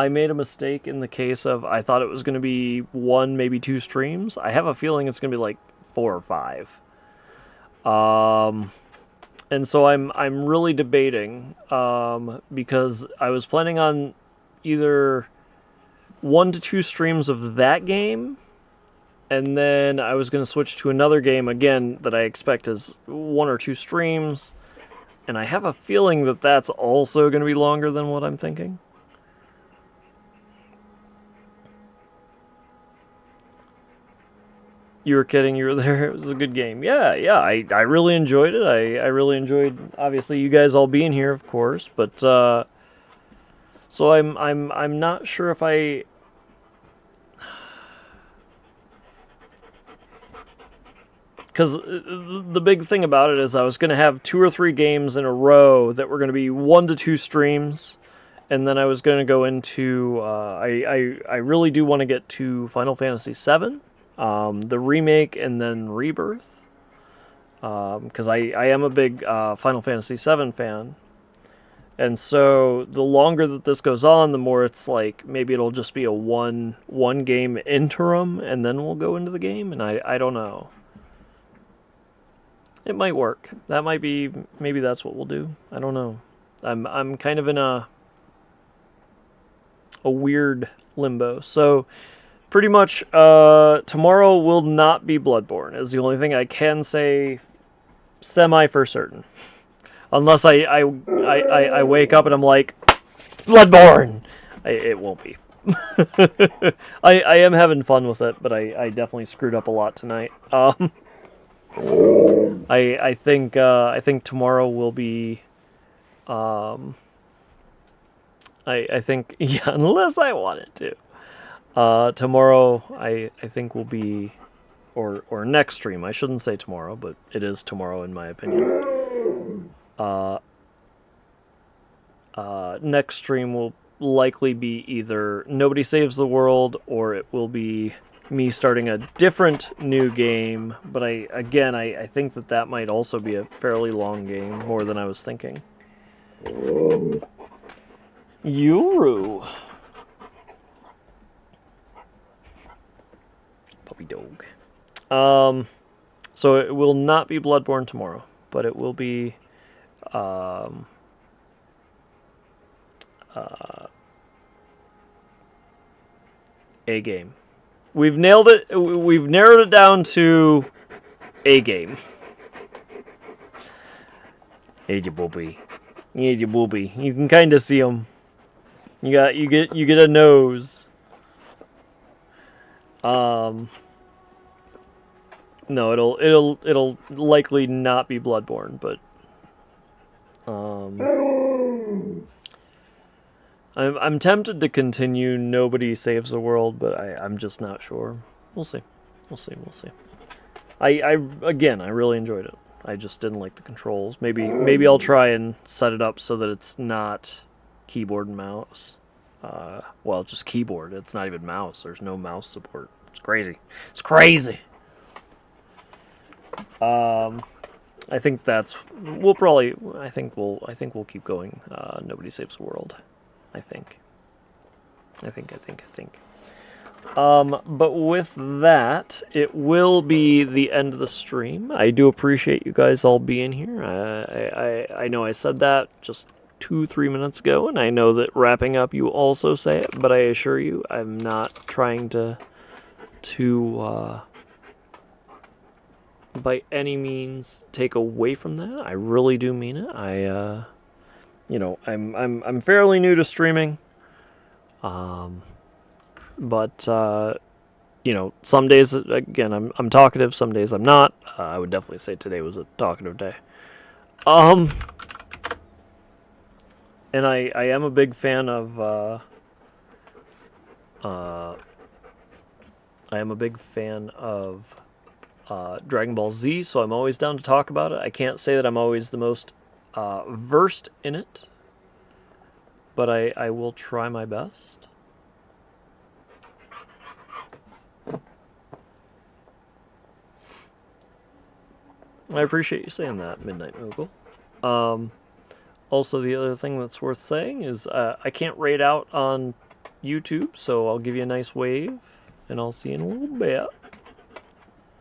made a mistake in the case of I thought it was going to be 1, maybe 2 streams. I have a feeling it's going to be like 4 or 5. And so I'm really debating, because I was planning on either 1 to 2 streams of that game, and then I was going to switch to another game again that I expect is 1 or 2 streams, And I have a feeling that that's also going to be longer than what I'm thinking. You were kidding, you were there. It was a good game. Yeah, I really enjoyed it. I really enjoyed, obviously, you guys all being here, of course. But, so I'm not sure if I... Because the big thing about it is I was going to have 2 or 3 games in a row that were going to be 1 to 2 streams. And then I was going to go into... I really do want to get to Final Fantasy VII. The remake and then Rebirth, because I am a big Final Fantasy VII fan, and so the longer that this goes on, the more it's like maybe it'll just be a one game interim, and then we'll go into the game, and I don't know. It might work. That might be, maybe that's what we'll do. I don't know. I'm kind of in a weird limbo. So pretty much tomorrow will not be Bloodborne, is the only thing I can say semi for certain. Unless I wake up and I'm like, Bloodborne! It won't be. I am having fun with it, but I definitely screwed up a lot tonight. I think tomorrow will be I think, yeah, unless I want it to. Tomorrow I think will be, or next stream, I shouldn't say tomorrow, but it is tomorrow in my opinion. Next stream will likely be either Nobody Saves the World, or it will be me starting a different new game, but I think that might also be a fairly long game, more than I was thinking. Yuru. Puppy dog. So it will not be Bloodborne tomorrow, but it will be a game. We've nailed it. We've narrowed it down to a game. Hey, your booby. Yeah, your booby. You can kind of see him. You get a nose. No, it'll likely not be Bloodborne, but I'm tempted to continue Nobody Saves the World, but I'm just not sure. We'll see. We'll see. I really enjoyed it. I just didn't like the controls. Maybe I'll try and set it up so that it's not keyboard and mouse. Well, just keyboard. It's not even mouse. There's no mouse support. It's crazy. It's crazy. I think that's. We'll probably. I think we'll keep going. Nobody Saves the World. I think. But with that, it will be the end of the stream. I do appreciate you guys all being here. I know I said that just 2-3 minutes ago, and I know that wrapping up you also say it, but I assure you I'm not trying to by any means take away from that. I really do mean it. I'm fairly new to streaming. But some days, again, I'm talkative, some days I'm not. I would definitely say today was a talkative day. And I am a big fan of, Dragon Ball Z, so I'm always down to talk about it. I can't say that I'm always the most versed in it, but I will try my best. I appreciate you saying that, Midnight Moogle. Also, the other thing that's worth saying is I can't raid out on YouTube, so I'll give you a nice wave, and I'll see you in a little bit.